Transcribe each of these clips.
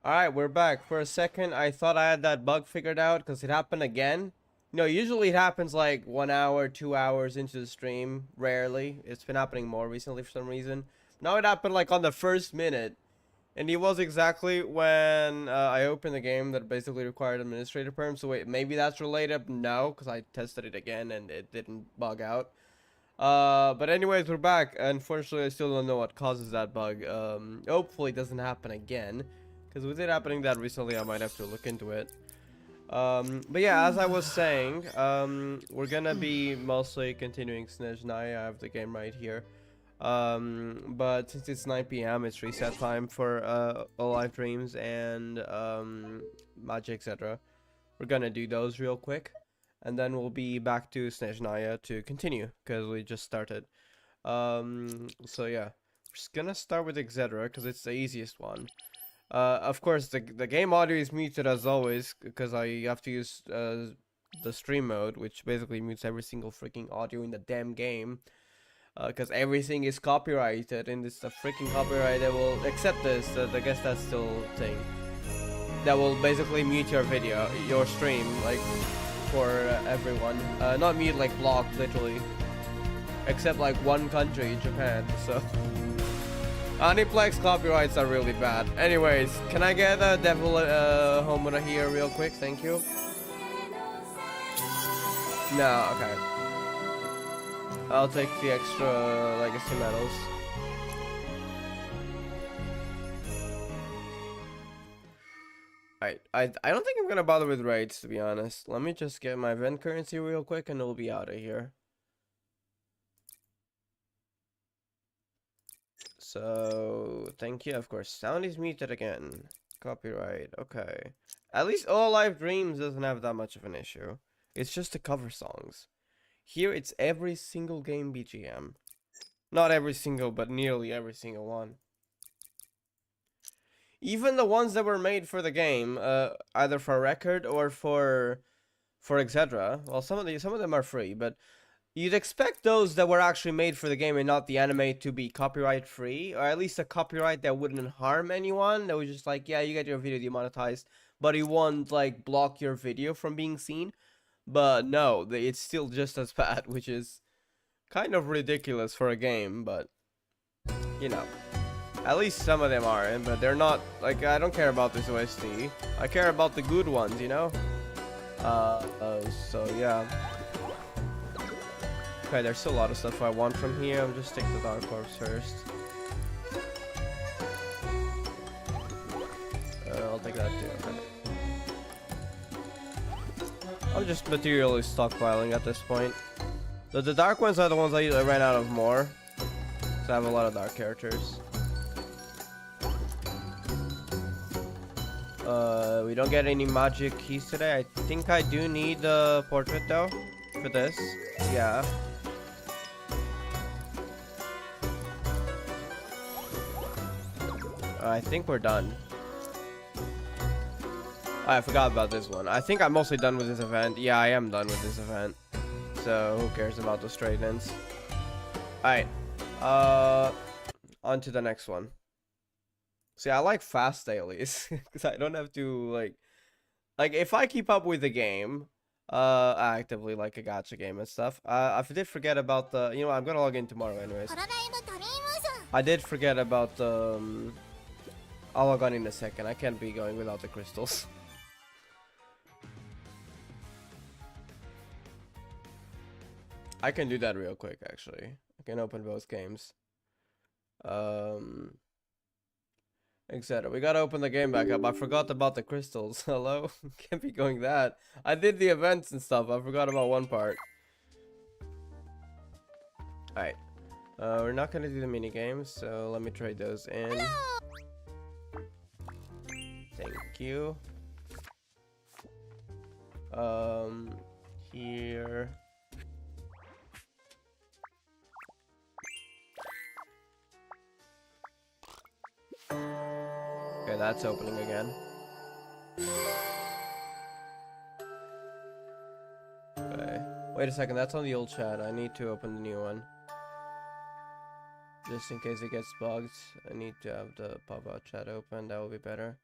Alright, we're back. For a second, I thought I had that bug figured out because it happened again. Usually it happens like 1 hour, 2 hours into the stream. Rarely. It's been happening more recently for some reason. Now it happened like on the first minute. And it was exactly when I opened the game that basically required administrator perm. So wait, maybe that's related? No, because I tested it again and it didn't bug out. But anyways, we're back. Unfortunately, I still don't know what causes that bug. Hopefully it doesn't happen again. Because with it happening that recently, I might have to look into it. But yeah, as I was saying, we're gonna be mostly continuing Snezhnaya. I have the game right here. But since it's 9 p.m., it's reset time for all live dreams and magic, etc. We're gonna do those real quick, and then we'll be back to Snezhnaya to continue because we just started. So yeah, we're just gonna start with Exedra because it's the easiest one. Of course, the game audio is muted as always because I have to use the stream mode, which basically mutes every single freaking audio in the damn game. Because everything is copyrighted, and it's the freaking copyright that will accept this. I guess that's still a thing. That will basically mute your video, your stream, like for everyone. Not mute, like block, literally. Except like one country, Japan. So. Aniplex copyrights are really bad. Anyways, can I get a devil Homura here real quick? Thank you. No, okay. I'll take the extra legacy medals. Alright, I don't think I'm gonna bother with raids, to be honest. Let me just get my event currency real quick and we'll be out of here. So, thank you, of course. Sound is muted again. Copyright, okay. At least All Live Dreams doesn't have that much of an issue. It's just the cover songs. Here, it's every single game BGM. Not every single, but nearly every single one. Even the ones that were made for the game, either for record or for Exedra. Well, some of them are free, but you'd expect those that were actually made for the game and not the anime to be copyright free, or at least a copyright that wouldn't harm anyone. That was just like, yeah, you get your video demonetized, but it won't like block your video from being seen. But no, it's still just as bad, which is kind of ridiculous for a game, but you know. At least some of them are, but they're not, like, I don't care about this OST. I care about the good ones, you know? So yeah. Okay, there's still a lot of stuff I want from here. I'll just take the Dark Corpse first. I'll take that too. Okay. I'm just materially stockpiling at this point. The dark ones are the ones I ran out of more. So I have a lot of dark characters. We don't get any magic keys today. I think I do need the portrait though for this. Yeah. I think we're done. Oh, I forgot about this one. I think I'm mostly done with this event. Yeah, I am done with this event. So who cares about the straight ends? Alright. On to the next one. See, I like fast dailies because I don't have to like if I keep up with the game, actively like a gacha game and stuff. I did forget about the, I'm gonna log in tomorrow anyways. I did forget about the. I'll log on in a second. I can't be going without the crystals. I can do that real quick actually. I can open both games. Etc. We gotta open the game back up. I forgot about the crystals. Hello? Can't be going that. I did the events and stuff. I forgot about one part. Alright. We're not gonna do the mini games, so let me trade those in. Thank you. Here. Okay, that's opening again. Okay. Wait a second, that's on the old chat. I need to open the new one. Just in case it gets bugged, I need to have the pop-out chat open. That will be better.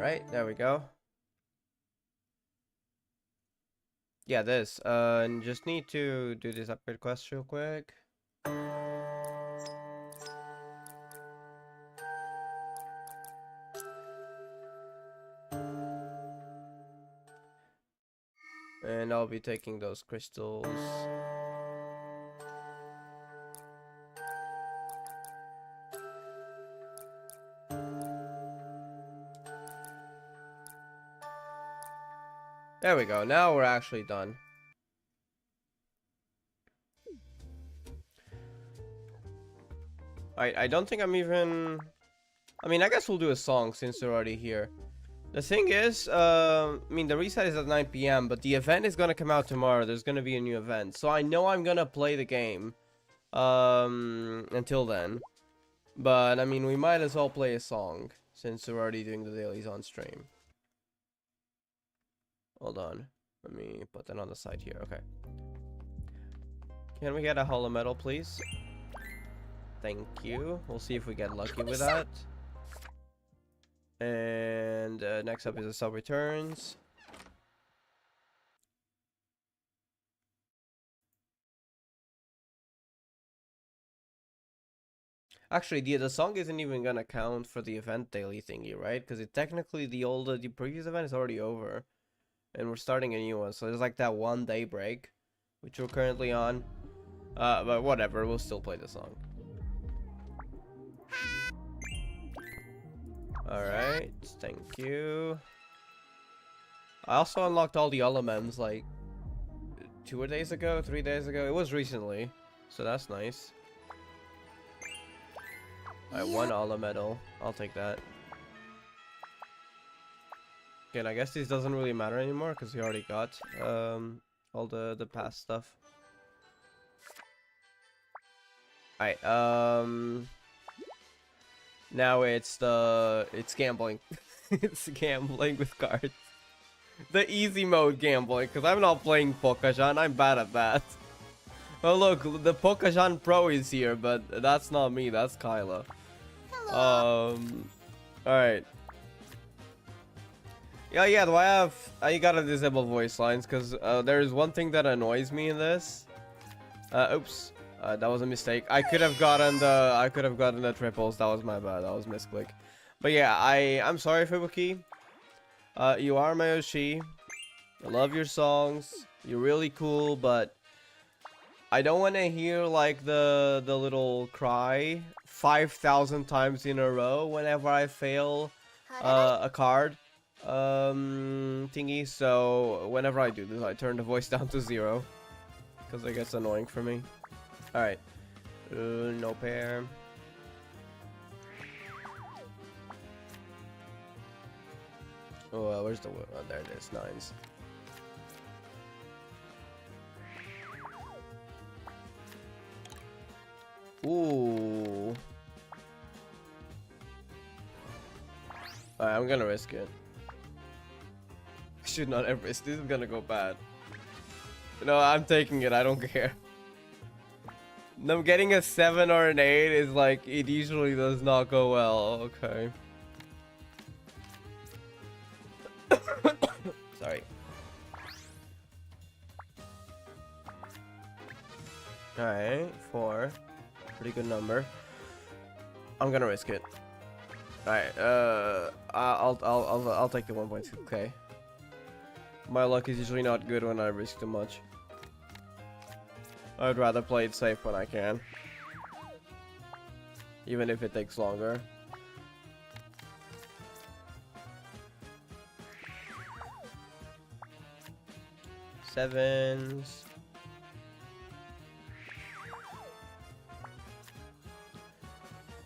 Alright, there we go. Yeah, this. And just need to do this upgrade quest real quick. And I'll be taking those crystals. There we go. Now we're actually done. I don't think I'm even... I mean, I guess we'll do a song since we're already here. The thing is, I mean, the reset is at 9 p.m., but the event is gonna come out tomorrow. There's gonna be a new event. So I know I'm gonna play the game until then. But, I mean, we might as well play a song since we're already doing the dailies on stream. Hold on. Let me put that on the side here. Okay. Can we get a hollow metal, please? Thank you. We'll see if we get lucky with that. And next up is the sub returns. Actually, the song isn't even gonna count for the event daily thingy, right? Because it technically the previous event is already over. And we're starting a new one, so there's like that 1 day break, which we're currently on. But whatever, we'll still play the song. Alright, thank you. I also unlocked all the elements like 2 days ago, 3 days ago. It was recently, so that's nice. Alright, 1 elemental. I'll take that. And I guess this doesn't really matter anymore because we already got all the past stuff. Alright, now it's gambling. It's gambling with cards. The easy mode gambling, because I'm not playing Pokajan, I'm bad at that. Oh look, the Pokajan Pro is here, but that's not me, that's Kyla. Hello. Alright. Yeah, do I have... I gotta disable voice lines, because there's one thing that annoys me in this. Oops. That was a mistake. I could have gotten the triples. That was my bad. That was misclick. But yeah, I'm sorry, Fubuki. You are my Yoshi. I love your songs. You're really cool, but I don't want to hear like the little cry 5,000 times in a row whenever I fail a card thingy. So whenever I do this, I turn the voice down to 0 because it gets annoying for me. All right, no pair. Oh, where's the... Oh, there it is. Nice. Ooh. Alright, I'm gonna risk it. I should not have risked. This is gonna go bad. No, I'm taking it. I don't care. No, getting a 7 or an 8 is like... It usually does not go well. Okay. Sorry. Alright, 4. Pretty good number. I'm gonna risk it. Alright, I'll take the 1.2k. My luck is usually not good when I risk too much. I'd rather play it safe when I can. Even if it takes longer. Sevens.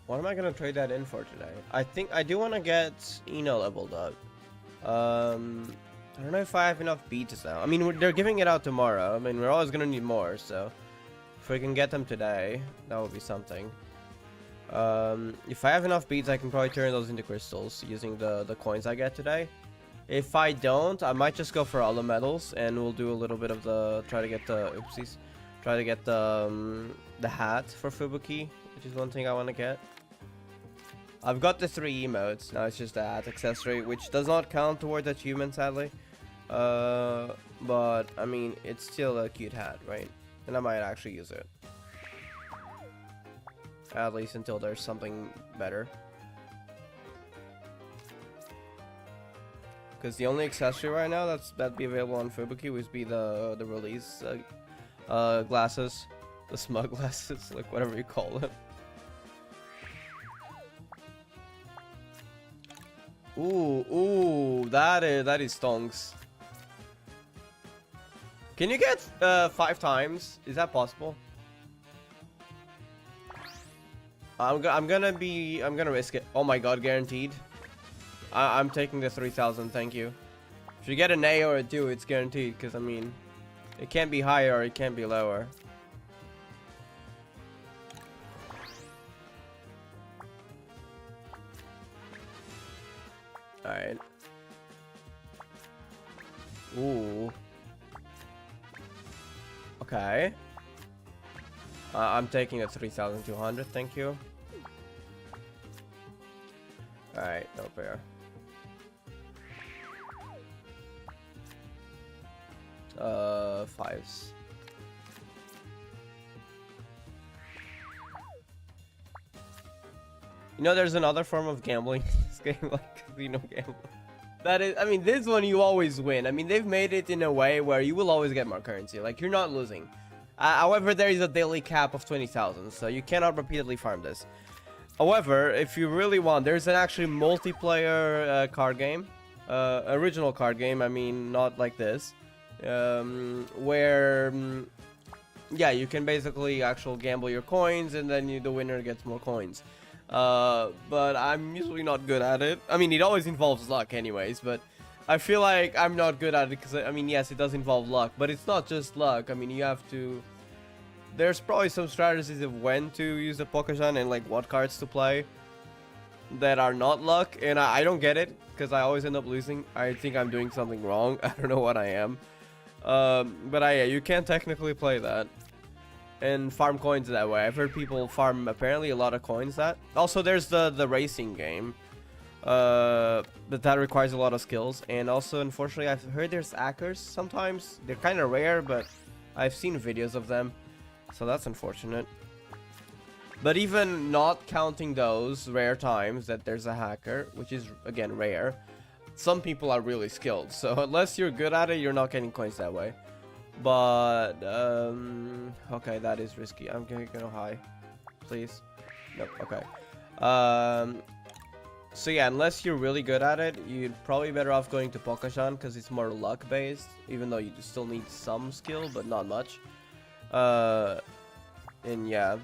What am I gonna trade that in for today? I think I do want to get Eno leveled up. I don't know if I have enough beats now. I mean, they're giving it out tomorrow. I mean, we're always gonna need more, so if we can get them today, that would be something. If I have enough beats, I can probably turn those into crystals using the coins I get today. If I don't, I might just go for all the medals, and we'll do a little bit of the try to get the hat for Fubuki, which is one thing I want to get. I've got the 3 emotes. Now it's just the hat accessory, which does not count towards achievement, sadly. But I mean, it's still a cute hat, right? And I might actually use it. At least until there's something better. Because the only accessory right now that'd be available on Fubuki would be the release glasses, the smug glasses, like whatever you call them. Ooh, that is stonks. Can you get 5 times? Is that possible? I'm gonna risk it. Oh my god, guaranteed. I'm taking the 3,000, thank you. If you get an A or a 2, it's guaranteed, because I mean, it can't be higher or it can't be lower. Alright. Ooh. Okay. I'm taking a 3,200, thank you. Alright, no fair. Fives. You know, there's another form of gambling in this game, like casino gambling. That is, I mean, this one you always win. I mean, they've made it in a way where you will always get more currency. Like, you're not losing. However, there is a daily cap of 20,000, so you cannot repeatedly farm this. However, if you really want, there's an actually multiplayer card game. Original card game, I mean, not like this. Where, yeah, you can basically actually gamble your coins, and then the winner gets more coins. But I'm usually not good at it. I mean, it always involves luck anyways, but I feel like I'm not good at it because, I mean, yes, it does involve luck, but it's not just luck. I mean, you have to... There's probably some strategies of when to use the Pokejan and, like, what cards to play that are not luck, and I don't get it because I always end up losing. I think I'm doing something wrong. I don't know what I am. But yeah, you can't technically play that and farm coins that way. I've heard people farm apparently a lot of coins that. Also, there's the racing game, but that requires a lot of skills. And also, unfortunately, I've heard there's hackers sometimes. They're kind of rare, but I've seen videos of them, so that's unfortunate. But even not counting those rare times that there's a hacker, which is again rare, some people are really skilled. So unless you're good at it, you're not getting coins that way. But okay, that is risky. I'm gonna go high, please. Nope. Okay. So yeah, unless you're really good at it, you're probably better off going to Pokejan because it's more luck based, even though you still need some skill, but not much. And yeah,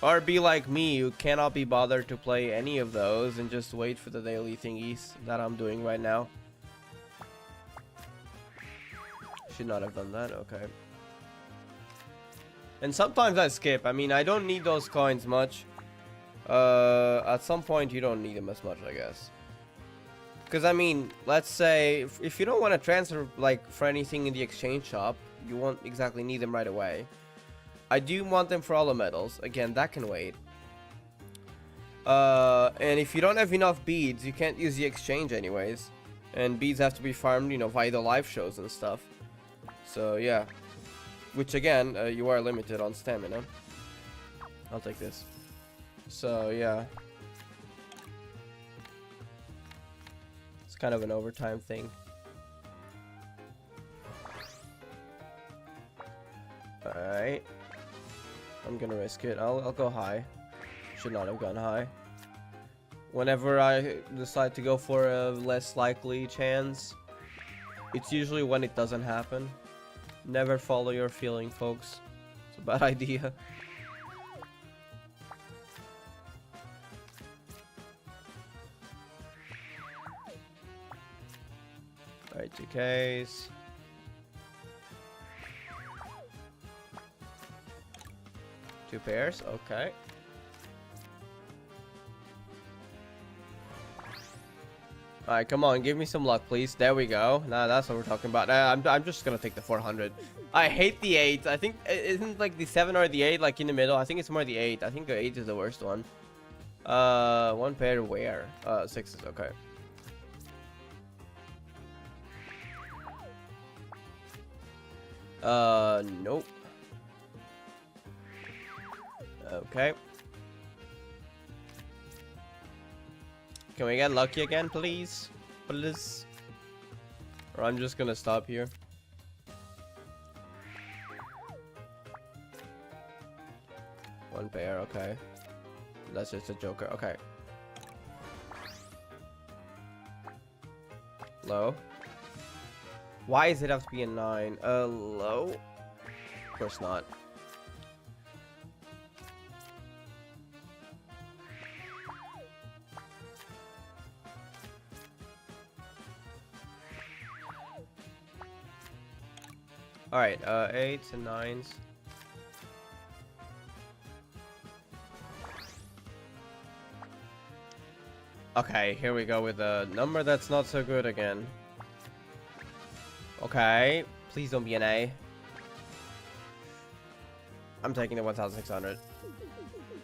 or be like me, you cannot be bothered to play any of those and just wait for the daily thingies that I'm doing right now. Should not have done that. Okay. And sometimes I skip. I mean, I don't need those coins much. At some point you don't need them as much, I guess. Because I mean, let's say if you don't want to transfer like for anything in the exchange shop, you won't exactly need them right away. I do want them for all the medals. Again, that can wait. And if you don't have enough beads, you can't use the exchange anyways. And beads have to be farmed, you know, via the live shows and stuff. So yeah, which again, you are limited on stamina. I'll take this. So yeah, it's kind of an overtime thing. Alright, I'm gonna risk it. I'll go high. Should not have gone high. Whenever I decide to go for a less likely chance, it's usually when it doesn't happen. Never follow your feeling, folks. It's a bad idea. Alright, 2Ks. Two pairs, okay. Alright, come on, give me some luck, please. There we go. Nah, that's what we're talking about. I'm just gonna take the 400. I hate the 8. I think, isn't like the 7 or the 8 like in the middle? I think it's more the 8. I think the 8 is the worst one. One pair where? Sixes, okay. Nope. Okay. Can we get lucky again, please? Please? Or I'm just gonna stop here. One pair, okay. That's just a joker, okay. Low. Why does it have to be a 9? Low? Of course not. Alright, 8s and 9s. Okay, here we go with a number that's not so good again. Okay, please don't be an A. I'm taking the 1,600.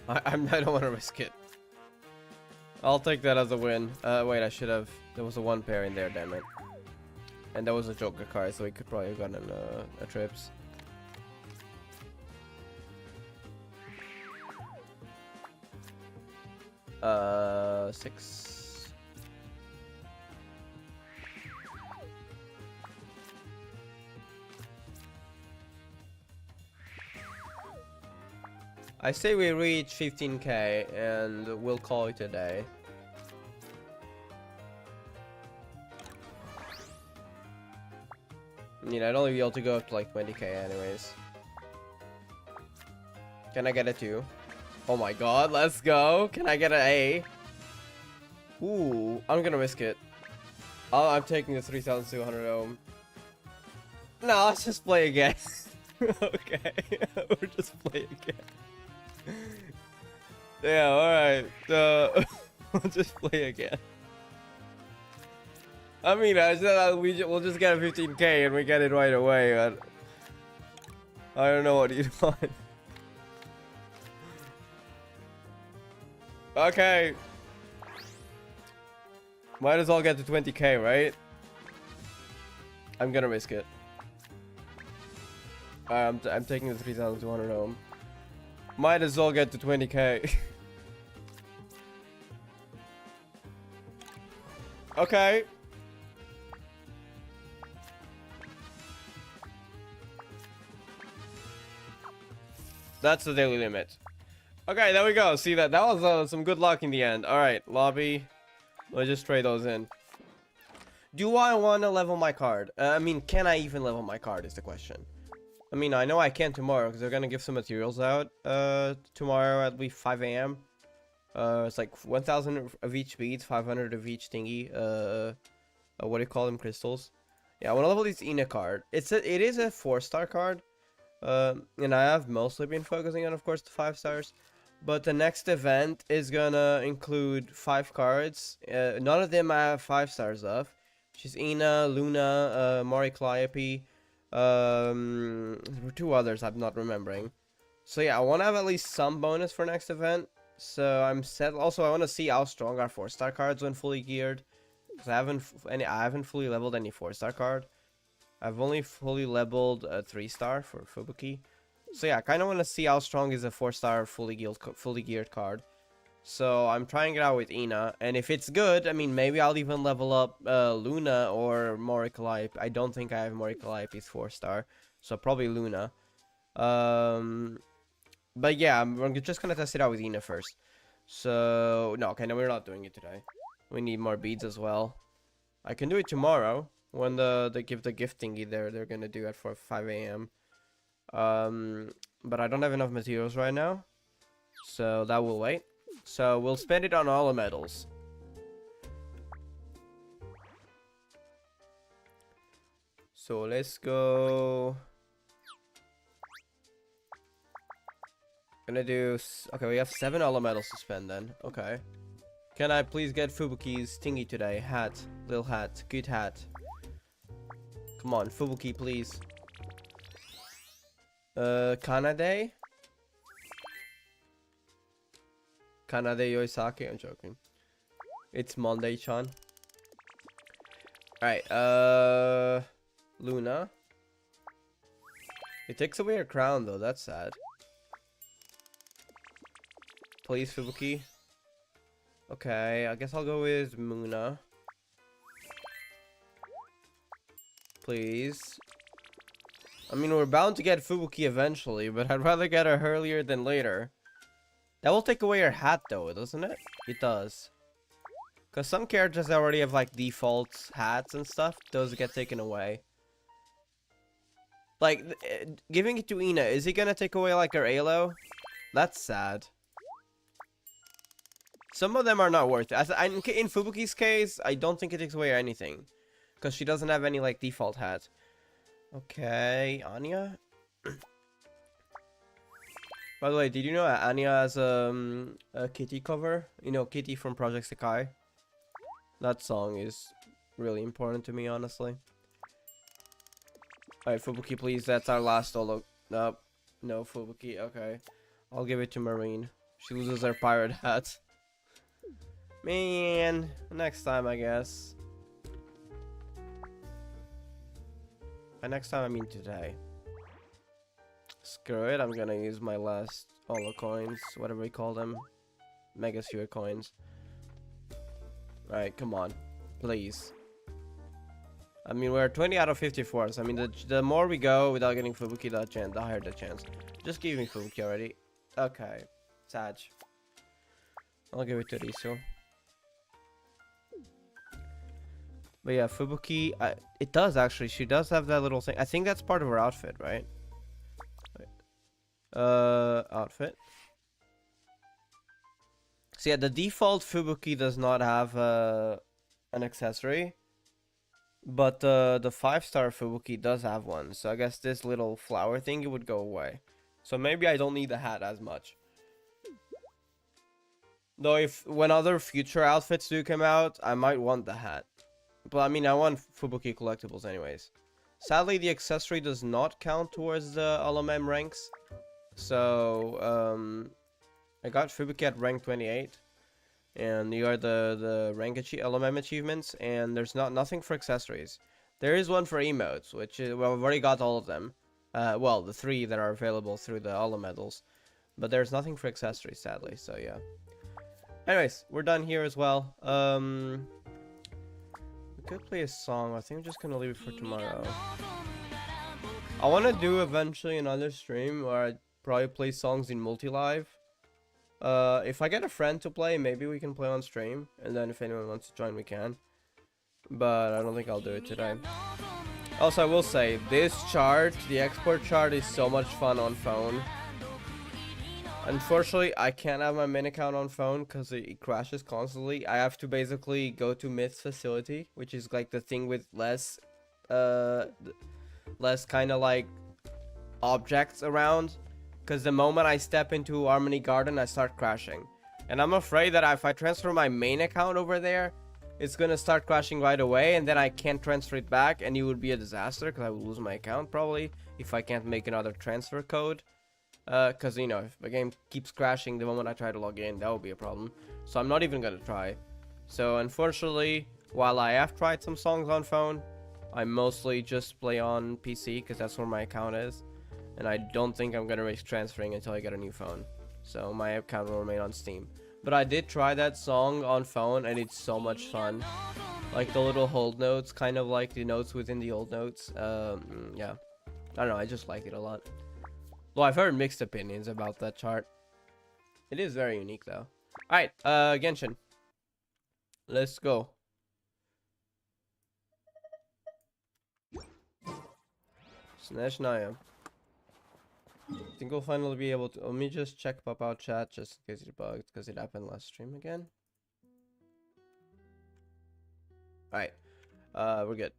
I don't want to risk it. I'll take that as a win. Wait, I should have. There was a 1 pair in there, damn it. And there was a joker card, so we could probably have gotten a trips. Six. I say we reach 15k and we'll call it a day. You know, I'd only be able to go up to like 20k anyways. Can I get a 2? Oh my god, let's go. Can I get an A? Ooh, I'm gonna risk it. Oh, I'm taking the 3,200 ohm. No, let's just play again. Okay, we'll just play again. Yeah, alright. We'll just play again. I mean, I said we'll just get a 15k and we get it right away, but I don't know what you want. Okay. Might as well get to 20k, right? I'm gonna risk it. I'm taking the 3,200 ohm. Might as well get to 20k. Okay. That's the daily limit. Okay, there we go. See that? That was some good luck in the end. Alright, lobby. Let's just trade those in. Do I want to level my card? I mean, can I even level my card is the question. I mean, I know I can tomorrow because they're going to give some materials out tomorrow at least 5 a.m. It's like 1,000 of each bead, 500 of each thingy. What do you call them? Crystals. Yeah, I want to level this Ina card. It is a 4-star card. And I have mostly been focusing on, of course, the 5 stars. But the next event is gonna include 5 cards. None of them I have 5 stars of. She's Ina, Luna, Mari Calliope. There were 2 others I'm not remembering. So yeah, I want to have at least some bonus for next event. So I'm set. Also, I want to see how strong our 4-star cards when fully geared. Because I haven't fully leveled any 4-star card. I've only fully leveled a 3-star for Fubuki. So yeah, I kind of want to see how strong is a 4-star fully geared card. So I'm trying it out with Ina, and if it's good, I mean, maybe I'll even level up Luna or Mori Calliope. I don't think I have Mori Calliope's 4-star, so probably Luna. But yeah, I'm just gonna test it out with Ina first. So no, okay, no, we're not doing it today. We need more beads as well. I can do it tomorrow when they give the gift thingy there. They're gonna do it for 5 a.m. But I don't have enough materials right now, so that will wait. So we'll spend it on all the medals. So let's go. Gonna do. Okay, we have 7 all medals to spend then. Okay. Can I please get Fubuki's thingy today? Hat, little hat, good hat. Come on, Fubuki, please. Kanade? Kanade Yoisake. I'm joking. It's Monday-chan. Alright, Luna. It takes away her crown though, that's sad. Please, Fubuki. Okay, I guess I'll go with Muna. Please. I mean, we're bound to get Fubuki eventually, but I'd rather get her earlier than later. That will take away her hat though, doesn't it? It does. Because some characters already have like default hats and stuff. Those get taken away. Like, giving it to Ina, is he gonna take away like her halo? That's sad. Some of them are not worth it. In Fubuki's case, I don't think it takes away anything. Because she doesn't have any like default hat. Okay, Anya? By the way, did you know that Anya has a Kitty cover? You know, Kitty from Project Sekai? That song is really important to me, honestly. Alright, Fubuki, please. That's our last holo. Nope. No, Fubuki. Okay. I'll give it to Marine. She loses her pirate hat. Man. Next time, I guess. By next time, I mean today. Screw it. I'm gonna use my last holo coins. Whatever we call them. Mega Sphere coins. Alright, come on. Please. I mean, we're 20 out of 54, so I mean, the more we go without getting Fubuki, the higher the chance. Just give me Fubuki already. Okay. Sag. I'll give it to Risu. But yeah, Fubuki, it does actually. She does have that little thing. I think that's part of her outfit, right? Outfit. So yeah, the default Fubuki does not have an accessory. But the 5-star Fubuki does have one, so I guess this little flower thing, it would go away. So maybe I don't need the hat as much. Though when other future outfits do come out, I might want the hat. But I mean, I want Fubuki collectibles anyways. Sadly, the accessory does not count towards the LMM ranks. So, I got Fubuki at rank 28. And you are the rank LMM achievements, and there's nothing for accessories. There is one for emotes, which is, well, I've already got all of them. Well, the 3 that are available through the Holo medals, but there's nothing for accessories, sadly. So yeah. Anyways, we're done here as well. We could play a song. I think I'm just gonna leave it for tomorrow. I want to do eventually another stream where I probably play songs in multi-live. If I get a friend to play, maybe we can play on stream, and then if anyone wants to join, we can. But I don't think I'll do it today. Also, I will say, this chart, the export chart, is so much fun on phone. Unfortunately, I can't have my main account on phone because it crashes constantly. I have to basically go to Myth's facility, which is like the thing with less kind of like objects around. Because the moment I step into Harmony Garden, I start crashing. And I'm afraid that if I transfer my main account over there, it's going to start crashing right away. And then I can't transfer it back. And it would be a disaster because I would lose my account probably. If I can't make another transfer code. Because, you know, if the game keeps crashing the moment I try to log in, that would be a problem. So I'm not even going to try. So unfortunately, while I have tried some songs on phone, I mostly just play on PC because that's where my account is. And I don't think I'm going to risk transferring until I get a new phone. So my account will remain on Steam. But I did try that song on phone and it's so much fun. Like the little hold notes, kind of like the notes within the old notes. Yeah. I don't know, I just like it a lot. Well, I've heard mixed opinions about that chart. It is very unique though. Alright, Genshin. Let's go. Snezhnaya. I think we'll finally be able to. Let me just check pop out chat just in case it bugged because it happened last stream again. Alright. We're good.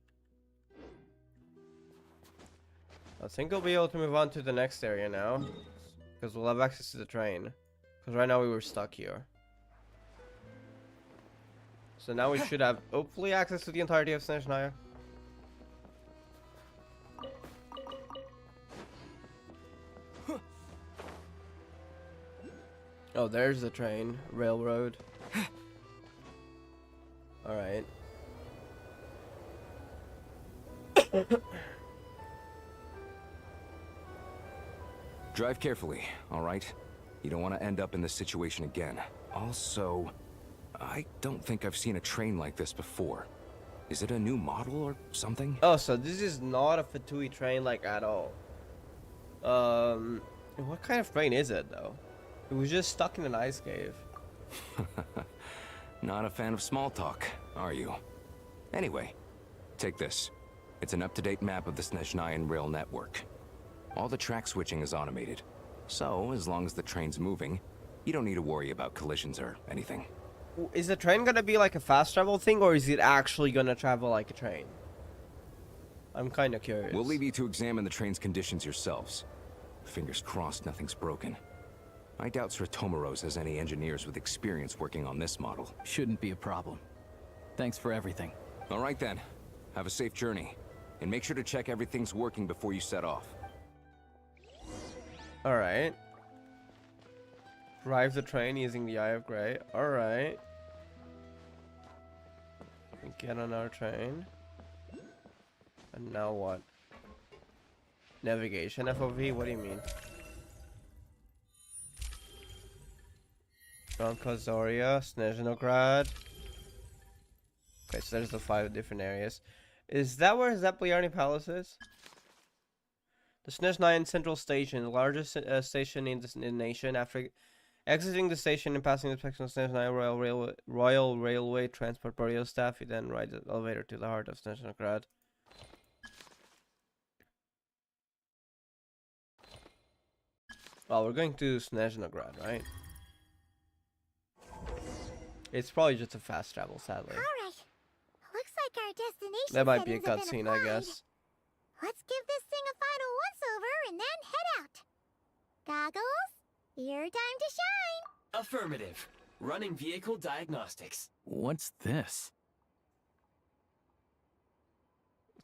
I think we'll be able to move on to the next area now. Because we'll have access to the train. Because right now we were stuck here. So now we should have hopefully access to the entirety of Snezhnaya. Oh, there's the train. Railroad. Alright. Drive carefully, alright? You don't want to end up in this situation again. Also, I don't think I've seen a train like this before. Is it a new model or something? Oh, so this is not a Fatui train, like, at all. What kind of train is it, though? It was just stuck in an ice cave. Not a fan of small talk, are you? Anyway, take this. It's an up-to-date map of the Snezhnayan rail network. All the track switching is automated. So, as long as the train's moving, you don't need to worry about collisions or anything. Is the train gonna be like a fast travel thing, or is it actually gonna travel like a train? I'm kind of curious. We'll leave you to examine the train's conditions yourselves. Fingers crossed nothing's broken. I doubt Sir Tomoros has any engineers with experience working on this model. Shouldn't be a problem. Thanks for everything. All right then. Have a safe journey. And make sure to check everything's working before you set off. Alright. Drive the train using the Eye of Grey. Alright. Get on our train. And now what? Navigation FOV? What do you mean? Around Kozoria, Snezhnaya. Okay, so there's the 5 different areas. Is that where Zepliarny Palace is? The Snezhnayan Central Station, the largest station in the nation. After exiting the station and passing the inspection of Snezhnaya Royal Railway Transport Bureau staff, you then ride the elevator to the heart of Snezhnaya. Well, we're going to Snezhnaya, right? It's probably just a fast travel, sadly. Alright. Looks like our destination That might be a settings have been cutscene, I applied. guess. Let's give this thing a final once-over and then head out. Goggles, your time to shine. Affirmative. Running vehicle diagnostics. What's this?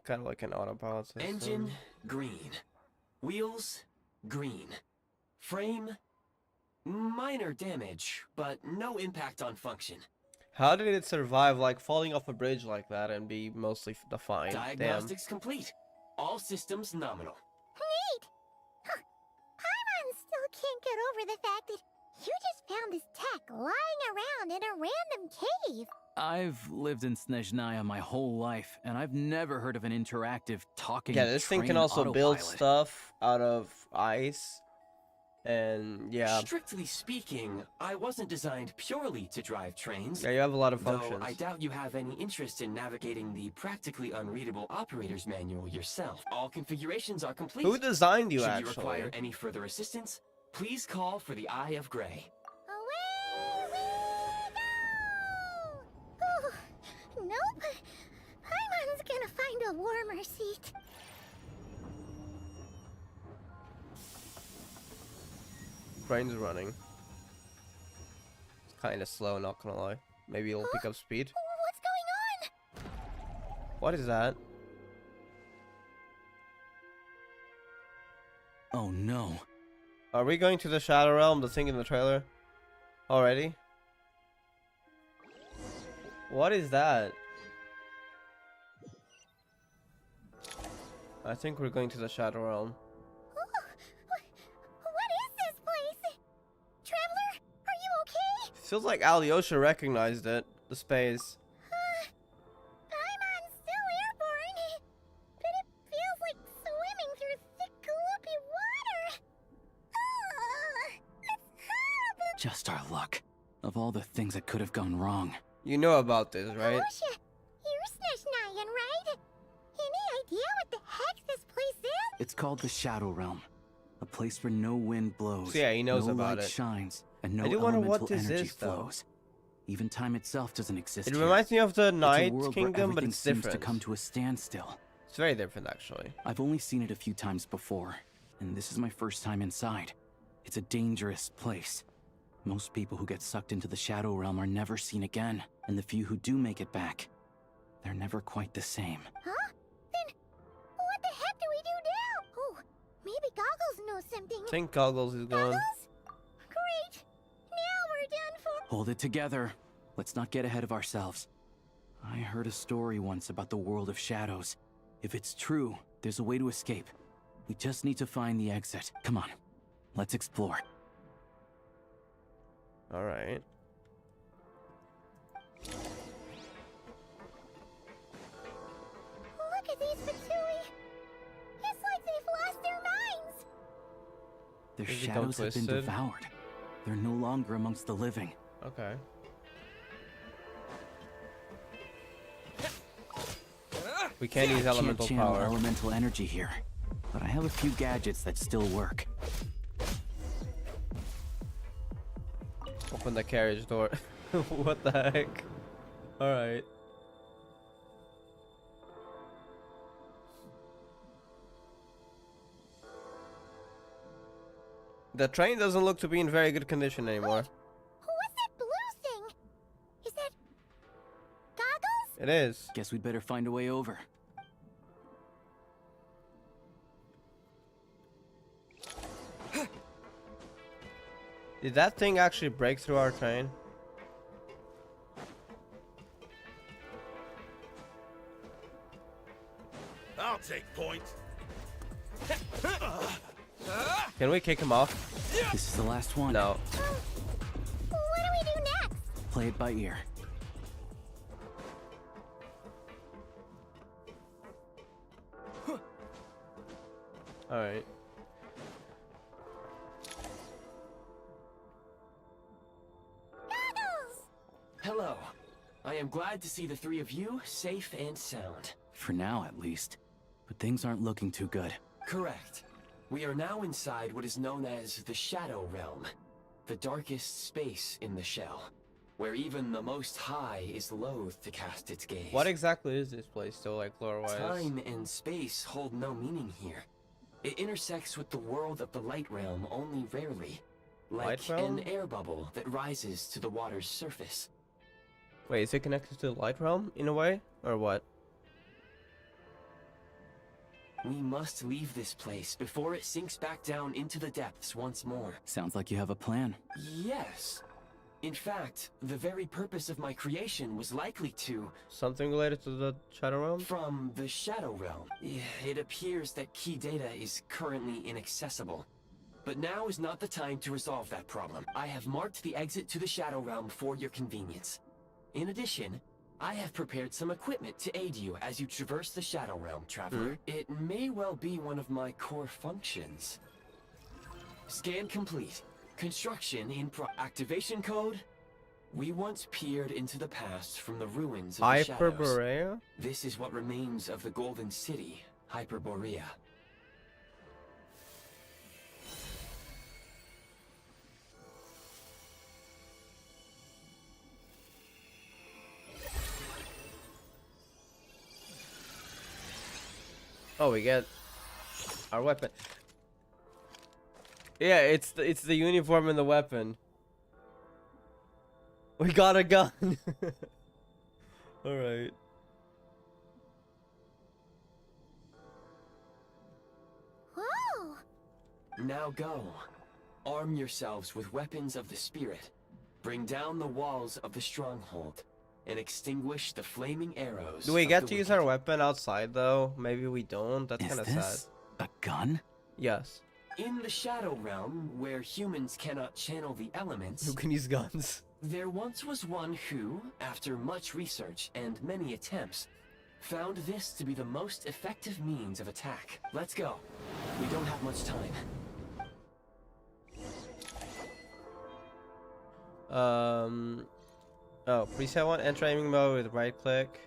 Kind of like an autopilot system. Engine, green. Wheels, green. Frame, minor damage, but no impact on function. How did it survive, like, falling off a bridge like that and be mostly fine? Diagnostics complete. All systems nominal. Neat. Huh. Paimon still can't get over the fact that you just found this tech lying around in a random cave. I've lived in Snezhnaya my whole life, and I've never heard of an interactive talking Yeah, this thing can train also build autopilot. stuff out of ice. And yeah. Strictly speaking, I wasn't designed purely to drive trains. Yeah, you have a lot of Though functions. I doubt you have any interest in navigating the practically unreadable operator's manual yourself. All configurations are complete. Who designed you, Should actually? you require any further assistance, please call for the Eye of Grey. Away we go! Ooh, nope. Paimon's gonna find a warmer seat. Train's running. It's kind of slow, not gonna lie. Maybe it'll pick up speed. What's going on? What is that? Oh no. Are we going to the Shadow Realm, the thing in the trailer? Already? What is that? I think we're going to the Shadow Realm. What is this place? Traveler, are you okay? Feels like Alyosha recognized it. The space. Paimon's still airborne, but it feels like swimming through thick, gloopy water. It's horrible. Just our luck. Of all the things that could have gone wrong. You know about this, right? Osha, you're Snezhnayan, right? Any idea what the heck this place is? It's called the Shadow Realm. A place where no wind blows, So yeah, he knows no about light it. shines, and no I do wonder elemental what this energy is, though. flows. Even time itself doesn't exist It here. reminds me of the It's a Night world where Kingdom, but everything it's seems different. to come to a standstill. It's very different, actually. I've only seen it a few times before, and this is my first time inside. It's a dangerous place. Most people who get sucked into the Shadow Realm are never seen again, and the few who do make it back, they're never quite the same. Huh? Then what the heck do we do now? Oh, maybe Goggles knows something. I think Goggles is gone. Goggles? Great. Now Hold it together. Let's not get ahead of ourselves. I heard a story once about the world of shadows. If it's true, there's a way to escape. We just need to find the exit. Come on, let's explore. All right. Look at these Fatui! It's like they've lost their minds! Their They've become shadows have been twisted. devoured. They're no longer amongst the living. Okay. We can't use elemental Can't channel power. elemental energy here, but I have a few gadgets that still work. Open the carriage door. What the heck? Alright. The train doesn't look to be in very good condition anymore. What's that blue thing? Is that... goggles? It is. Guess we'd better find a way over. Did that thing actually break through our train? I'll take point. Can we kick him off? This is the last one. No. What do we do next? Play it by ear. Alright. Goggles! Hello. I am glad to see the three of you safe and sound. For now, at least. But things aren't looking too good. Correct. We are now inside what is known as the Shadow Realm, the darkest space in the shell, where even the Most High is loath to cast its gaze. What exactly is this place still, like, lore-wise? Time and space hold no meaning here. It intersects with the world of the Light Realm only rarely, like Light Realm? an air bubble that rises to the water's surface. Wait, is it connected to the light realm in a way? Or what? We must leave this place before it sinks back down into the depths once more. Sounds like you have a plan. Yes. In fact, the very purpose of my creation was likely to... Something related to the Shadow Realm? From the Shadow Realm. It appears that key data is currently inaccessible. But now is not the time to resolve that problem. I have marked the exit to the Shadow Realm for your convenience. In addition, I have prepared some equipment to aid you as you traverse the Shadow Realm, Traveler. It may well be one of my core functions. Scan complete. Construction in activation code. We once peered into the past from the ruins of the shadows. Hyperborea? This is what remains of the Golden City, Hyperborea. Oh, we get our weapon. Yeah, it's the uniform and the weapon. We got a gun. All right. Whoa! Now go. Arm yourselves with weapons of the spirit. Bring down the walls of the stronghold and extinguish the flaming arrows. Do we of get the to use wicked. our weapon outside though? Maybe we don't. That's Is kind of sad. this a gun? Yes. In the Shadow Realm, where humans cannot channel the elements, Who can use guns? there once was one who, after much research and many attempts, found this to be the most effective means of attack. Let's go. We don't have much time. Oh, preset 1, enter aiming mode with right click.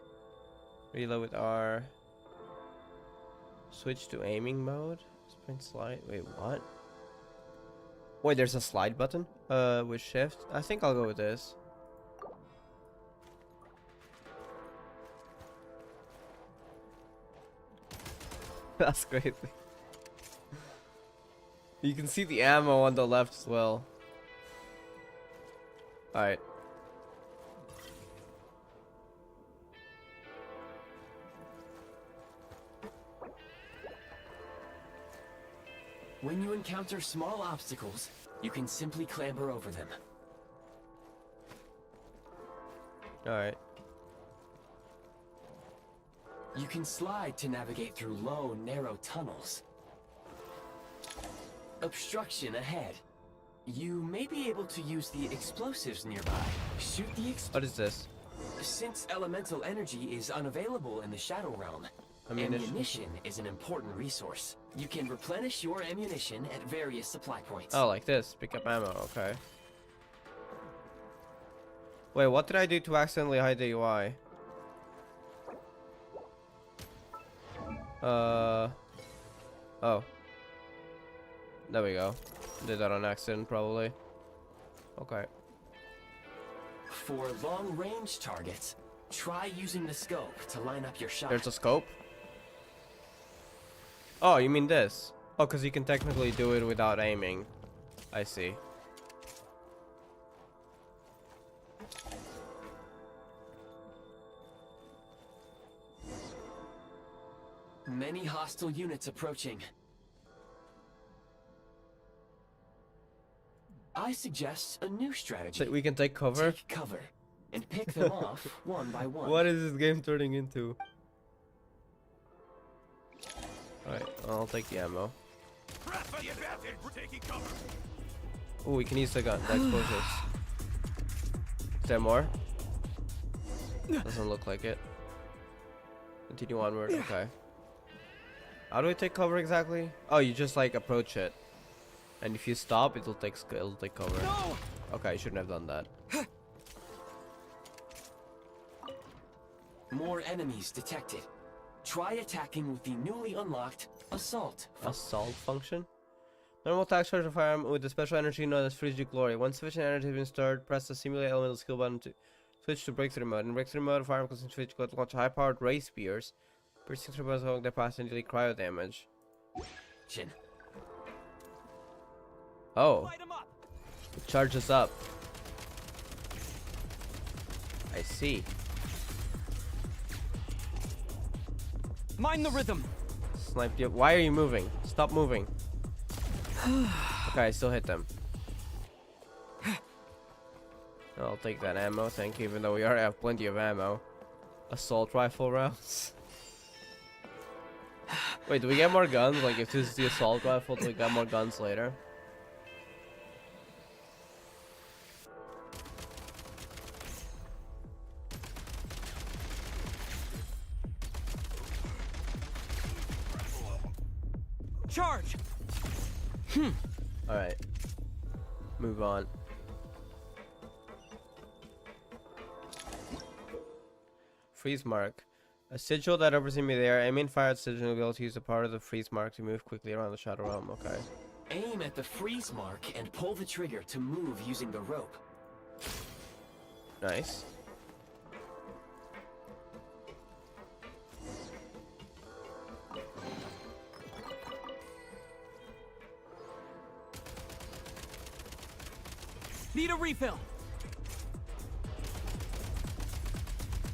Reload with R. Switch to aiming mode. Sprint slide. Wait, what? Wait, there's a slide button? With shift? I think I'll go with this. That's crazy. You can see the ammo on the left as well. Alright. When you encounter small obstacles, you can simply clamber over them. Alright. You can slide to navigate through low, narrow tunnels. Obstruction ahead. You may be able to use the explosives nearby. Shoot the What is this? Since elemental energy is unavailable in the Shadow Realm, ammunition is an important resource. You can replenish your ammunition at various supply points. Oh, like this. Pick up ammo. Okay. Wait, what did I do to accidentally hide the UI? Oh. There we go. Did that on accident, probably. Okay. For long-range targets, try using the scope to line up your shot. There's a scope? Oh, you mean this? Oh, because you can technically do it without aiming. I see. Many hostile units approaching. I suggest a new strategy. So we can take cover? Take cover and pick them off one by one. What is this game turning into? Alright, I'll take the ammo. Press the advantage. We're taking cover. Oh, we can use the gun, the explosives. Is there more? Doesn't look like it. Continue onward, okay. How do we take cover exactly? Oh, you just like approach it. And if you stop, it'll take cover. No! Okay, I shouldn't have done that. More enemies detected. Try attacking with the newly unlocked assault. Assault function? Normal attack charge of firearm with a special energy known as Frigid Glory. Once sufficient energy has been stored, press the simulate elemental skill button to switch to breakthrough mode. In breakthrough mode, firearm can switch to launch high-powered ray spears, piercing through bones along their path and dealing cryo damage. Chin. Oh, it charges up. I see. Mind the rhythm. Sniped you. Why are you moving? Stop moving. Okay, I still hit them. I'll take that ammo, thank you, even though we already have plenty of ammo. Assault rifle rounds. Wait, do we get more guns? Like, if this is the assault rifle, do we get more guns later? Charge. Alright. Move on. Freeze mark. A sigil that hovers in midair. Aiming fire at sigil will be able to use a part of the freeze mark to move quickly around the Shadow Realm. Okay. Aim at the freeze mark and pull the trigger to move using the rope. Nice. Need a refill.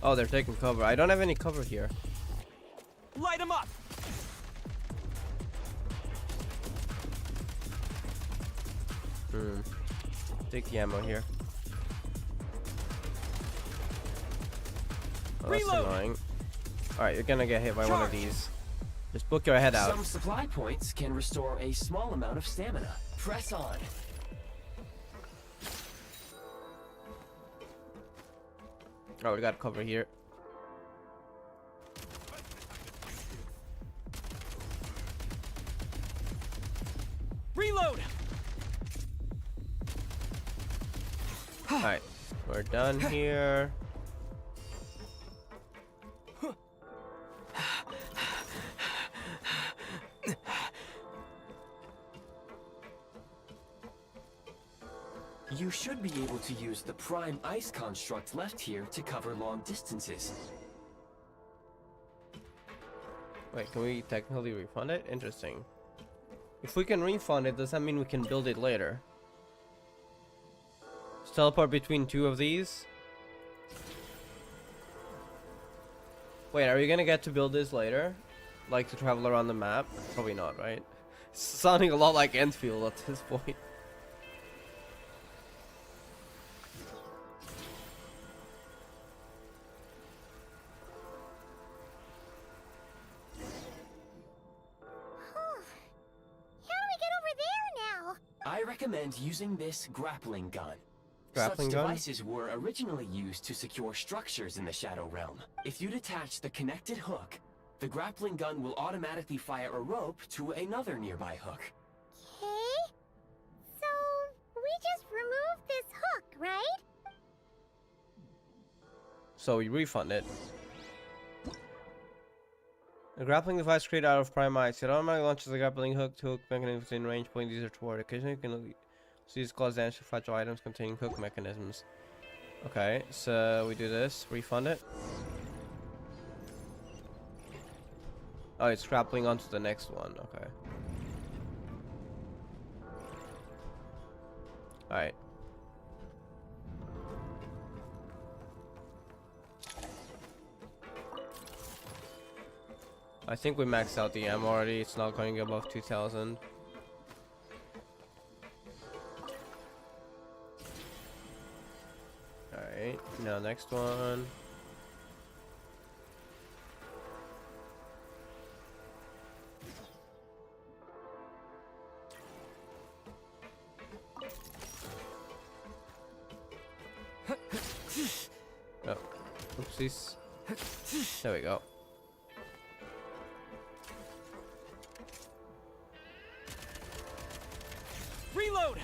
Oh, they're taking cover. I don't have any cover here. Light them up. Take the ammo here. Oh, that's Reload. annoying. Alright, you're gonna get hit by one of these. Just book your head out. Some supply points can restore a small amount of stamina. Press on. Oh, we got cover here. Reload. Alright, we're done here. You should be able to use the prime ice construct left here to cover long distances. Wait, can we technically refund it? Interesting. If we can refund it, does that mean we can build it later? Just teleport between two of these? Wait, are you gonna get to build this later? Like to travel around the map? Probably not, right? It's sounding a lot like Enfield at this point. recommend using this grappling gun. Grappling Such gun? devices were originally used to secure structures in the Shadow Realm. If you detach the connected hook, the grappling gun will automatically fire a rope to another nearby hook. Okay. So, we just removed this hook, right? So we refund it. A grappling device created out of prime ice. It automatically launches a grappling hook to hook mechanism within range, pointing these toward. Occasionally, you can use cause damage to fragile items containing hook mechanisms. Okay, so we do this. Refund it. Oh, it's grappling onto the next one. Okay. Alright. I think we maxed out the ammo already. It's not going above 2000. Alright, now next one. Oh, oopsies. There we go. Reload!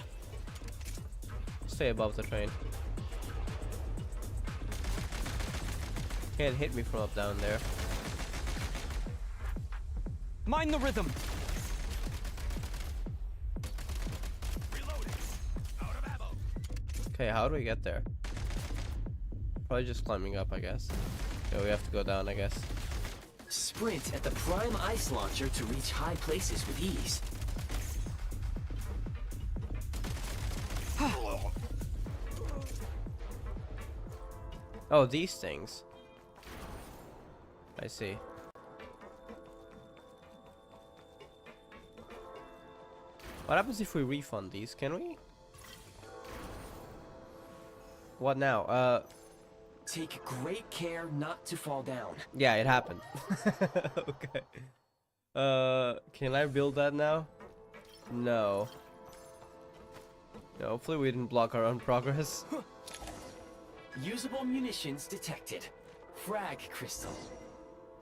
Stay above the train. Can't hit me from up down there. Mind the rhythm! Reloading. Out of ammo. Okay, how do we get there? Probably just climbing up, I guess. Yeah, we have to go down, I guess. Sprint at the prime ice launcher to reach high places with ease. Oh, these things. I see. What happens if we refund these? Can we? What now? Take great care not to fall down. Yeah, it happened. Okay. Can I build that now? No. No, hopefully we didn't block our own progress. Usable munitions detected. Frag crystal.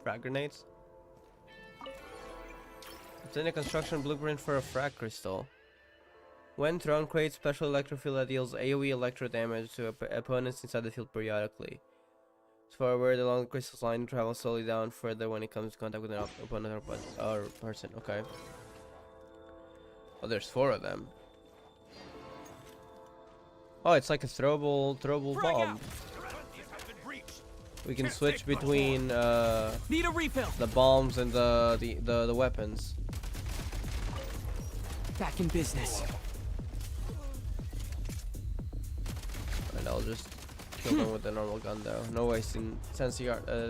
Frag grenades? Obtain a construction blueprint for a frag crystal. When thrown, creates special electrofield that deals AoE electro damage to opponents inside the field periodically. As forward along the crystal's line, travel slowly down further when it comes to contact with an opponent or person. Okay. Oh, there's 4 of them. Oh, it's like a throwable Frag bomb. out. Frontier has been breached. We can switch between Need a refill! the bombs and the weapons. Back in business. And I'll just kill them with the normal gun though. No wasting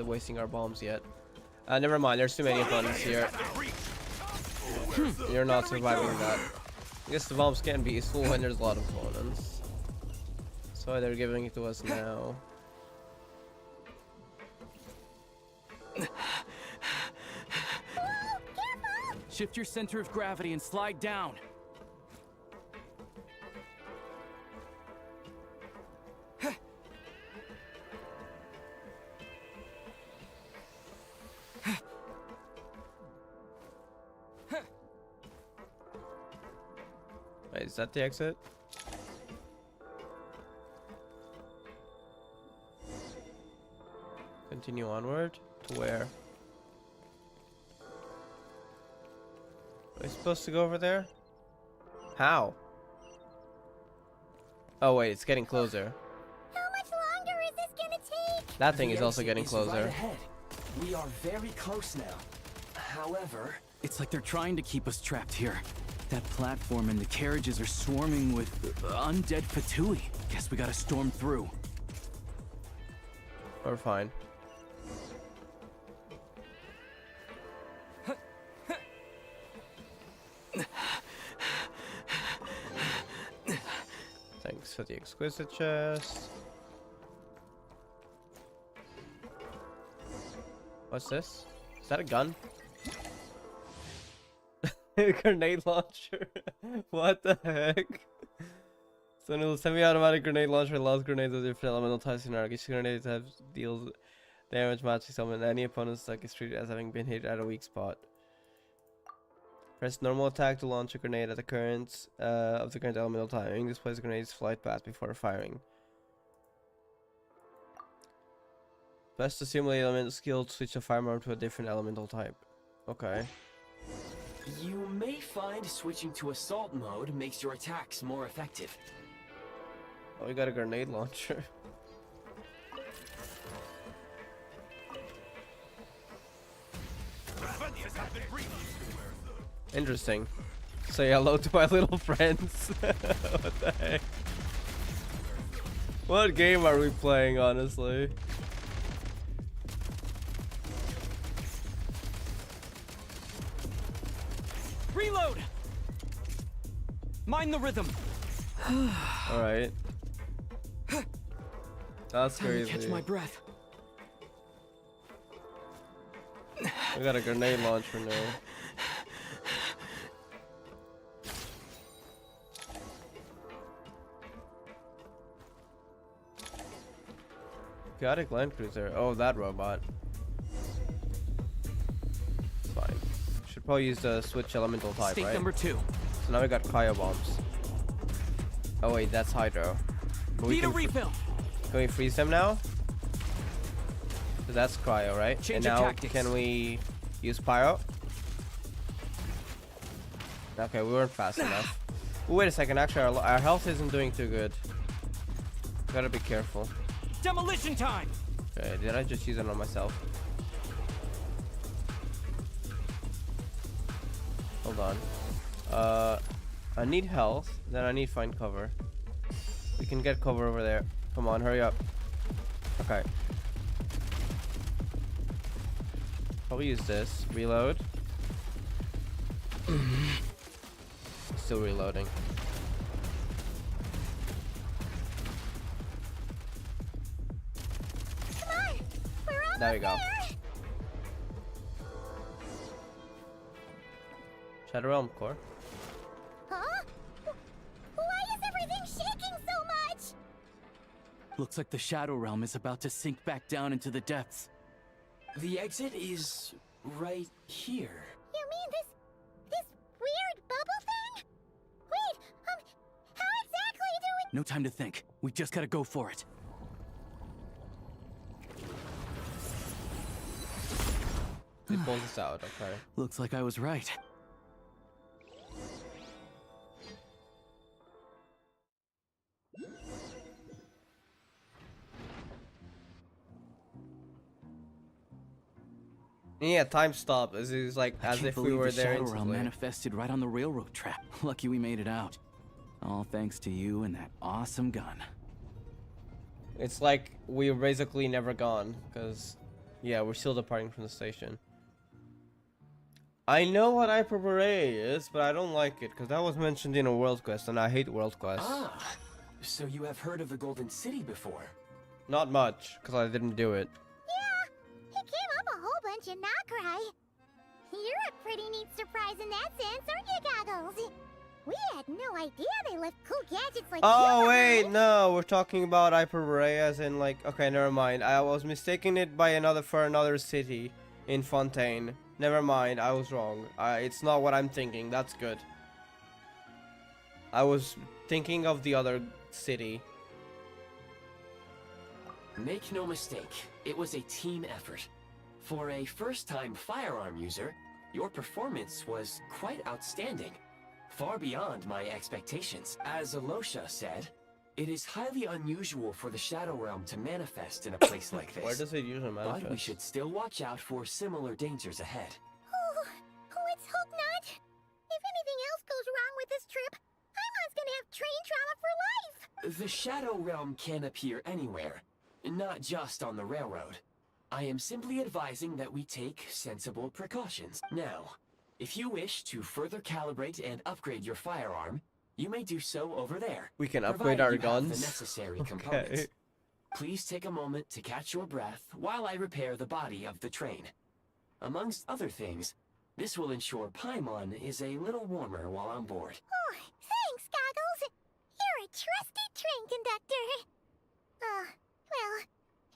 wasting our bombs yet. Never mind, there's too many opponents here. You're not surviving that. I guess the bombs can be useful when there's a lot of opponents. So they're giving it to us now. Shift your center of gravity and slide down. Wait, is that the exit? Continue onward to where? Am I supposed to go over there? How? Oh wait, it's getting closer. How much longer is this gonna take? That thing The is also exit getting is closer. right ahead. We are very close now. However, It's like they're trying to keep us trapped here. That platform and the carriages are swarming with undead Fatui. Guess we gotta storm through. We're fine. Thanks for the exquisite chest. What's this? Is that a gun? Grenade launcher? What the heck? So the semi-automatic grenade launcher allows grenades of different elemental types to target. Each grenade deals damage matching summon any opponent's attack is treated as having been hit at a weak spot. Press normal attack to launch a grenade at the current of the current elemental type. Aiming displays the grenade's flight path before firing. Best to simulate elemental skill to switch a firearm to a different elemental type. Okay. You may find switching to assault mode makes your attacks more effective. Oh, we got a grenade launcher. Defenses have been breached. Interesting. Say hello to my little friends. What the heck? What game are we playing, honestly? Reload! Mind the rhythm. Alright. That's Time to catch crazy. my breath. We got a grenade launcher now. Chaotic Land Cruiser. Oh, that robot. Fine. Should probably use the switch elemental type, State right? number 2. So now we got cryo bombs. Oh wait, that's hydro. But Need a refill. can we freeze them now? So that's cryo, right? Change and of now tactics. can we use pyro? Okay, we weren't fast enough. Ooh, wait a second. Actually, our health isn't doing too good. Gotta be careful. Demolition time. Okay, did I just use it on myself? Hold on. I need health. Then I need find cover. We can get cover over there. Come on, hurry up. Okay. Probably use this. Reload. Still reloading. Come on! We're almost There we go. there! Shadow Realm Core. Huh? Why is everything shaking so much? Looks like the Shadow Realm is about to sink back down into the depths. The exit is right here. You mean this weird bubble thing? Wait, how exactly do we... No time to think. We just gotta go for it. It pulls us out, okay. Looks like I was right. Yeah, time stop. It's like I as can't if we believe were the there Shadow Realm instantly. manifested right on the railroad track. Lucky we made it out. All thanks to you and that awesome gun. It's like we're basically never gone, because, yeah, we're still departing from the station. I know what Hyper Beret is, but I don't like it, because that was mentioned in a World Quest, and I hate World Quests. Ah, so you have heard of the Golden City before? Not much, because I didn't do it. Yeah, it came up a whole bunch in Nokrai. You're a pretty neat surprise in that sense, aren't you, Goggles? We had no idea they left cool gadgets like Oh, you wait, behind. no, we're talking about Hyper Beret as in, like, okay, never mind. I was mistaking it by for another city in Fontaine. Never mind, I was wrong. It's not what I'm thinking, that's good. I was thinking of the other city. Make no mistake, it was a team effort. For a first-time firearm user, your performance was quite outstanding. Far beyond my expectations. As Alosha said, it is highly unusual for the Shadow Realm to manifest in a place like this. Where does it usually But we manifest? should still watch out for similar dangers ahead. Oh, let's hope not. If anything else goes wrong with this trip, Paimon's gonna have train trauma for life. The Shadow Realm can appear anywhere, not just on the railroad. I am simply advising that we take sensible precautions. Now, if you wish to further calibrate and upgrade your firearm, you may do so over there. We can upgrade provided our you have guns? the necessary Okay. components. Please take a moment to catch your breath while I repair the body of the train. Amongst other things, this will ensure Paimon is a little warmer while on board. Oh, thanks, Goggles. You're a trusty train conductor.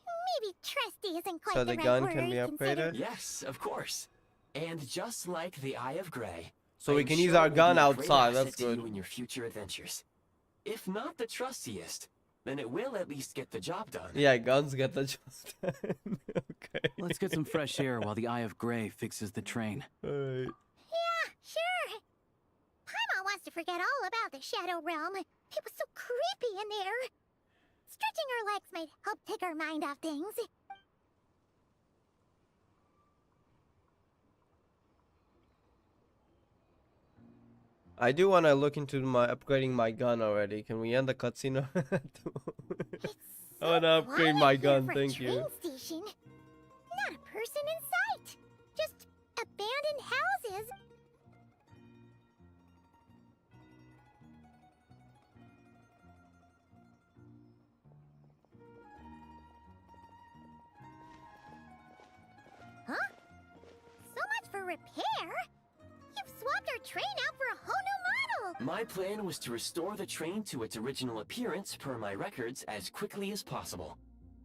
Well, maybe trusty isn't quite So the the right gun word, can be considering- upgraded? Yes, of course. And just like the Eye of Grey, So we I'm can use sure our it will gun be a great outside, asset that's to good. you in your future adventures. If not the trustiest, then it will at least get the job done. Yeah, guns get the job done. Okay. Let's get some fresh air while the Eye of Grey fixes the train. Alright. Yeah, sure. Paimon wants to forget all about the Shadow Realm. It was so creepy in there. Stretching her legs might help take her mind off things. I do want to look into my upgrading my gun already. Can we end the cutscene? It's I want to upgrade quiet my here gun, for a thank train you. Station. Not a person in sight. Just abandoned houses. Huh? So much for repair. You've swapped our train out for a whole new model. My plan was to restore the train to its original appearance per my records as quickly as possible.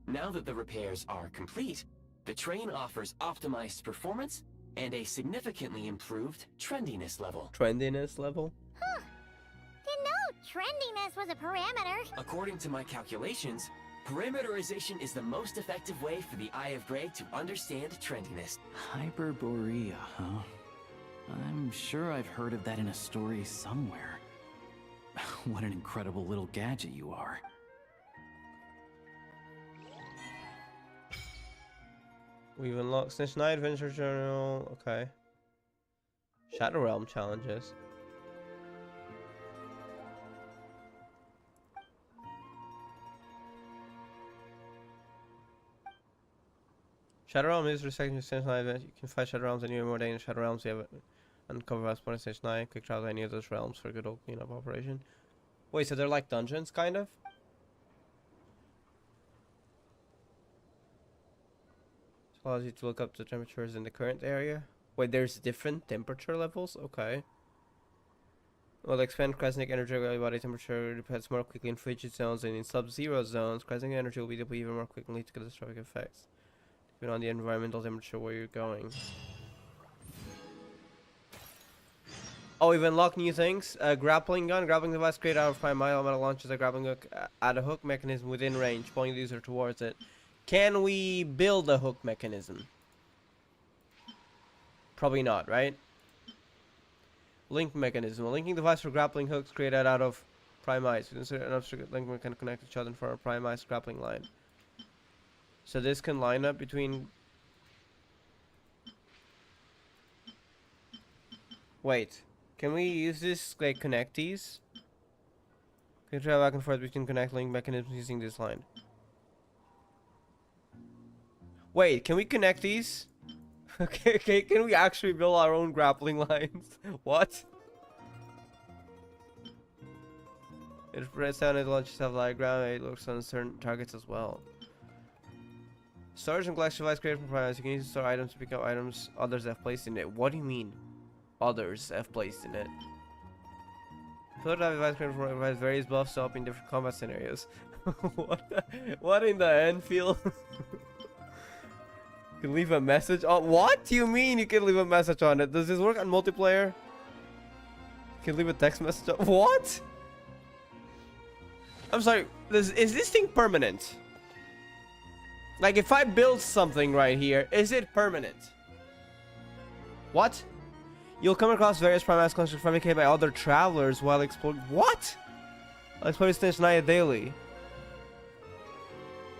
Now that the repairs are complete, the train offers optimized performance and a significantly improved trendiness level. Trendiness level? Didn't know trendiness was a parameter. According to my calculations, perimeterization is the most effective way for the Eye of Grey to understand trendiness. Hyperborea, huh? I'm sure I've heard of that in a story somewhere. What an incredible little gadget you are. We've unlocked Snezhnaya Adventure Journal. Okay. Shadow Realm challenges. Shadow Realm is respecting Snezhnaya event. You can fight Shadow Realms anywhere more than Shadow Realms. You have uncover as part of Snezhnaya. Quick travel to any of those realms for a good old cleanup operation. Wait, so they're like dungeons, kind of? Allows you to look up the temperatures in the current area. Wait, there's different temperature levels? Okay. Well, expand cryogenic energy body temperature depends more quickly in frigid zones and in sub-zero zones. Cryogenic energy will be depleted even more quickly to catastrophic effects, depending on the environmental temperature where you're going. Oh, we've unlocked new things. A grappling gun. Grappling device created out of prime metal launches a grappling hook at a hook mechanism within range, pulling the user towards it. Can we build a hook mechanism? Probably not, right? Link mechanism. A linking device for grappling hooks created out of prime ice. Insert an obstacle link can connect each other for a prime ice grappling line. So this can line up between... Wait. Can we use this, like, connect these? Can travel back and forth between connect link mechanisms using this line. Wait, can we connect these? Okay, can we actually build our own grappling lines? What? It spreads down and launches have like ground. It looks on certain targets as well. Storage and collection device created from primes. You can use to store items to pick up items others have placed in it. What do you mean? Others have placed in it. Prototype device created from provides various buffs to help in different combat scenarios. What in the Enfield? You can leave a message on. What do you mean you can leave a message on it? Does this work on multiplayer? You can leave a text message on. What? I'm sorry. Is this thing permanent? Like if I build something right here, is it permanent? What? You'll come across various primates constructed fabricated by other travelers while exploring. What? I'll explore Snezhnaya daily.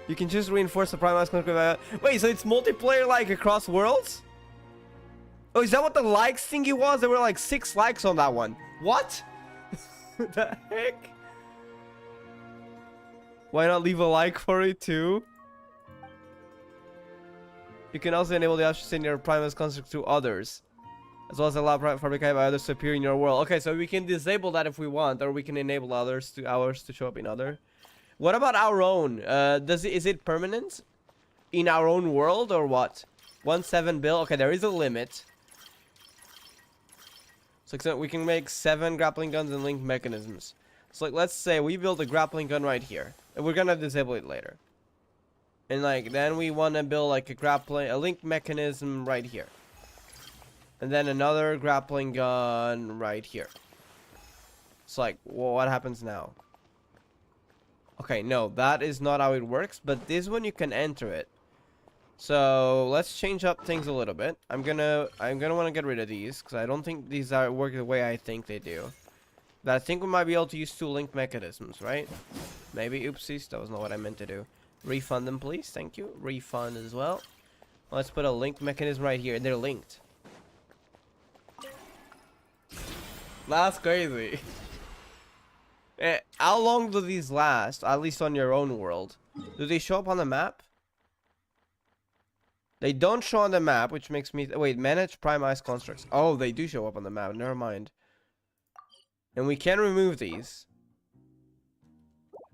You can just reinforce the primates constructed by. Wait, so it's multiplayer like across worlds? Oh, is that what the likes thingy was? There were like 6 likes on that one. What? The heck? Why not leave a like for it too? You can also enable the option to send your primates construct to others, as well as allow fabricated by others to appear in your world. Okay, so we can disable that if we want, or we can enable ours to show up in other. What about our own? Is it permanent in our own world or what? 1.7 bill. Okay, there is a limit. So we can make 7 grappling guns and link mechanisms. So like, let's say we build a grappling gun right here, and we're gonna disable it later. And like, then we want to build like a link mechanism right here. And then another grappling gun right here. It's like, well, what happens now? Okay, no, that is not how it works, but this one you can enter it. So let's change up things a little bit. I'm gonna want to get rid of these because I don't think these are work the way I think they do. But I think we might be able to use 2 link mechanisms, right? Maybe. Oopsies, that was not what I meant to do. Refund them, please. Thank you. Refund as well. Let's put a link mechanism right here, and they're linked. That's crazy. How long do these last? At least on your own world. Do they show up on the map? They don't show on the map, which makes me... Wait, manage prime ice constructs. Oh, they do show up on the map. Never mind. And we can remove these.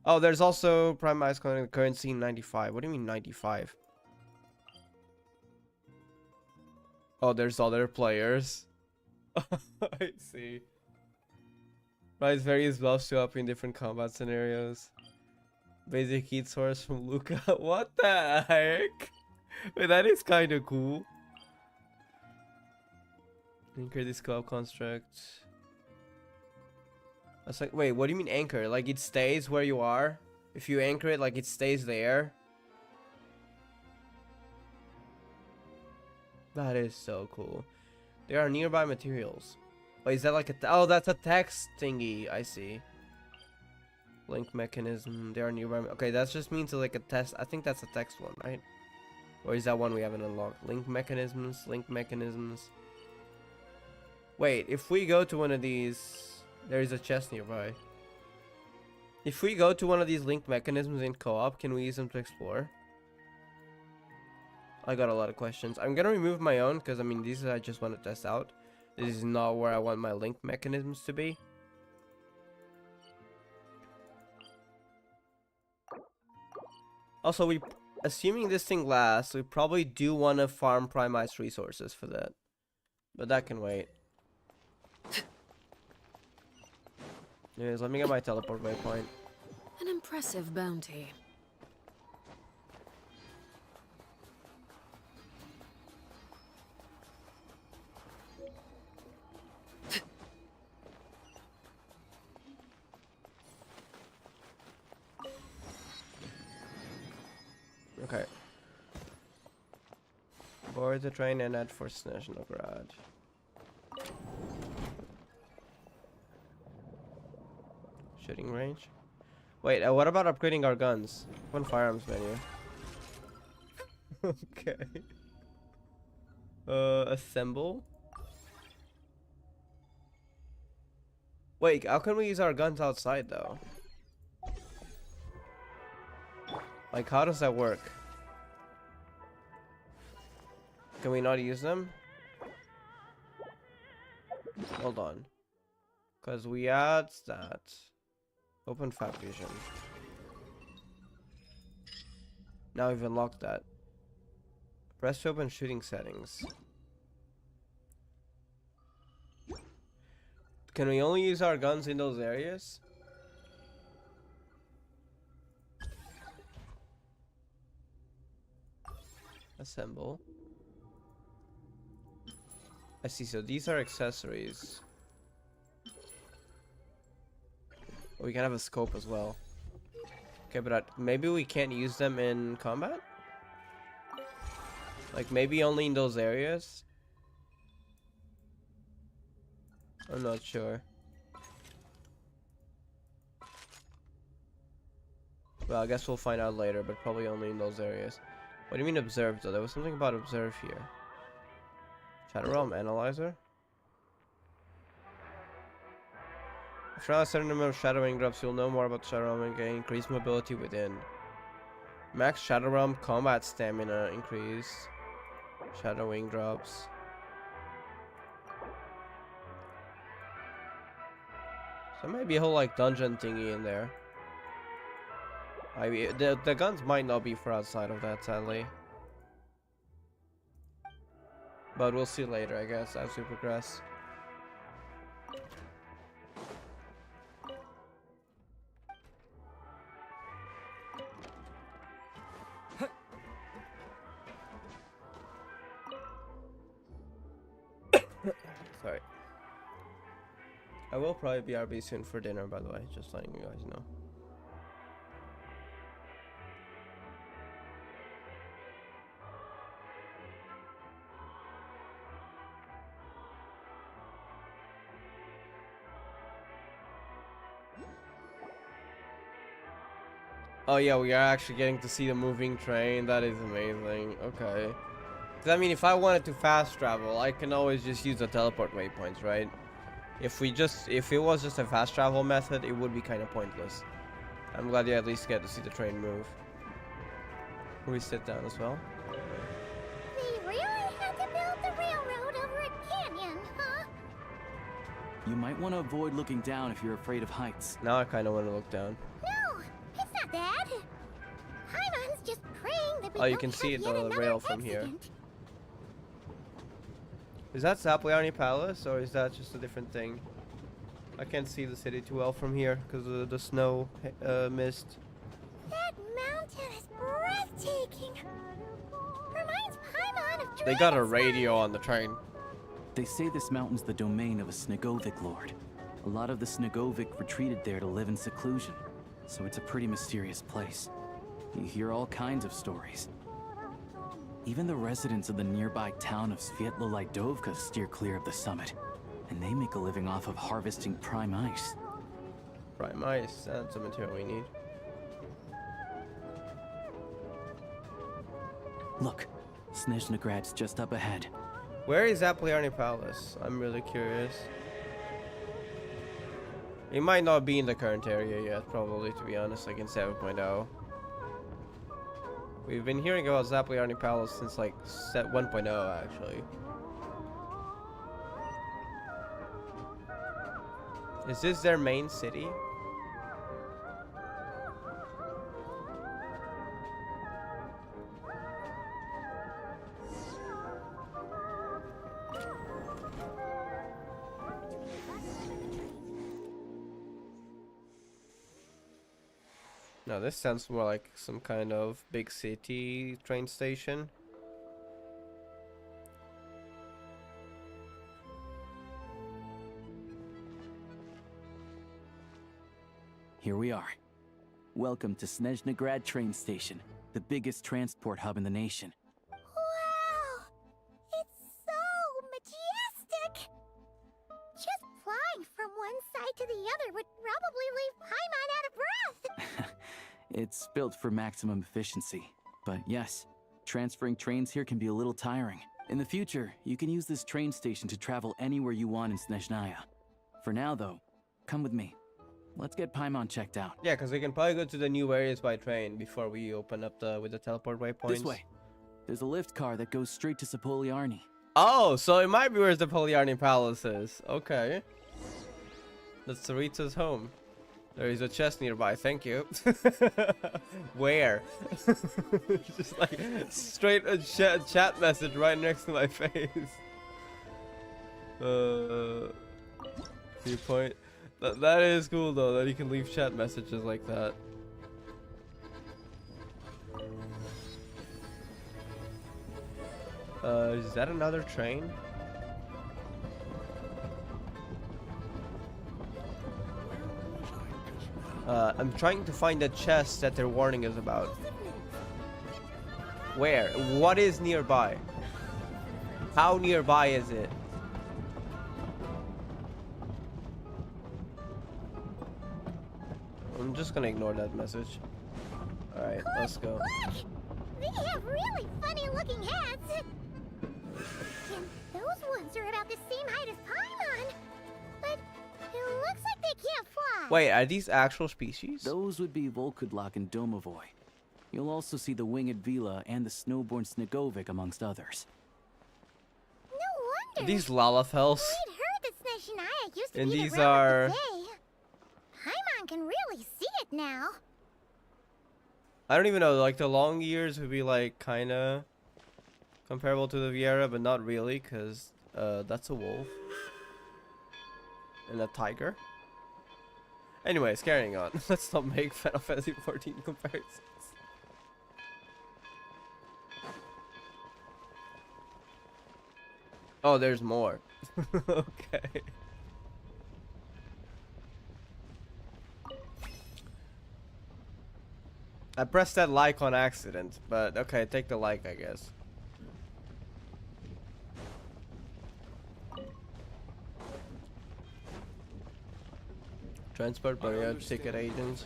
Oh, there's also prime ice currency 95. What do you mean 95? Oh, there's other players. I see. Right, various buffs show up in different combat scenarios. Basic heat source from Luca. What the heck? Wait, that is kind of cool. Anchor this co-op construct. I was like, wait, what do you mean anchor? Like it stays where you are? If you anchor it, like it stays there? That is so cool. There are nearby materials. Wait, is that like a... Oh, that's a text thingy. I see. Link mechanism. There are nearby... Okay, that just means like a test. I think that's a text one, right? Or is that one we haven't unlocked? Link mechanisms. Link mechanisms. Wait, if we go to one of these... There is a chest nearby. If we go to one of these link mechanisms in co-op, can we use them to explore? I got a lot of questions. I'm gonna remove my own because I mean these I just want to test out. This is not where I want my link mechanisms to be. Also, assuming this thing lasts, we probably do want to farm prime ice resources for that. But that can wait. Anyways, let me get my teleport waypoint. An impressive bounty. Okay. Board the train and head for Snezhnaya. Shooting range. Wait, what about upgrading our guns? Open firearms menu. Okay. Assemble. Wait, how can we use our guns outside though? Like, how does that work? Can we not use them? Hold on. Because we add that. Open Fab Vision. Now we've unlocked that. Press to open shooting settings. Can we only use our guns in those areas? Assemble. I see, so these are accessories. We can have a scope as well. Okay, but maybe we can't use them in combat? Like maybe only in those areas? I'm not sure. Well, I guess we'll find out later, but probably only in those areas. What do you mean observe though? There was something about observe here. Shadow Realm Analyzer? After a certain number of shadowing drops, you'll know more about Shadow Realm and gain increased mobility within. Max Shadow Realm combat stamina increase. Shadowing drops. So maybe a whole like dungeon thingy in there. I mean, the guns might not be for outside of that, sadly. But we'll see later, I guess, as we progress. Sorry. I will probably be RB soon for dinner, by the way. Just letting you guys know. Oh yeah, we are actually getting to see the moving train. That is amazing. Okay. 'Cause I mean, if I wanted to fast travel, I can always just use the teleport waypoints, right? If it was just a fast travel method, it would be kind of pointless. I'm glad you at least get to see the train move. Can we sit down as well? They really had to build the railroad over a canyon, huh? You might want to avoid looking down if you're afraid of heights. Now I kind of want to look down. No, it's not that. Paimon's just praying that we Oh, you don't can have see yet the another rail from here. accident. Is that Zapliani Palace, or is that just a different thing? I can't see the city too well from here because of the snow mist. That mountain is breathtaking. Reminds Paimon of They got a Dragon's radio on the train. They say this mountain's the domain of a Snegovic lord. A lot of the Snegovic retreated there to live in seclusion, so it's a pretty mysterious place. You hear all kinds of stories. Even the residents of the nearby town of Svietlo-Lidovka steer clear of the summit, and they make a living off of harvesting prime ice. Prime ice, that's the material we need. Look, Snezhnagrad's just up ahead. Where is Zapliani Palace? I'm really curious. It might not be in the current area yet, probably, to be honest, like in 7.0. We've been hearing about Zapliani Palace since like set 1.0 actually. Is this their main city? No, this sounds more like some kind of big city train station. Here we are. Welcome to Snezhnagrad train station, the biggest transport hub in the nation. Wow! It's so majestic! Just flying from one side to the other would probably leave Paimon out of breath! It's built for maximum efficiency. But yes, transferring trains here can be a little tiring. In the future, you can use this train station to travel anywhere you want in Snezhnaya. For now, though, come with me. Let's get Paimon checked out. Yeah, because we can probably go to the new areas by train before we open up with the teleport waypoints. This way. There's a lift car that goes straight to Sapoliarni. Oh, so it might be where the Poliarni Palace is. Okay. That's Sarita's home. There is a chest nearby, thank you. Where? Just like straight a chat message right next to my face. Viewpoint. That is cool though, that you can leave chat messages like that. Is that another train? I'm trying to find the chest that they're warning us about. Where? What is nearby? How nearby is it? I'm just gonna ignore that message. Alright, let's go. Look! They have really funny looking heads! And those ones are about the same height as Paimon! But it looks like they can't fly! Wait, are these actual species? Those would be Volkudlak and Domovoy. You'll also see the winged Vila and the snowborn Snegovic amongst others. No wonder! These Lalafels. I'd heard that Snezhnaya used to And be these the realm are- of the Fae. Paimon can really see it now. I don't even know, like the long years would be like kinda comparable to the Viera, but not really, because that's a wolf. And a tiger. Anyways, carrying on. Let's not make Final Fantasy 14 comparisons. Oh, there's more. Okay. I pressed that like on accident, but okay, take the like, I guess. Transport barrier ticket agents.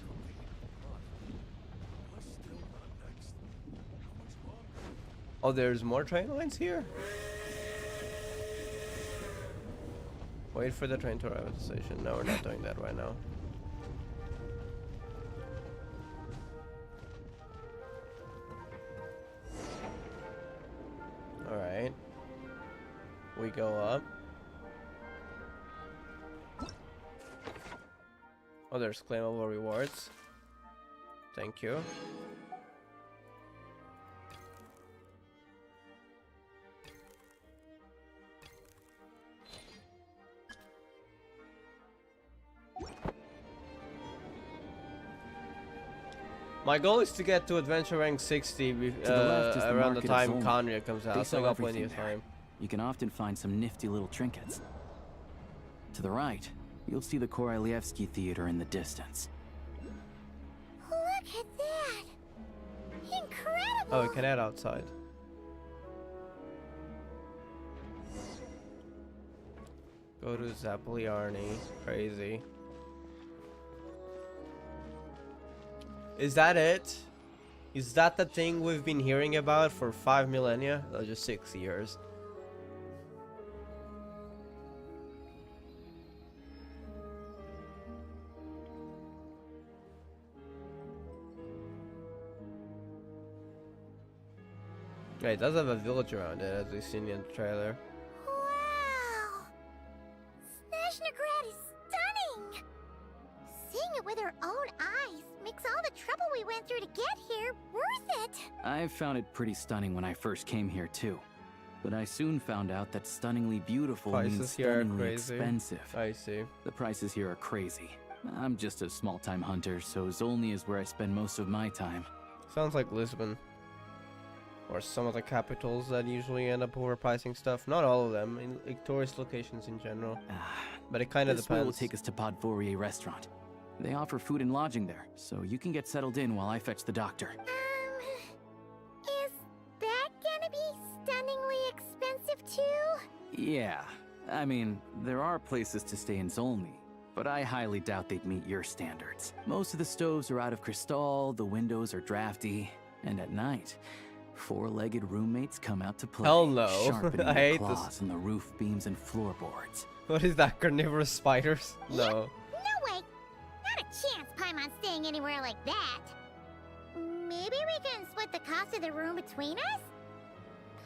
Oh, there's more train lines here? Wait for the train to arrive at the station. No, we're not doing that right now. Alright. We go up. Oh, there's claimable rewards. Thank you. My goal is to get to adventure rank 60 around the time Conria comes out. So I got plenty of time. You can often find some nifty little trinkets. To the right, you'll see the Korolyevsky Theater in the distance. Look at that! Incredible! Oh, we can head outside. Go to Zapoliarny. Crazy. Is that it? Is that the thing we've been hearing about for 5 millennia? Or just 6 years? Yeah, it does have a village around it, as we've seen in the trailer. Wow! Snezhnaya is stunning! Seeing it with our own eyes makes all the trouble we went through to get here worth it! I found it pretty stunning when I first came here too. But I soon found out that stunningly beautiful means Prices here are stunningly crazy. expensive. I see. The prices here are crazy. I'm just a small-time hunter, so Zolny is where I spend most of my time. Sounds like Lisbon. Or some of the capitals that usually end up overpricing stuff. Not all of them, like tourist locations in general. But it kind of This way depends. will take us to Podvorier restaurant. They offer food and lodging there, so you can get settled in while I fetch the doctor. Is that gonna be stunningly expensive too? Yeah, I mean, there are places to stay in Zolny, but I highly doubt they'd meet your standards. Most of the stoves are out of crystal, the windows are drafty, and at night, four-legged roommates come out to play. Hell no. Sharpening I their hate claws this. on the roof beams and floorboards. What is that, carnivorous spiders? No. No way! Not a chance Paimon's staying anywhere like that! Maybe we can split the cost of the room between us?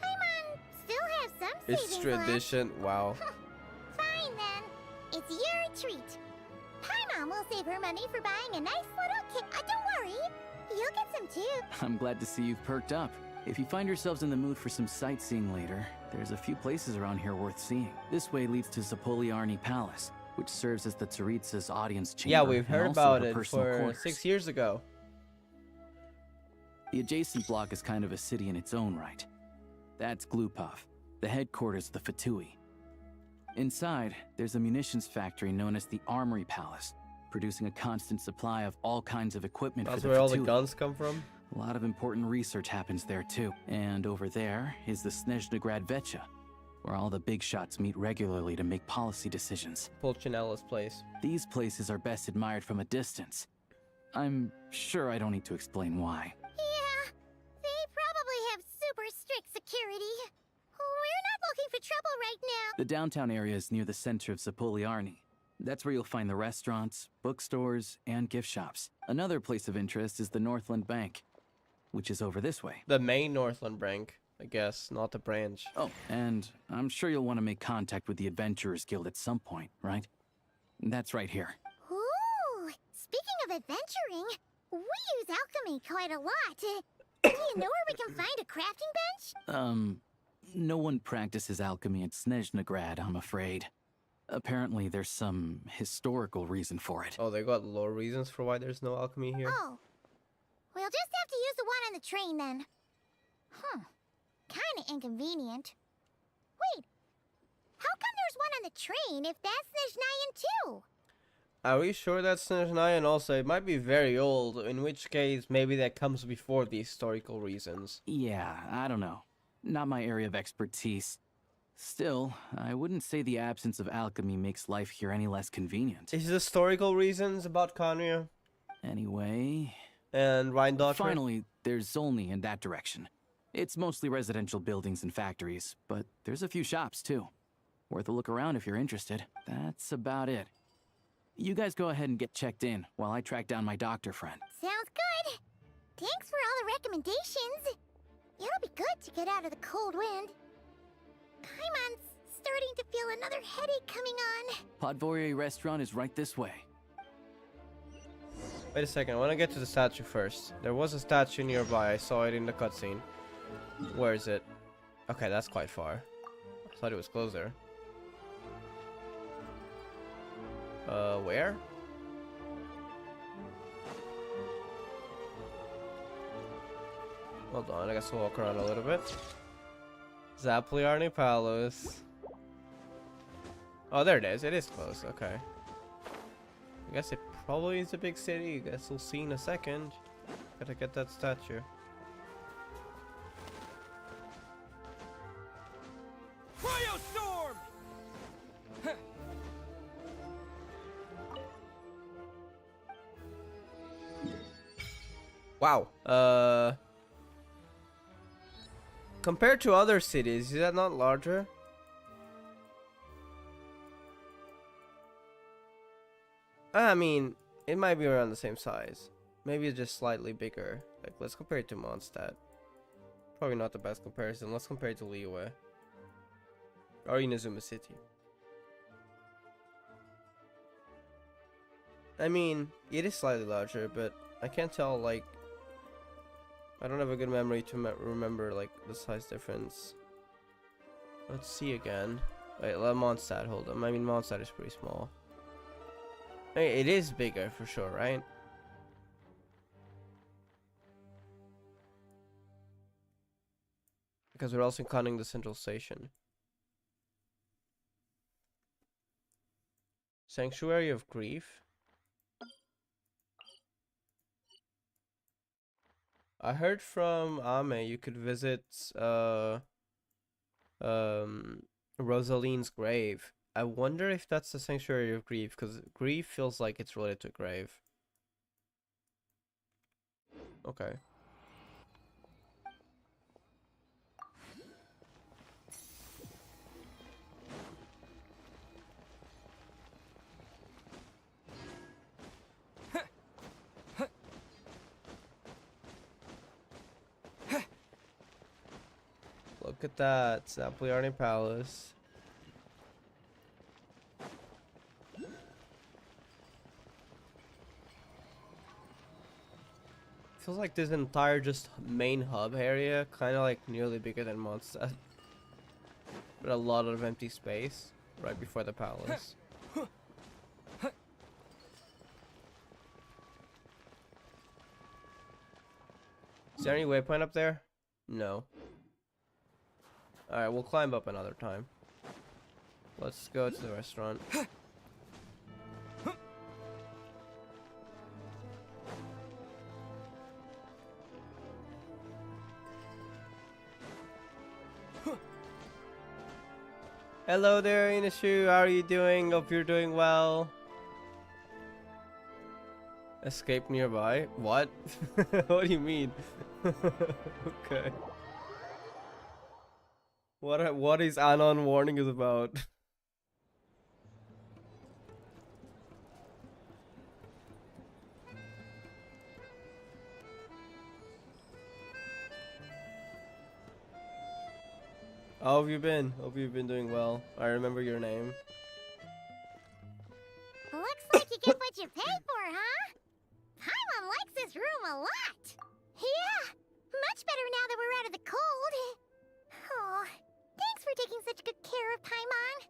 Paimon still has some It's savings left. tradition. Wow. Fine then. It's your treat. Paimon will save her money for buying a nice little kit. Don't worry. You'll get some too. I'm glad to see you've perked up. If you find yourselves in the mood for some sightseeing later, there's a few places around here worth seeing. This way leads to Zapoliarny Palace, which serves as the Tsaritsa's audience chamber. Yeah, we've and heard also about her it personal for quarters. 6 years ago. The adjacent block is kind of a city in its own right. That's Glupov, the headquarters of the Fatui. Inside, there's a munitions factory known as the Armory Palace, producing a constant supply of all kinds of equipment That's for the where all the Fatui. guns come from. A lot of important research happens there too. And over there is the Snezhnaya Vecha, where all the big shots meet regularly to make policy decisions. Pulcinella's place. These places are best admired from a distance. I'm sure I don't need to explain why. Yeah, they probably have super strict security. We're not looking for trouble right now. The downtown area is near the center of Zapoliarny. That's where you'll find the restaurants, bookstores, and gift shops. Another place of interest is the Northland Bank, which is over this way. The main Northland Bank, I guess, not the branch. Oh, and I'm sure you'll want to make contact with the Adventurers Guild at some point, right? That's right here. Ooh, speaking of adventuring, we use alchemy quite a lot. Do you know where we can find a crafting bench? No one practices alchemy at Snezhnaya, I'm afraid. Apparently, there's some historical reason for it. Oh, they got lore reasons for why there's no alchemy here? Oh. We'll just have to use the one on the train then. Kinda inconvenient. Wait, train if that's Snezhnayan too. Are we sure that's Snezhnaya? And also, it might be very old, in which case maybe that comes before the historical reasons. Yeah, I don't know. Not my area of expertise. Still, I wouldn't say the absence of alchemy makes life here any less convenient. Is historical reasons about Kanya Anyway, and Rheindacher? finally, there's Zolny in that direction. It's mostly residential buildings and factories, but there's a few shops too. Worth a look around if you're interested. That's about it. You guys go ahead and get checked in while I track down my doctor friend. Sounds good. Thanks for all the recommendations. It'll be good to get out of the cold wind. Paimon's starting to feel another headache coming on. Podvorier restaurant is right this way. Wait a second, I want to get to the statue first. There was a statue nearby, I saw it in the cutscene. Where is it? Okay, that's quite far. I thought it was closer. Where? Hold on, I guess we'll walk around a little bit. Zapliarny Palace. Oh, there it is. It is close. Okay. I guess it probably is a big city. I guess we'll see in a second. Gotta get that statue. Cryostorm! Wow. Compared to other cities, is that not larger? I mean, it might be around the same size. Maybe it's just slightly bigger. Like, let's compare it to Mondstadt. Probably not the best comparison. Let's compare it to Liyue. Or Inazuma City. I mean, it is slightly larger, but I can't tell, like... I don't have a good memory to remember, like, the size difference. Let's see again. Wait, let Mondstadt hold on. I mean, Mondstadt is pretty small. Hey, it is bigger for sure, right? Because we're also counting the central station. Sanctuary of Grief. I heard from Ame you could visit Rosaline's grave. I wonder if that's the Sanctuary of Grief, because grief feels like it's related to grave. Okay. Look at that, Zapliarny Palace. Feels like this entire just main hub area, kind of like nearly bigger than Mondstadt. But a lot of empty space right before the palace. Is there any waypoint up there? No. Alright, we'll climb up another time. Let's go to the restaurant. Hello there, Inashu. How are you doing? Hope you're doing well. Escape nearby? What? What do you mean? Okay. What is Anon warning is about? How have you been? Hope you've been doing well. I remember your name. Looks like you get what you pay for, huh? Paimon likes this room a lot. Yeah, much better now that we're out of the cold. Oh, thanks for taking such good care of Paimon.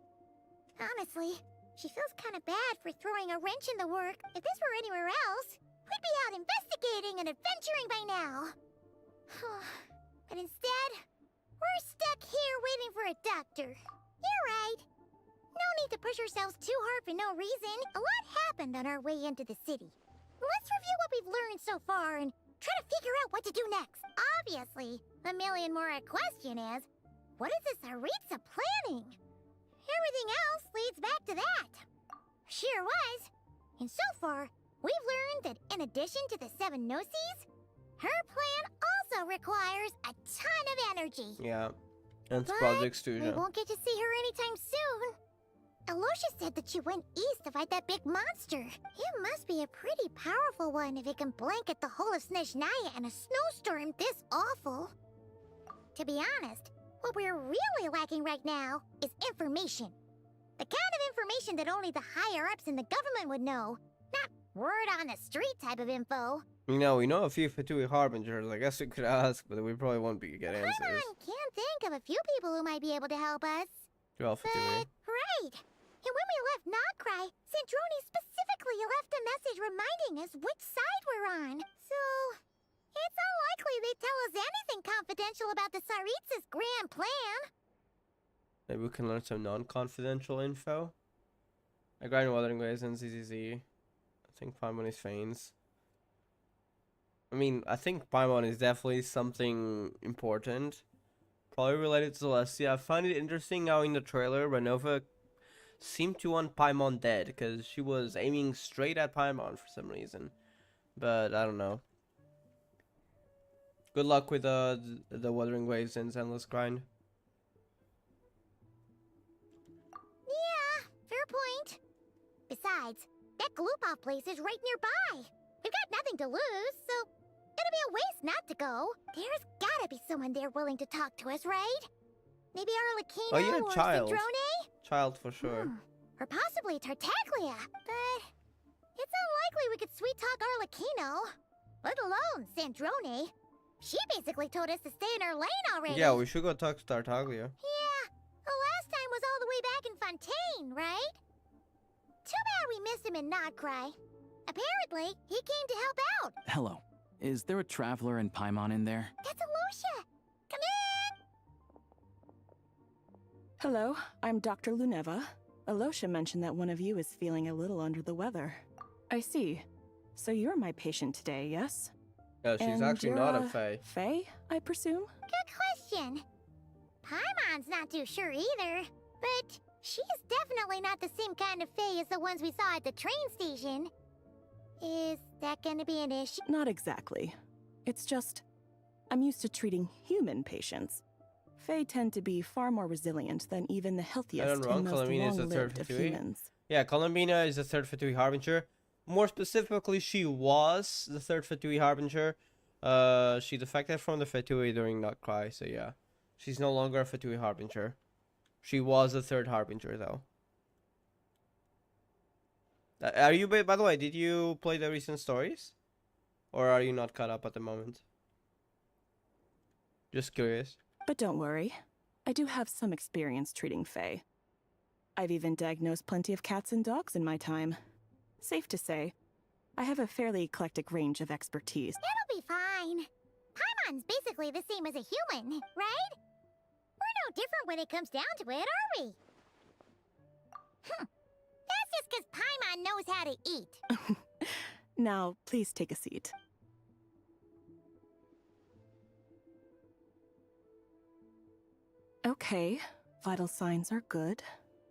Honestly, she feels kind of bad for throwing a wrench in the work. If this were anywhere else, we'd be out investigating and adventuring by now. But instead, we're stuck here waiting for a doctor. You're right. No need to push ourselves too hard for no reason. A lot happened on our way into the city. Let's review what we've learned so far and try to figure out what to do next. Obviously, the million more question is, what is this Aritza planning? Everything else leads back to that. Sure was. And so far, we've learned that in addition to the 7 Gnosis, her plan also requires a ton of energy. Yeah. And But Project we Studio. won't get to see her anytime soon. Alosha said that she went east to fight that big monster. It must be a pretty powerful one if it can blanket the whole of Snezhnaya in a snowstorm this awful. To be honest, what we're really lacking right now is information. The kind of information that only the higher-ups in the government would know. Not word on the street type of info. You know, we know a few Fatui Harbingers. I guess we could ask, but we probably won't be get answers. Paimon can think of a few people who might be able to help us. Well, Fatui. Right. And when we left Nocry, Sandrone specifically left a message reminding us which side we're on. So, it's unlikely they'd tell us anything confidential about the Tsaritsa's grand plan. Maybe we can learn some non-confidential info. I grind Wuthering Waves and ZZZ. I think Paimon is Fanes. I mean, I think Paimon is definitely something important. Probably related to Celestia. I find it interesting how in the trailer, Renova seemed to want Paimon dead, because she was aiming straight at Paimon for some reason. But, I don't know. Good luck with the Wuthering Waves and Endless Grind. Yeah, fair point. Besides, that Gloop-Off place is right nearby. We've got nothing to lose, so it'll be a waste not to go. There's gotta be someone there willing to talk to us, right? Maybe Arlecchino Oh, yeah, or child. Sandrone? Child for sure. Or possibly Tartaglia. But it's unlikely we could sweet-talk Arlecchino. Let alone Sandrone. She basically told us to stay in our lane already. Yeah, we should go talk to Tartaglia. Yeah, the last time was all the way back in Fontaine, right? Too bad we missed him in Nocry. Apparently, he came to help out. Hello. Is there a traveler in Paimon in there? That's Alosha. Come in! Hello, I'm Dr. Luneva. Alosha mentioned that one of you is feeling a little under the weather. I see. So you're my patient today, yes? Yeah, she's And actually you're not a Fae. Fae, I presume? Good question. Paimon's not too sure either, but she's definitely not the same kind of Fae as the ones we saw at the train station. Is that gonna be an issue? Not exactly. It's just, I'm used to treating human patients. Fae tend to be far more resilient than even the healthiest wrong, and most Columbine is the third long-lived of Fatui. humans. Yeah, Columbina is the third Fatui Harbinger. More specifically, she was the third Fatui Harbinger. She defected from the Fatui during Nocry, so yeah. She's no longer a Fatui Harbinger. She was the third Harbinger, though. Are you, by the way, did you play the recent stories? Or are you not caught up at the moment? Just curious. But don't worry, I do have some experience treating Fae. I've even diagnosed plenty of cats and dogs in my time. Safe to say, I have a fairly eclectic range of expertise. It'll be fine. Paimon's basically the same as a human, right? We're no different when it comes down to it, are we? That's just because Paimon knows how to eat. Now, please take a seat. Okay, vital signs are good.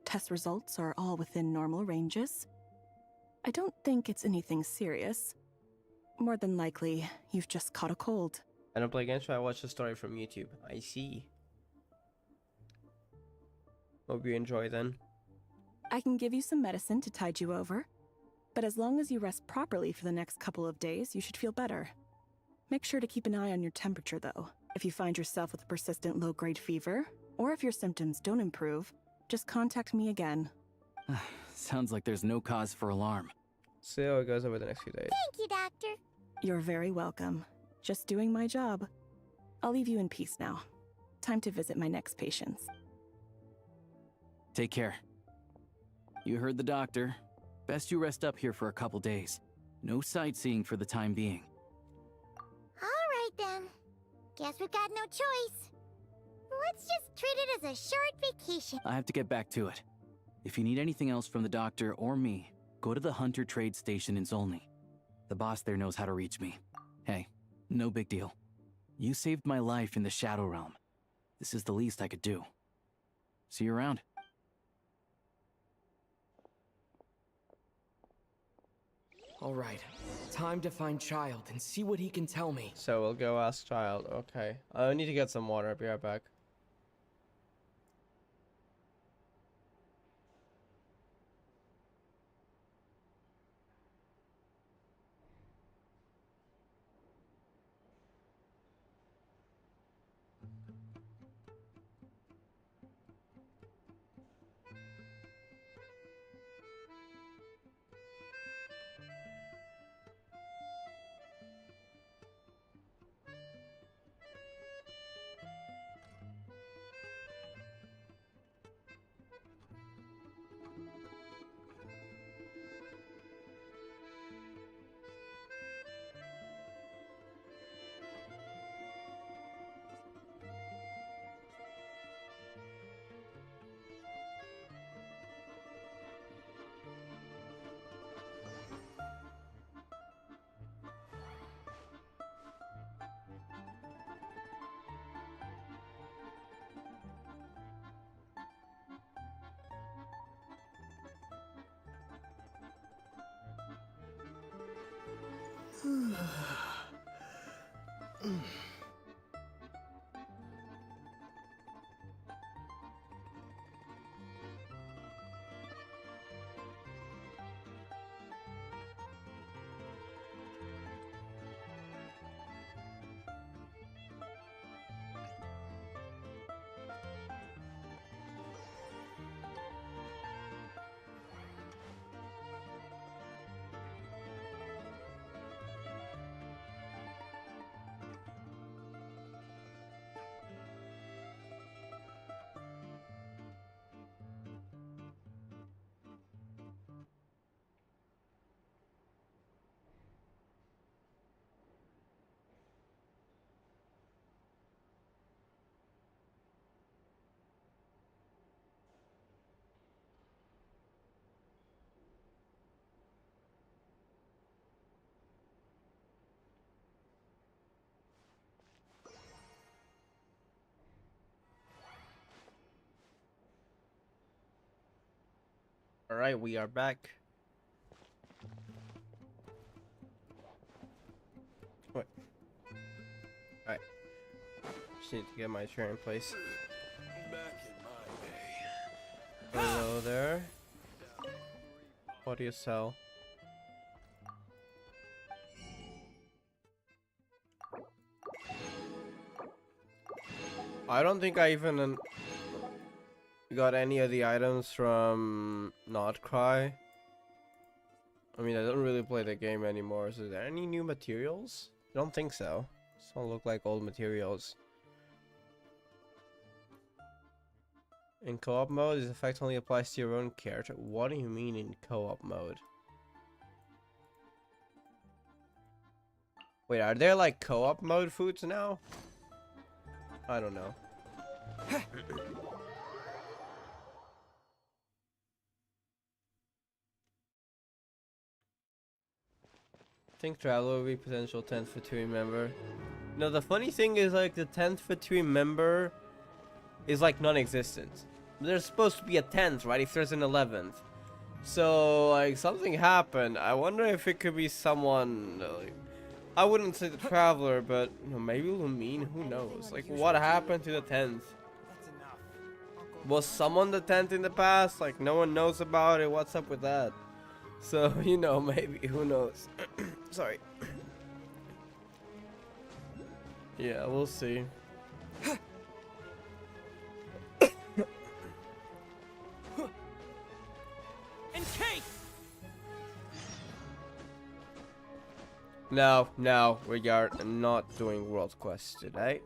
Test results are all within normal ranges. I don't think it's anything serious. More than likely, you've just caught a cold. I don't play games, but I watch the story from YouTube. I see. Hope you enjoy then. I can give you some medicine to tide you over, but as long as you rest properly for the next couple of days, you should feel better. Make sure to keep an eye on your temperature, though. If you find yourself with a persistent low-grade fever, or if your symptoms don't improve, just contact me again. Sounds like there's no cause for alarm. See how it goes over the next few days. Thank you, Doctor. You're very welcome. Just doing my job. I'll leave you in peace now. Time to visit my next patients. Take care. You heard the doctor. Best you rest up here for a couple days. No sightseeing for the time being. All right, then. Guess we've got no choice. Let's just treat it as a short vacation. I have to get back to it. If you need anything else from the doctor or me, go to the Hunter Trade Station in Zolny. The boss there knows how to reach me. Hey, no big deal. You saved my life in the Shadow Realm. This is the least I could do. See you around. All right, time to find Child and see what he can tell me. So we'll go ask Child. Okay. I need to get some water. I'll be right back. Alright, we are back. What? Alright. Just need to get my chair in place. Hello there. What do you sell? I don't think I even got any of the items from Not Cry. I mean, I don't really play the game anymore. So, is there any new materials? I don't think so. This all look like old materials. In co-op mode, this effect only applies to your own character. What do you mean in co-op mode? Wait, are there like co-op mode foods now? I don't know. Think traveler will be potential 10th for to remember. No, the funny thing is like the 10th for to remember is like non-existent. There's supposed to be a 10th, right? If there's an 11th. So like something happened. I wonder if it could be someone like, I wouldn't say the traveler, but you know, maybe Lumine, who knows? Like what happened to the 10th? Was someone the 10th in the past? Like no one knows about it. What's up with that? So, you know, maybe, who knows? Sorry. Yeah, we'll see. And cake! No, we are not doing World Quest today.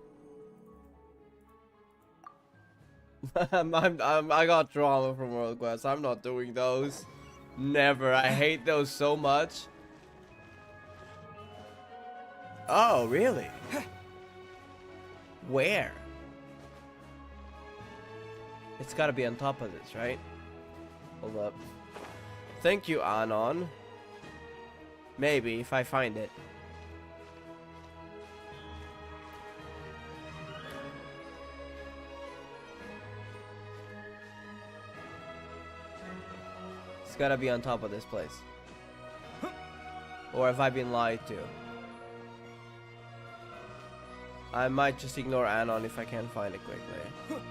I got drama from World Quest. I'm not doing those. Never. I hate those so much. Oh, really? Where? It's gotta be on top of this, right? Hold up. Thank you, Anon. Maybe, if I find it. It's gotta be on top of this place. Or have I been lied to? I might just ignore Anon if I can't find it quickly.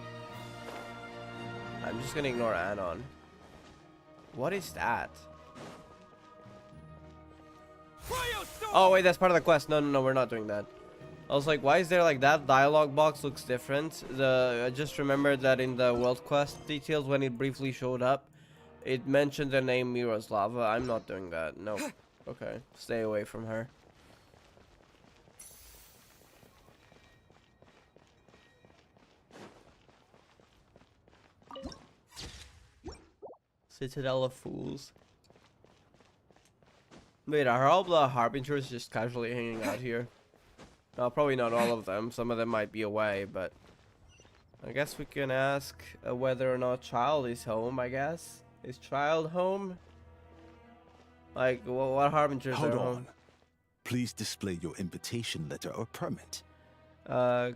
I'm just gonna ignore Anon. What is that? Oh wait, that's part of the quest. No, we're not doing that. I was like, why is there like that dialogue box looks different? I just remembered that in the world quest details when it briefly showed up, it mentioned the name Miroslava. I'm not doing that. No. Okay, stay away from her. Citadel of Fools. Wait, are all the Harbingers just casually hanging out here? No, probably not all of them. Some of them might be away, but I guess we can ask whether or not Child is home, I guess. Is Child home? Like, what Harbingers Hold are on. home? Please display your invitation letter or permit. I'm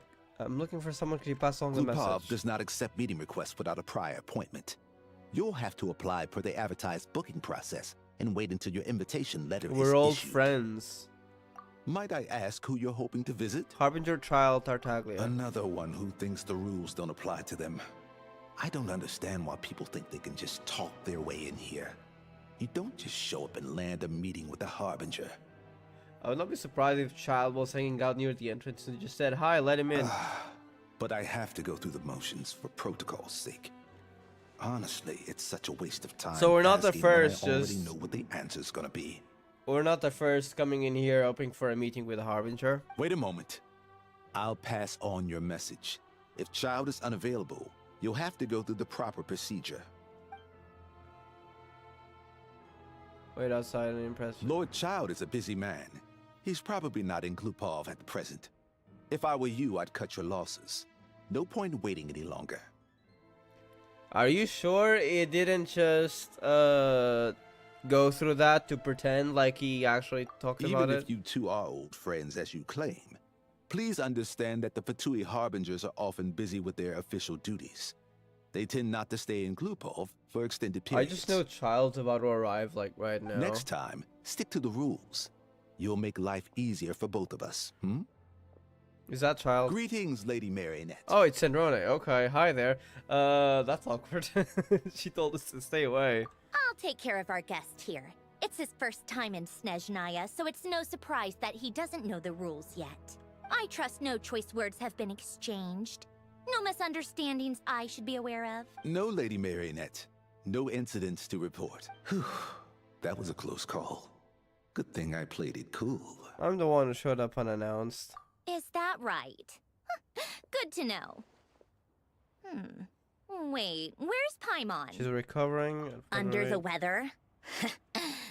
looking for someone. Could you pass along the Glupov message? does not accept meeting requests without a prior appointment. You'll have to apply per the advertised booking process and wait until your invitation letter is We're old issued. friends. Might I ask who you're hoping to visit? Harbinger Child Tartaglia. Another one who thinks the rules don't apply to them. I don't understand why people think they can just talk their way in here. You don't just show up and land a meeting with a Harbinger. I would not be surprised if Child was hanging out near the entrance and just said, hi, let him in. But I have to go through the motions for protocol's sake. Honestly, it's such a waste of time. So we're not the asking when first, I already just- know what the answer's gonna be. We're not the first coming in here hoping for a meeting with a Harbinger. Wait a moment. I'll pass on your message. If Child is unavailable, you'll have to go through the proper procedure. Wait outside and impress you. Lord Child is a busy man. He's probably not in Glupov at present. If I were you, I'd cut your losses. No point in waiting any longer. Are you sure it didn't just go through that to pretend like he actually talked about Even it? if you two are old friends as you claim, please understand that the Fatui Harbingers are often busy with their official duties. They tend not to stay in Glupov for extended I periods. just know Child's about to arrive like right now. Next time, stick to the rules. You'll make life easier for both of us, hmm? Is that Child? Greetings, Lady Marionette. Oh, it's Snezhnaya. Okay, hi there. That's awkward. She told us to stay away. I'll take care of our guest here. It's his first time in Snezhnaya, so it's no surprise that he doesn't know the rules yet. I trust no choice words have been exchanged. No misunderstandings I should be aware of. No, Lady Marionette. No incidents to report. Whew. That was a close call. Good thing I played it cool. I'm the one who showed up unannounced. Is that right? Good to know. Wait, where's Paimon? She's recovering. Under the weather?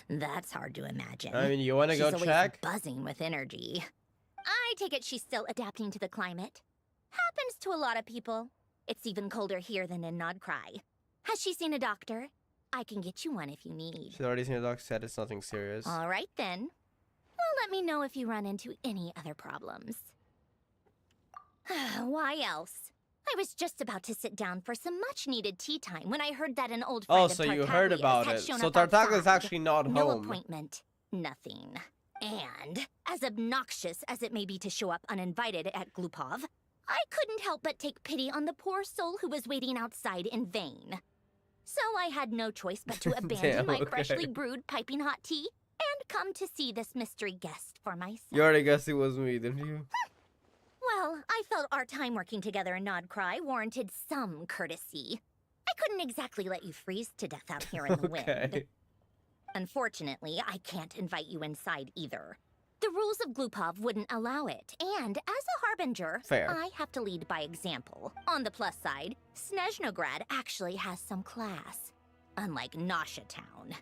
That's hard to imagine. I mean, you want to go She's always check? buzzing with energy. I take it she's still adapting to the climate. Happens to a lot of people. It's even colder here than in Nodcry. Has she seen a doctor? I can get you one if you need. She's already seen a doctor, said it's nothing serious. All right then. Well, let me know if you run into any other problems. Why else? I was just about to sit down for some much-needed tea time when I heard that an old friend Oh, of so you heard Tartaglia's about had it. shown So up Tartaglia's outside. actually not No home. appointment. Nothing. And, as obnoxious as it may be to show up uninvited at Glupov, I couldn't help but take pity on the poor soul who was waiting outside in vain. So I had no choice but to abandon Damn, my okay. freshly brewed piping hot tea and come to see this mystery guest for myself. You already guessed it was me, didn't you? Well, I felt our time working together in Nodcry warranted some courtesy. I couldn't exactly let you freeze to death out here in the wind. Okay. Unfortunately, I can't invite you inside either. The rules of Glupov wouldn't allow it, and as a Harbinger, Fair. I have to lead by example. On the plus side, Snezhnograd actually has some class, unlike Nosha Town.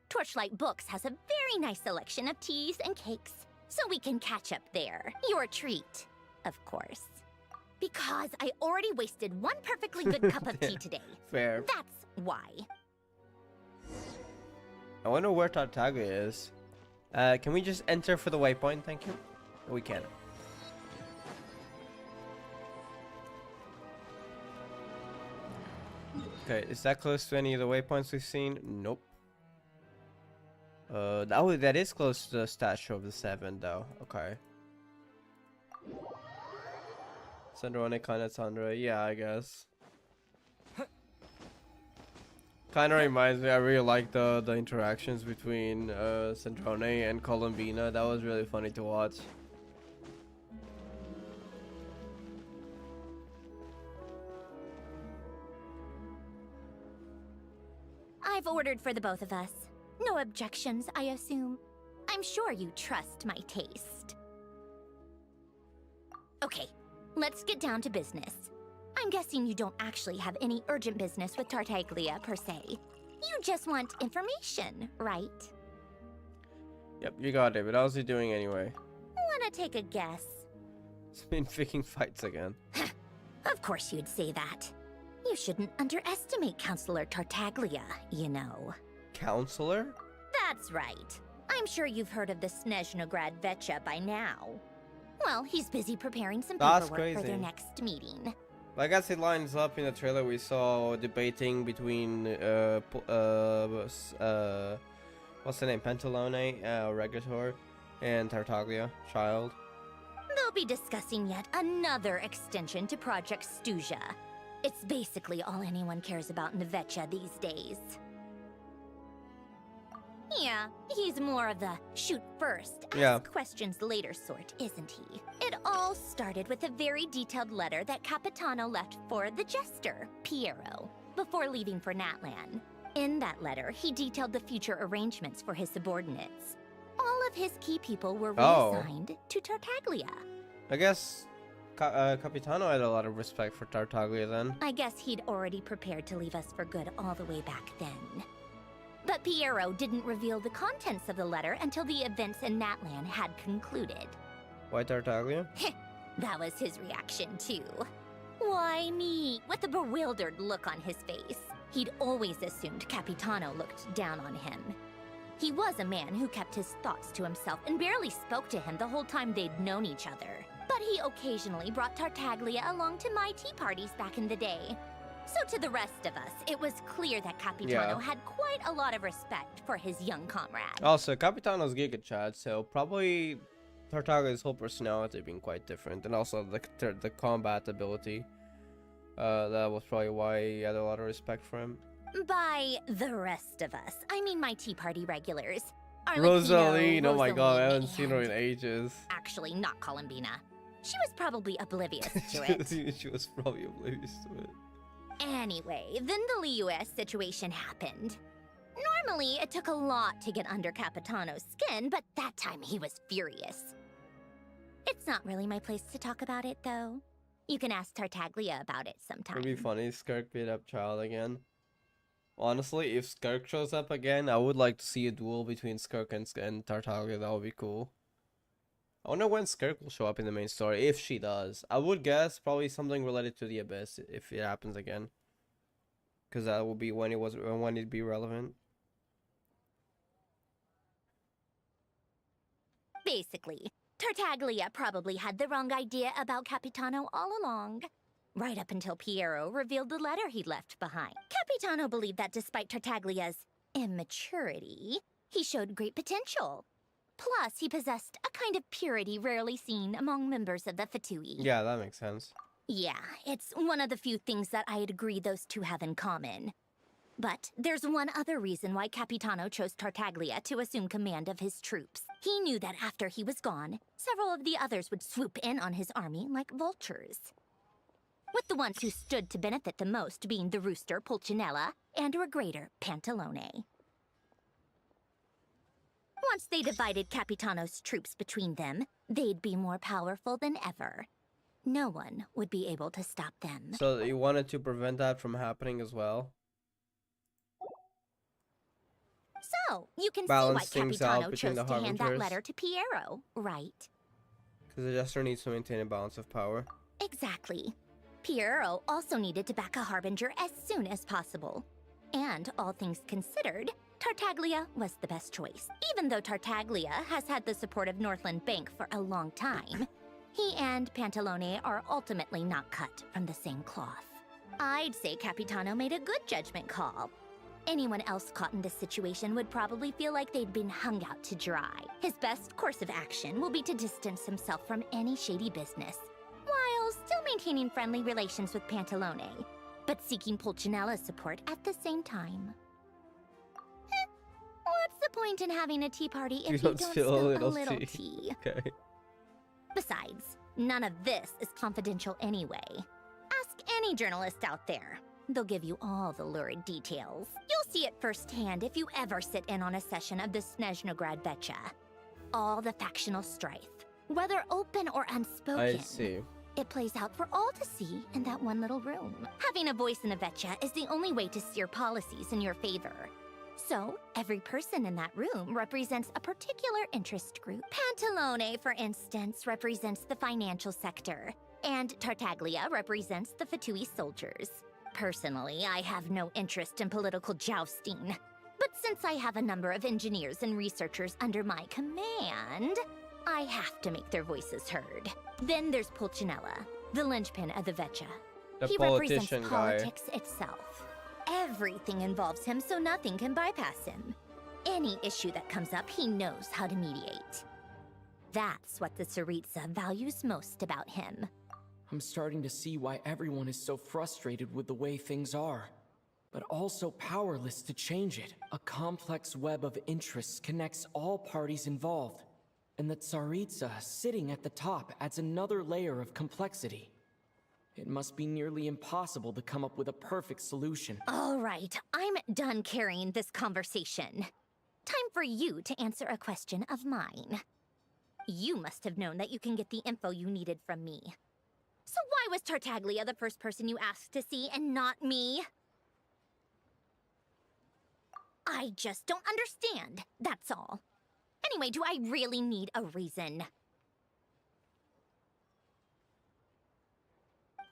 Torchlight Books has a very nice selection of teas and cakes, so we can catch up there. Your treat, of course. Because I already wasted one perfectly good cup of tea today. Fair. That's why. I wonder where Tartaglia is. Can we just enter for the waypoint? Thank you. We can. Okay, is that close to any of the waypoints we've seen? Nope. That is close to the statue of the 7, though. Okay. Sandrone, Sandra. Yeah, I guess. Kind of reminds me. I really like the interactions between Sandrone and Columbina. That was really funny to watch. I've ordered for the both of us. No objections, I assume. I'm sure you trust my taste. Okay, let's get down to business. I'm guessing you don't actually have any urgent business with Tartaglia, per se. You just want information, right? Yep, you got it. But how's he doing anyway? Wanna take a guess? He's been picking fights again. Of course you'd say that. You shouldn't underestimate Counselor Tartaglia, you know. Counselor? That's right. I'm sure you've heard of the Snezhnaya by now. Well, he's busy preparing some That's paperwork for their crazy. next meeting. I guess it lines up in the trailer we saw debating between what's the name, Pantalone, Regator, and Tartaglia, child. They'll be discussing yet another extension to Project Stuzha. It's basically all anyone cares about in Nevecha these days. Yeah, he's more of the shoot first, ask questions later sort, isn't he? It all started with a very detailed letter that Capitano left for the jester, Piero, before leaving for Natlan. In that letter, he detailed the future arrangements for his subordinates. All of his key people were reassigned to Tartaglia. I guess Capitano had a lot of respect for Tartaglia then. I guess he'd already prepared to leave us for good all the way back then. But Piero didn't reveal the contents of the letter until the events in Natlan had concluded. Why Tartaglia? That was his reaction, too. Why me? With a bewildered look on his face. He'd always assumed Capitano looked down on him. He was a man who kept his thoughts to himself and barely spoke to him the whole time they'd known each other. But he occasionally brought Tartaglia along to my tea parties back in the day. So to the rest of us, it was clear that Capitano had quite a lot of respect for his young comrade. Also, Capitano's Giga Chad, so probably Tartaglia's whole personality being quite different, and also the combat ability. That was probably why he had a lot of respect for him. By the rest of us, I mean my tea party regulars. Rosaline, oh my god, I haven't and seen her in ages. Actually, not Columbina. She was probably oblivious to it. She was probably oblivious to it. Anyway, then the Liu-S situation happened. Normally, it took a lot to get under Capitano's skin, but that time he was furious. It's not really my place to talk about it, though. You can ask Tartaglia about it sometime. It'd be funny, Skirk beat up Child again. Honestly, if Skirk shows up again, I would like to see a duel between Skirk and Tartaglia. That would be cool. I wonder when Skirk will show up in the main story, if she does. I would guess probably something related to the Abyss, if it happens again. Because that will be when it'd be relevant. Basically, Tartaglia probably had the wrong idea about Capitano all along. Right up until Piero revealed the letter he'd left behind. Capitano believed that despite Tartaglia's immaturity, he showed great potential. Plus, he possessed a kind of purity rarely seen among members of the Fatui. Yeah, that makes sense. Yeah, it's one of the few things that I'd agree those two have in common. But there's one other reason why Capitano chose Tartaglia to assume command of his troops. He knew that after he was gone, several of the others would swoop in on his army like vultures. With the ones who stood to benefit the most being the rooster Pulcinella and Regrator Pantalone. Once they divided Capitano's troops between them, they'd be more powerful than ever. No one would be able to stop them. So you wanted to prevent that from happening as well? So, you can Balance see why things out Capitano between chose the to hand that Harbingers. letter to Piero, right? Because the Jester needs to maintain a balance of power. Exactly. Piero also needed to back a Harbinger as soon as possible. And all things considered, Tartaglia was the best choice. Even though Tartaglia has had the support of Northland Bank for a long time, he and Pantalone are ultimately not cut from the same cloth. I'd say Capitano made a good judgment call. Anyone else caught in this situation would probably feel like they'd been hung out to dry. His best course of action will be to distance himself from any shady business, while still maintaining friendly relations with Pantalone, but seeking Pulcinella's support at the same time. What's the point in having a tea party if you don't spill a little tea? Okay. Besides, none of this is confidential anyway. Ask any journalist out there. They'll give you all the lurid details. You'll see it firsthand if you ever sit in on a session of the Snezhnaya Vecha. All the factional strife, whether open or unspoken. I see. It plays out for all to see in that one little room. Having a voice in the Vecha is the only way to steer policies in your favor. So, every person in that room represents a particular interest group. Pantalone, for instance, represents the financial sector, and Tartaglia represents the Fatui soldiers. Personally, I have no interest in political jousting. But since I have a number of engineers and researchers under my command, I have to make their voices heard. Then there's Pulcinella, the linchpin of the Vecha. He represents politics itself. Everything involves him, so nothing can bypass him. Any issue that comes up, he knows how to mediate. That's what the Tsaritsa values most about him. I'm starting to see why everyone is so frustrated with the way things are, but also powerless to change it. A complex web of interests connects all parties involved, and the Tsaritsa sitting at the top adds another layer of complexity. It must be nearly impossible to come up with a perfect solution. All right, I'm done carrying this conversation. Time for you to answer a question of mine. You must have known that you can get the info you needed from me. So why was Tartaglia the first person you asked to see and not me? I just don't understand, that's all. Anyway, do I really need a reason?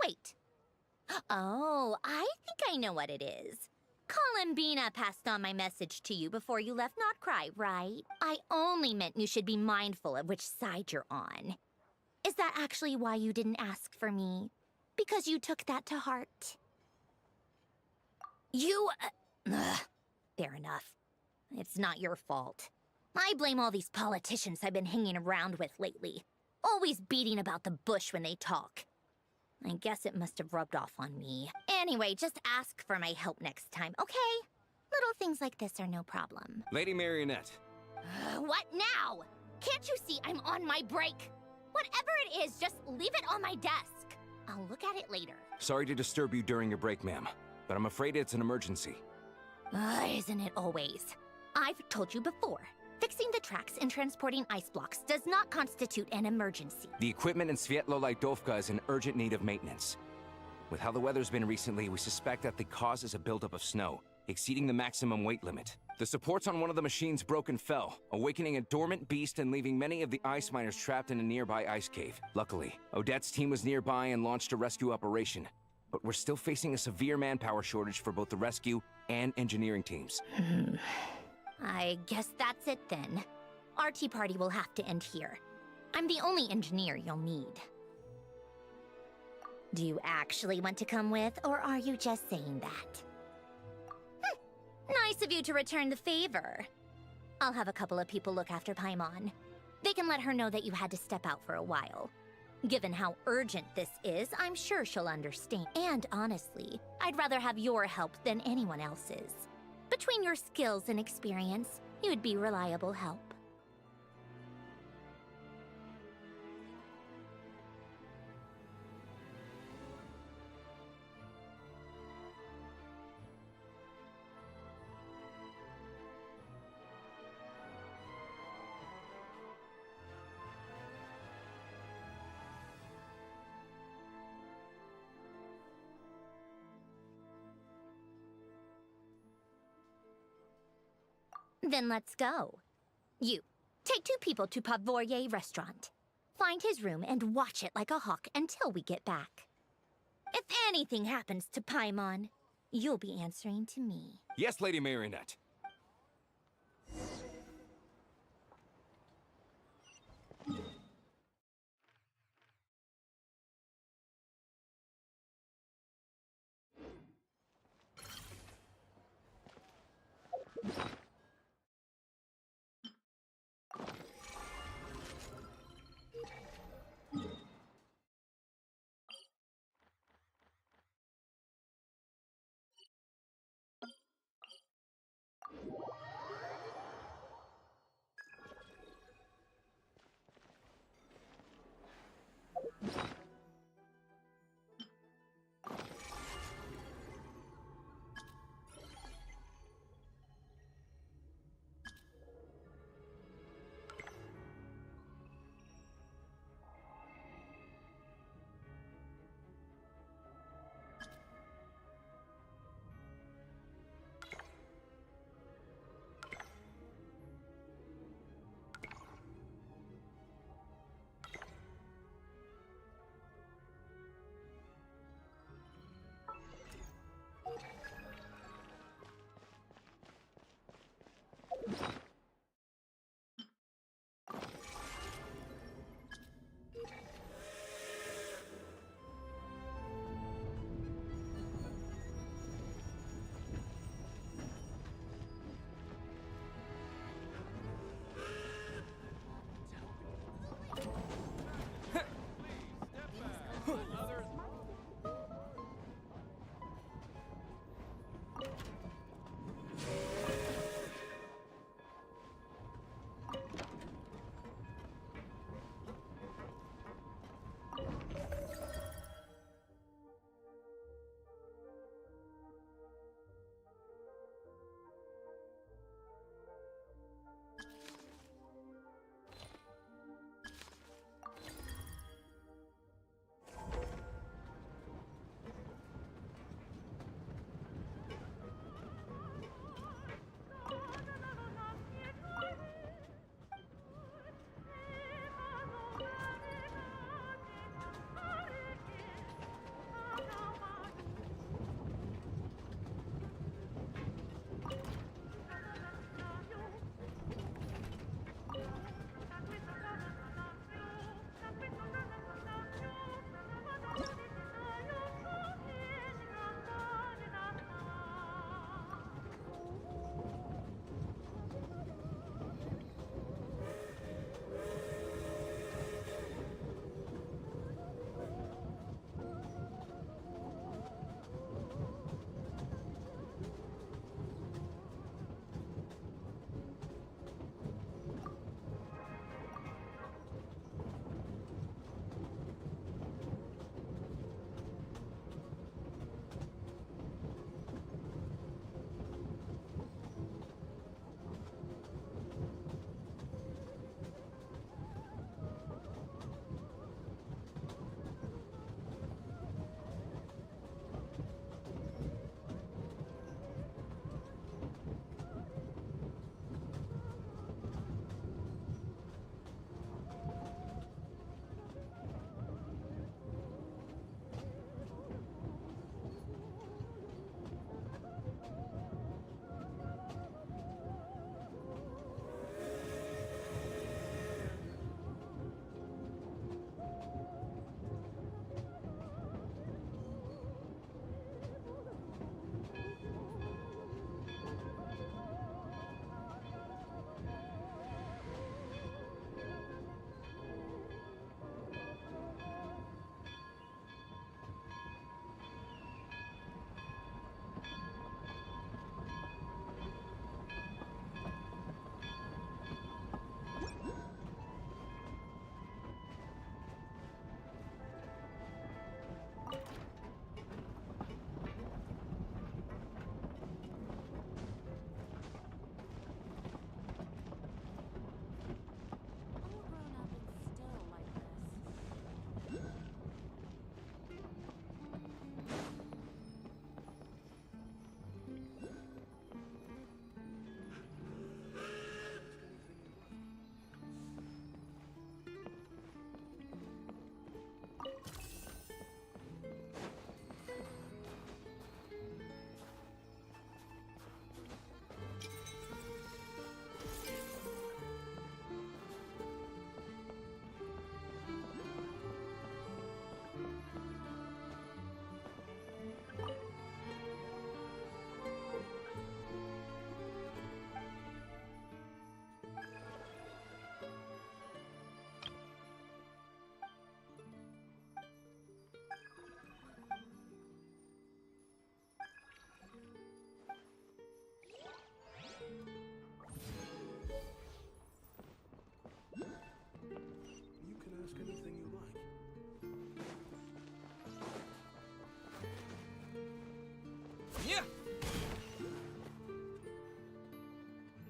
Wait. Oh, I think I know what it is. Columbina passed on my message to you before you left Not Cry, right? I only meant you should be mindful of which side you're on. Is that actually why you didn't ask for me? Because you took that to heart? You... fair enough. It's not your fault. I blame all these politicians I've been hanging around with lately. Always beating about the bush when they talk. I guess it must have rubbed off on me. Anyway, just ask for my help next time, okay? Little things like this are no problem. Lady Marionette. What now? Can't you see I'm on my break? Whatever it is, just leave it on my desk. I'll look at it later. Sorry to disturb you during your break, ma'am, but I'm afraid it's an emergency. Isn't it always? I've told you before. Fixing the tracks and transporting ice blocks does not constitute an emergency. The equipment in Svietlo-Lydovka is in urgent need of maintenance. With how the weather's been recently, we suspect that the cause is a buildup of snow, exceeding the maximum weight limit. The supports on one of the machines broke and fell, awakening a dormant beast and leaving many of the ice miners trapped in a nearby ice cave. Luckily, Odette's team was nearby and launched a rescue operation. But we're still facing a severe manpower shortage for both the rescue and engineering teams. I guess that's it then. Our tea party will have to end here. I'm the only engineer you'll need. Do you actually want to come with, or are you just saying that? Nice of you to return the favor. I'll have a couple of people look after Paimon. They can let her know that you had to step out for a while. Given how urgent this is, I'm sure she'll understand. And honestly, I'd rather have your help than anyone else's. Between your skills and experience, you'd be reliable help. Then let's go. You, take 2 people to Pavourier restaurant. Find his room and watch it like a hawk until we get back. If anything happens to Paimon, You'll be answering to me. Yes, Lady Marionette.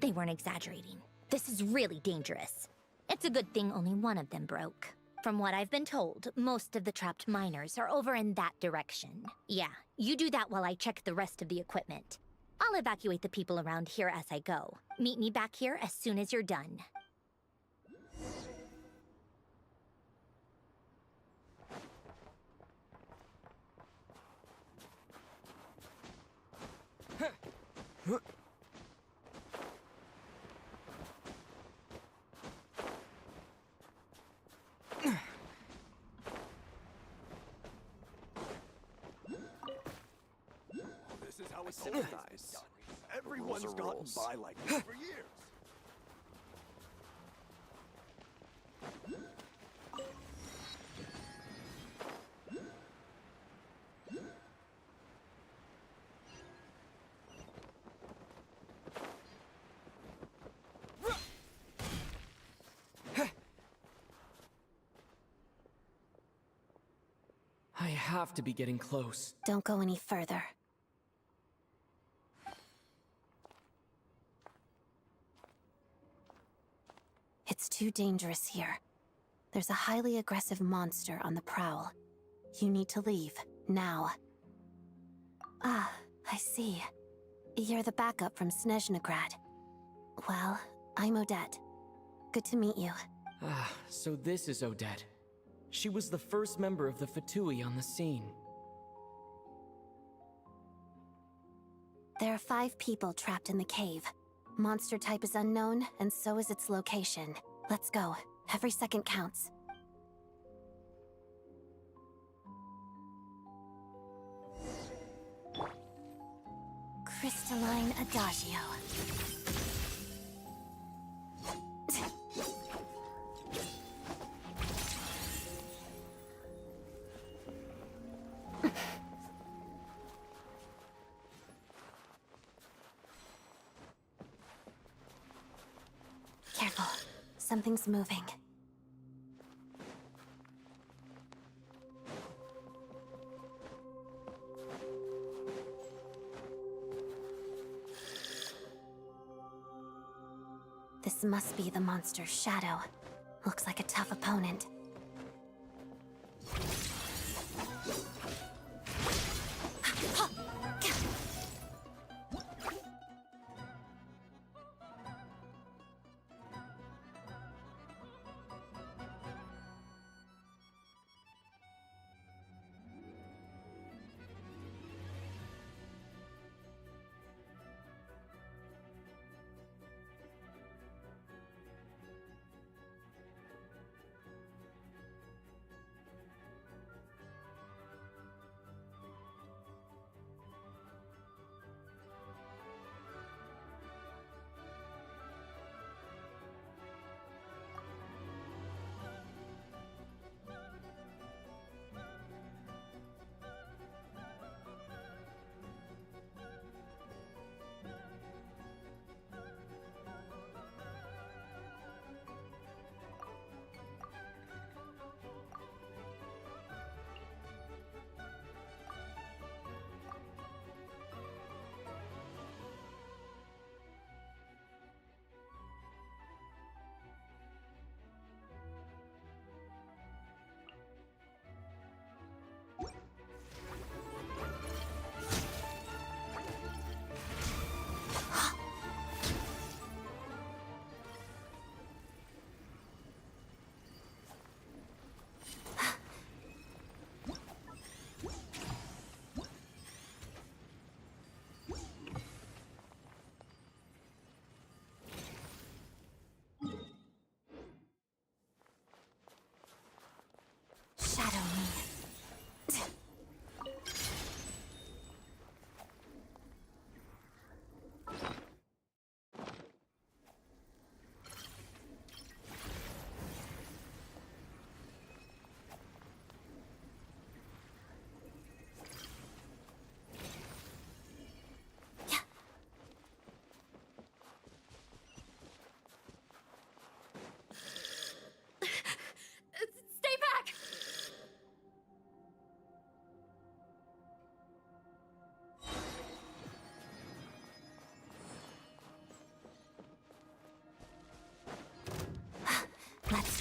They weren't exaggerating. This is really dangerous. It's a good thing only one of them broke. From what I've been told, most of the trapped miners are over in that direction. Yeah, you do that while I check the rest of the equipment. I'll evacuate the people around here as I go. Meet me back here as soon as you're done. This is how it's always been done. Everyone's gotten by like this for years. I have to be getting close. Don't go any further. It's too dangerous here. There's a highly aggressive monster on the prowl. You need to leave, now. Ah, I see. You're the backup from Snezhnaya. Well, I'm Odette. Good to meet you. Ah, so this is Odette. She was the first member of the Fatui on the scene. There are 5 people trapped in the cave. Monster type is unknown, and so is its location. Let's go. Every second counts. Crystalline Adagio. Careful. Something's moving. This must be the monster's shadow. Looks like a tough opponent.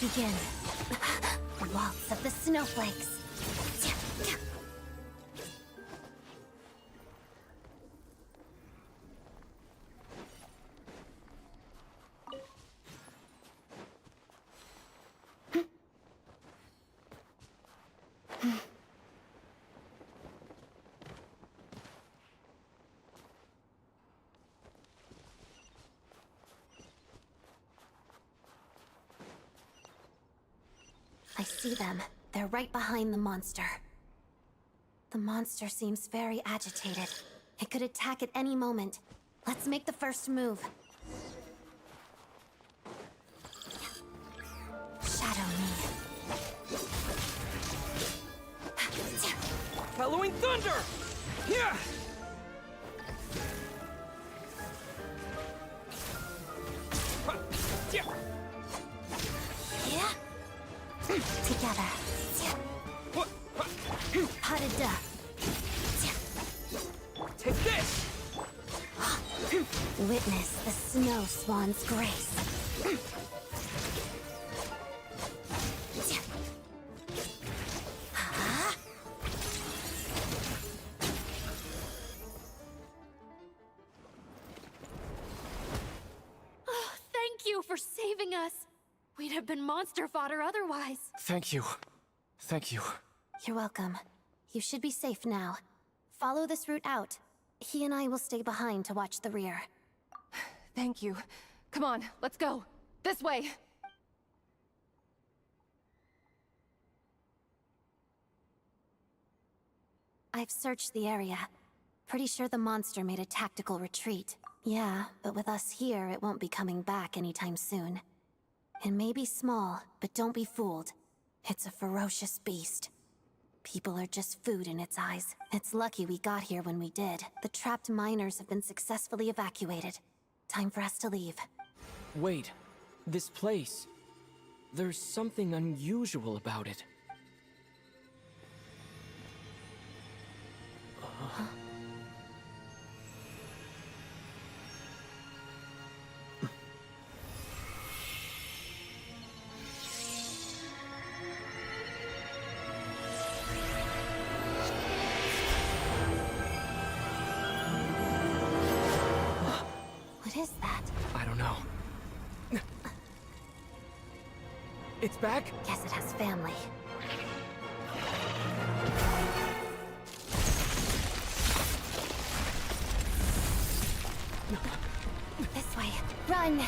Let's begin. Waltz of the snowflakes. I see them. They're right behind the monster. The monster seems very agitated. It could attack at any moment. Let's make the first move. Shadow me. Bellowing thunder! Yeah! Yeah. Together. Potted duck. Take this! Witness the snow swan's grace. Thank you for saving us. We'd have been monster fodder otherwise. Thank you. Thank you. You're welcome. You should be safe now. Follow this route out. He and I will stay behind to watch the rear. Thank you. Come on, let's go. This way. I've searched the area. Pretty sure the monster made a tactical retreat. Yeah, but with us here, it won't be coming back anytime soon. It may be small, but don't be fooled. It's a ferocious beast. People are just food in its eyes. It's lucky we got here when we did. The trapped miners have been successfully evacuated. Time for us to leave. Wait, this place. There's something unusual about it. What is that? I don't know. It's back? Guess it has family. This way. Run!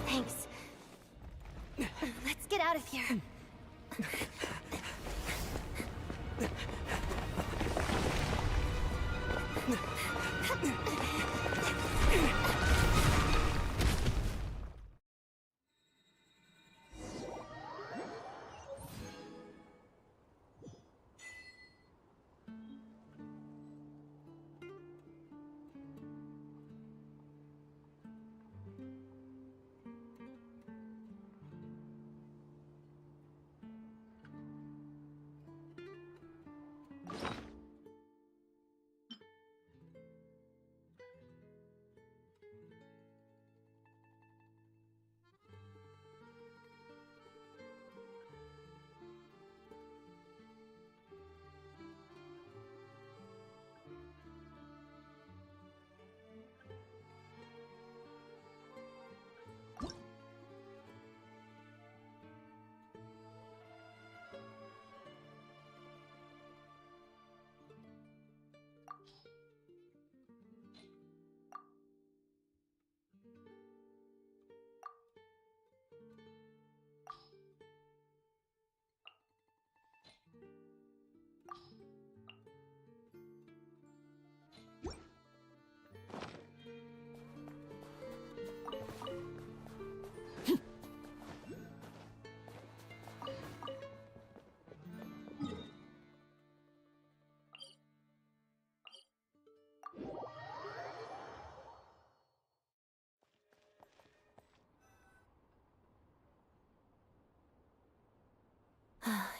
Thanks. Let's get out of here.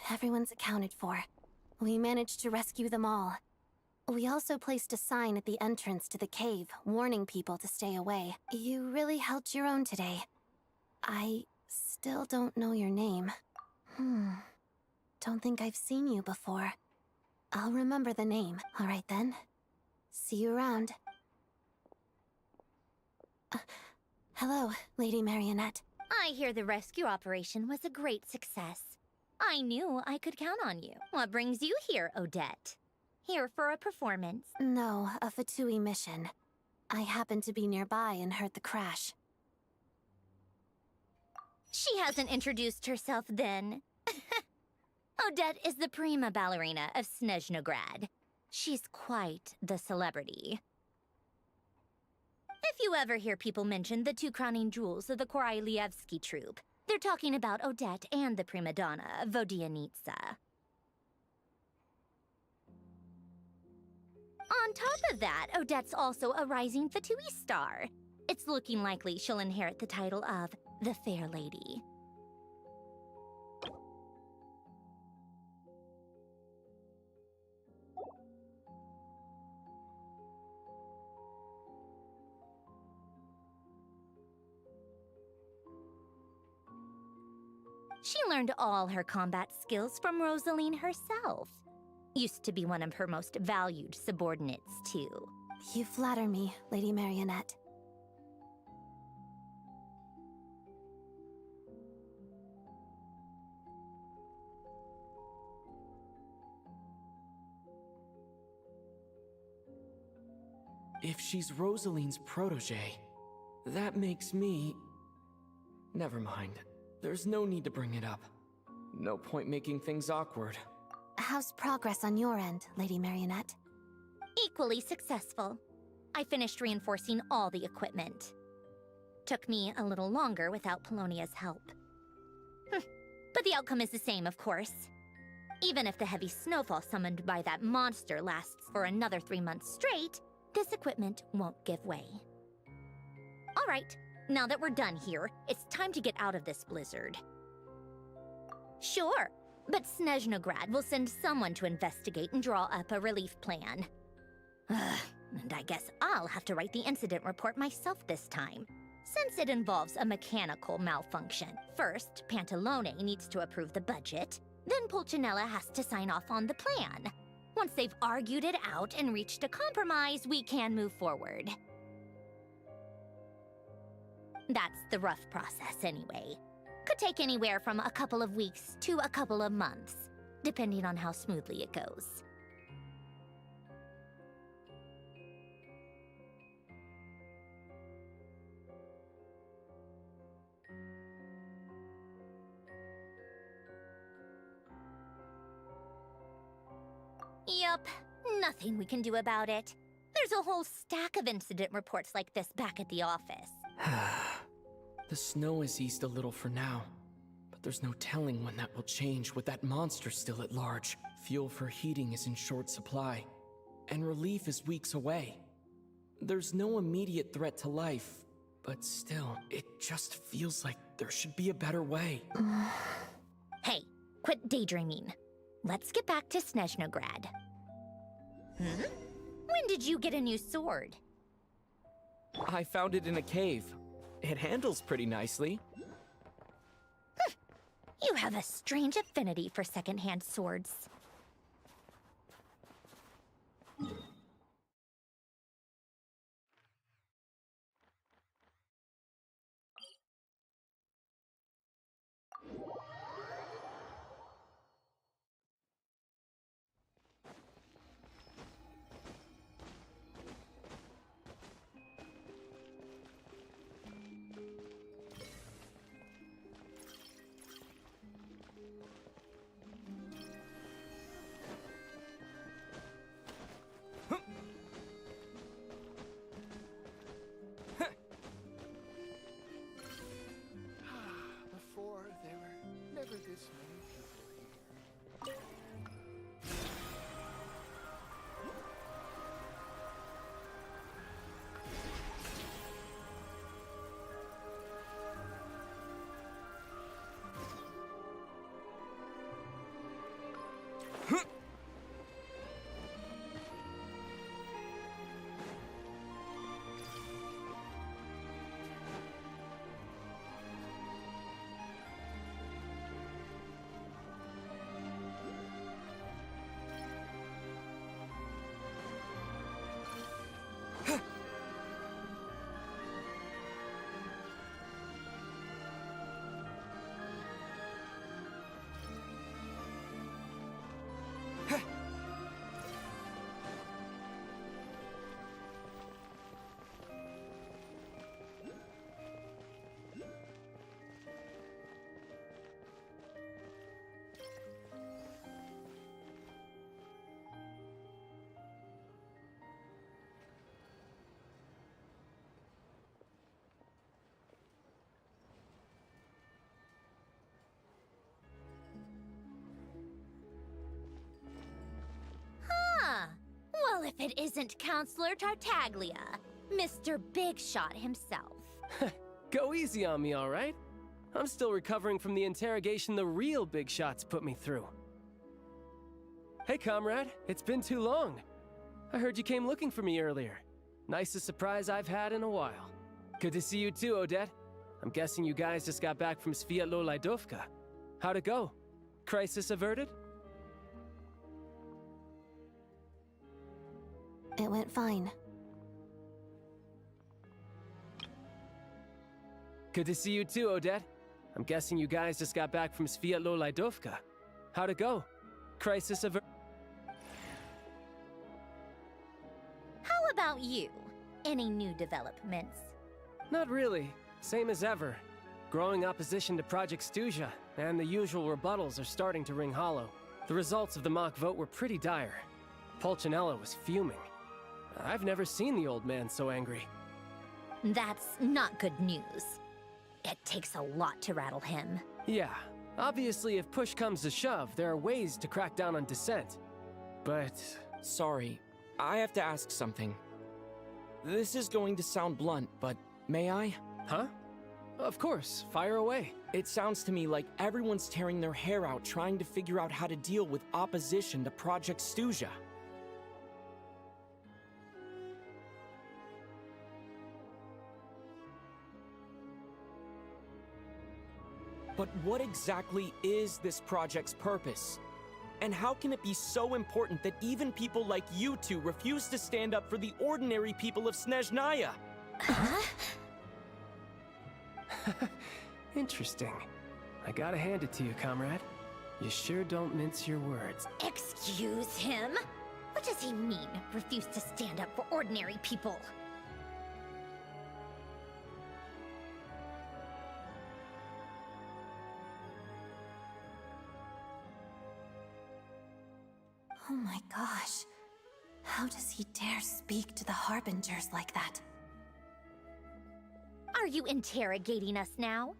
Everyone's accounted for. We managed to rescue them all. We also placed a sign at the entrance to the cave, warning people to stay away. You really held your own today. I still don't know your name. Don't think I've seen you before. I'll remember the name. All right then. See you around. Hello, Lady Marionette. I hear the rescue operation was a great success. I knew I could count on you. What brings you here, Odette? Here for a performance? No, a Fatui mission. I happened to be nearby and heard the crash. She hasn't introduced herself then. Odette is the prima ballerina of Snezhnaya. She's quite the celebrity. If you ever hear people mention the two crowning jewels of the Korolievsky troupe, they're talking about Odette and the prima donna, Vodianitsa. On top of that, Odette's also a rising Fatui star. It's looking likely she'll inherit the title of the Fair Lady. She learned all her combat skills from Rosaline herself. Used to be one of her most valued subordinates, too. You flatter me, Lady Marionette. If she's Rosaline's protege, that makes me... Never mind. There's no need to bring it up. No point making things awkward. How's progress on your end, Lady Marionette? Equally successful. I finished reinforcing all the equipment. Took me a little longer without Polonia's help. But the outcome is the same, of course. Even if the heavy snowfall summoned by that monster lasts for another 3 months straight, this equipment won't give way. All right, now that we're done here, it's time to get out of this blizzard. Sure, but Snezhnaya will send someone to investigate and draw up a relief plan. And I guess I'll have to write the incident report myself this time, since it involves a mechanical malfunction. First, Pantalone needs to approve the budget, then Pulcinella has to sign off on the plan. Once they've argued it out and reached a compromise, we can move forward. That's the rough process anyway. Could take anywhere from a couple of weeks to a couple of months, depending on how smoothly it goes. Yup, nothing we can do about it. There's a whole stack of incident reports like this back at the office. The snow has eased a little for now, but there's no telling when that will change with that monster still at large. Fuel for heating is in short supply, and relief is weeks away. There's no immediate threat to life, but still, it just feels like there should be a better way. Hey, quit daydreaming. Let's get back to Snezhnaya. When did you get a new sword? I found it in a cave. It handles pretty nicely. You have a strange affinity for second-hand swords. Before, there were never this many people here. if it isn't Counselor Tartaglia, Mr. Big Shot himself. Go easy on me, all right? I'm still recovering from the interrogation the real Big Shots put me through. Hey, comrade, it's been too long. I heard you came looking for me earlier. Nicest surprise I've had in a while. Good to see you too, Odette. I'm guessing you guys just got back from Sviatlo-Lajdovka. How'd it go? Crisis averted? It went fine. Good to see you too, Odette. I'm guessing you guys just got back from Sviatlo-Lajdovka. How'd it go? Crisis averted? How about you? Any new developments? Not really. Same as ever. Growing opposition to Project Stuzha, and the usual rebuttals are starting to ring hollow. The results of the mock vote were pretty dire. Pulcinella was fuming. I've never seen the old man so angry. That's not good news. It takes a lot to rattle him. Yeah, obviously if push comes to shove, there are ways to crack down on dissent. But... Sorry, I have to ask something. This is going to sound blunt, but may I? Huh? Of course, fire away. It sounds to me like everyone's tearing their hair out trying to figure out how to deal with opposition to Project Stuzha. But what exactly is this project's purpose? And how can it be so important that even people like you two refuse to stand up for the ordinary people of Snezhnaya? Huh? Interesting. I gotta hand it to you, comrade. You sure don't mince your words. Excuse him? What does he mean, refuse to stand up for ordinary people? Oh my gosh. How does he dare speak to the Harbingers like that? Are you interrogating us now?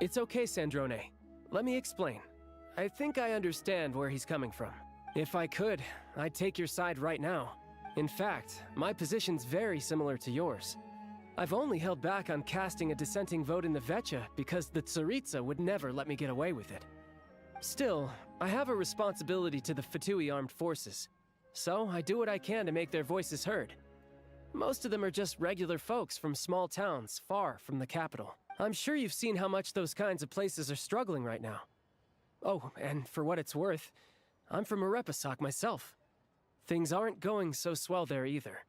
It's okay, Sandrone. Let me explain. I think I understand where he's coming from. If I could, I'd take your side right now. In fact, my position's very similar to yours. I've only held back on casting a dissenting vote in the Vecha because the Tsaritsa would never let me get away with it. Still, I have a responsibility to the Fatui armed forces, so I do what I can to make their voices heard. Most of them are just regular folks from small towns far from the capital. I'm sure you've seen how much those kinds of places are struggling right now. Oh, and for what it's worth, I'm from Arepasak myself. Things aren't going so swell there either.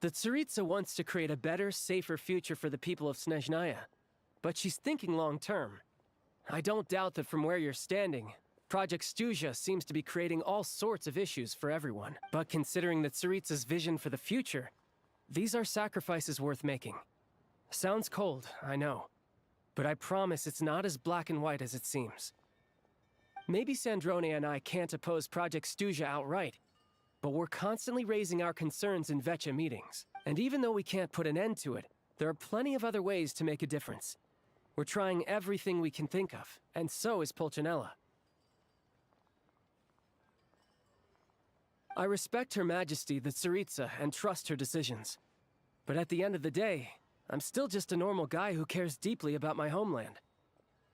The Tsaritsa wants to create a better, safer future for the people of Snezhnaya, but she's thinking long-term. I don't doubt that from where you're standing, Project Stuzha seems to be creating all sorts of issues for everyone. But considering the Tsaritsa's vision for the future, these are sacrifices worth making. Sounds cold, I know. But I promise it's not as black and white as it seems. Maybe Sandrone and I can't oppose Project Stuzha outright, but we're constantly raising our concerns in Vecha meetings. And even though we can't put an end to it, there are plenty of other ways to make a difference. We're trying everything we can think of, and so is Pulcinella. I respect Her Majesty, the Tsaritsa, and trust her decisions. But at the end of the day, I'm still just a normal guy who cares deeply about my homeland.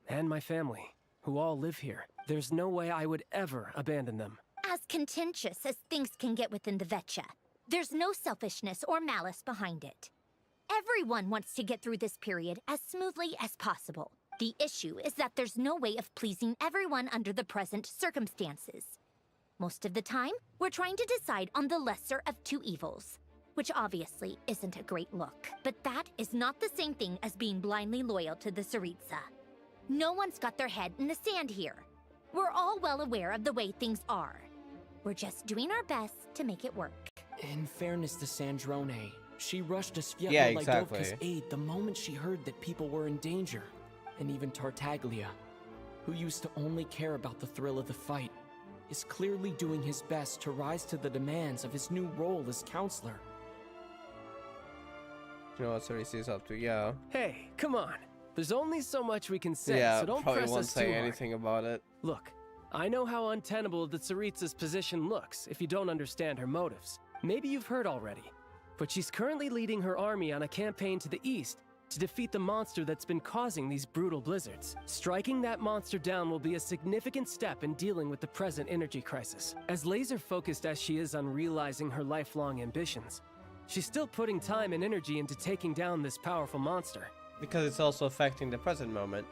And my family, who all live here. There's no way I would ever abandon them. As contentious as things can get within the Vecha, there's no selfishness or malice behind it. Everyone wants to get through this period as smoothly as possible. The issue is that there's no way of pleasing everyone under the present circumstances. Most of the time, we're trying to decide on the lesser of two evils, which obviously isn't a great look. But that is not the same thing as being blindly loyal to the Tsaritsa. No one's got their head in the sand here. We're all well aware of the way things are. We're just doing our best to make it work. In fairness to Sandrone, she rushed to Yeah, Sviatlo-Lajdovka's exactly. aid the moment she heard that people were in danger. And even Tartaglia, who used to only care about the thrill of the fight, is clearly doing his best to rise to the demands of his new role as counselor. You know what Cerese's up to, yeah. Hey, come on. There's only so much we can say, Yeah, so don't probably press won't us too say hard. anything about it. Look, I know how untenable the Tsaritsa's position looks if you don't understand her motives. Maybe you've heard already, but she's currently leading her army on a campaign to the east to defeat the monster that's been causing these brutal blizzards. Striking that monster down will be a significant step in dealing with the present energy crisis. As laser-focused as she is on realizing her lifelong ambitions, she's still putting time and energy into taking down this powerful monster. Because it's also affecting the present moment.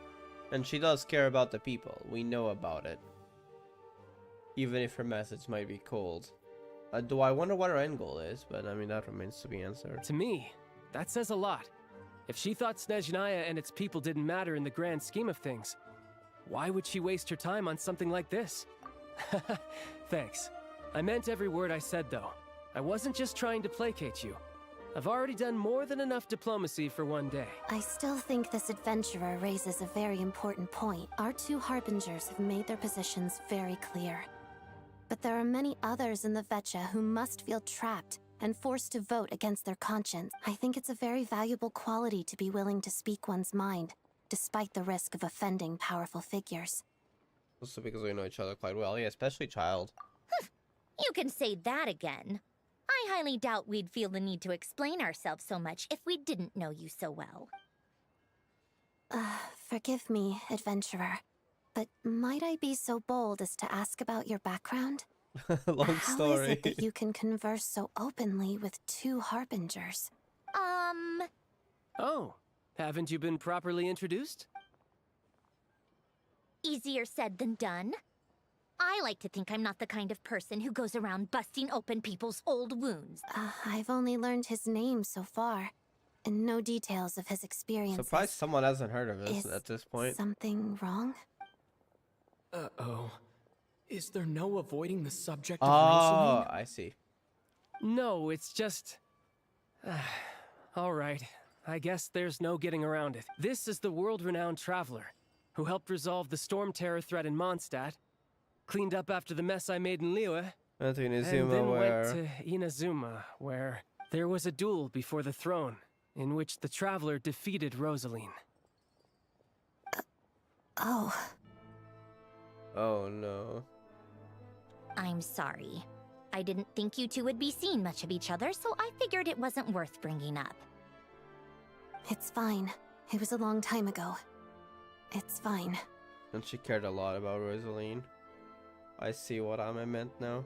And she does care about the people. We know about it. Even if her message might be cold. Do I wonder what her end goal is? But I mean, that remains to be answered. To me, that says a lot. If she thought Snezhnaya and its people didn't matter in the grand scheme of things, why would she waste her time on something like this? Thanks. I meant every word I said, though. I wasn't just trying to placate you. I've already done more than enough diplomacy for one day. I still think this adventurer raises a very important point. Our two harbingers have made their positions very clear. But there are many others in the Vecha who must feel trapped and forced to vote against their conscience. I think it's a very valuable quality to be willing to speak one's mind, despite the risk of offending powerful figures. Also because we know each other quite well. Yeah, especially Child. You can say that again. I highly doubt we'd feel the need to explain ourselves so much if we didn't know you so well. Forgive me, adventurer, but might I be so bold as to ask about your background? Long story. How is it that you can converse so openly with two harbingers? Oh, haven't you been properly introduced? Easier said than done. I like to think I'm not the kind of person who goes around busting open people's old wounds. I've only learned his name so far, and no details of his experiences. Surprised someone hasn't heard of this at this point. Something wrong? Uh-oh. Is there no avoiding the subject of Oh, Rosaline? I see. No, it's just... all right. I guess there's no getting around it. This is the world-renowned traveler who helped resolve the storm terror threat in Mondstadt, cleaned up after the mess I made in Liyue, Went to and Inazuma then where... went to Inazuma, where there was a duel before the throne, in which the traveler defeated Rosaline. Oh. Oh no. I'm sorry. I didn't think you two would be seeing much of each other, so I figured it wasn't worth bringing up. It's fine. It was a long time ago. It's fine. And she cared a lot about Rosaline. I see what I meant now.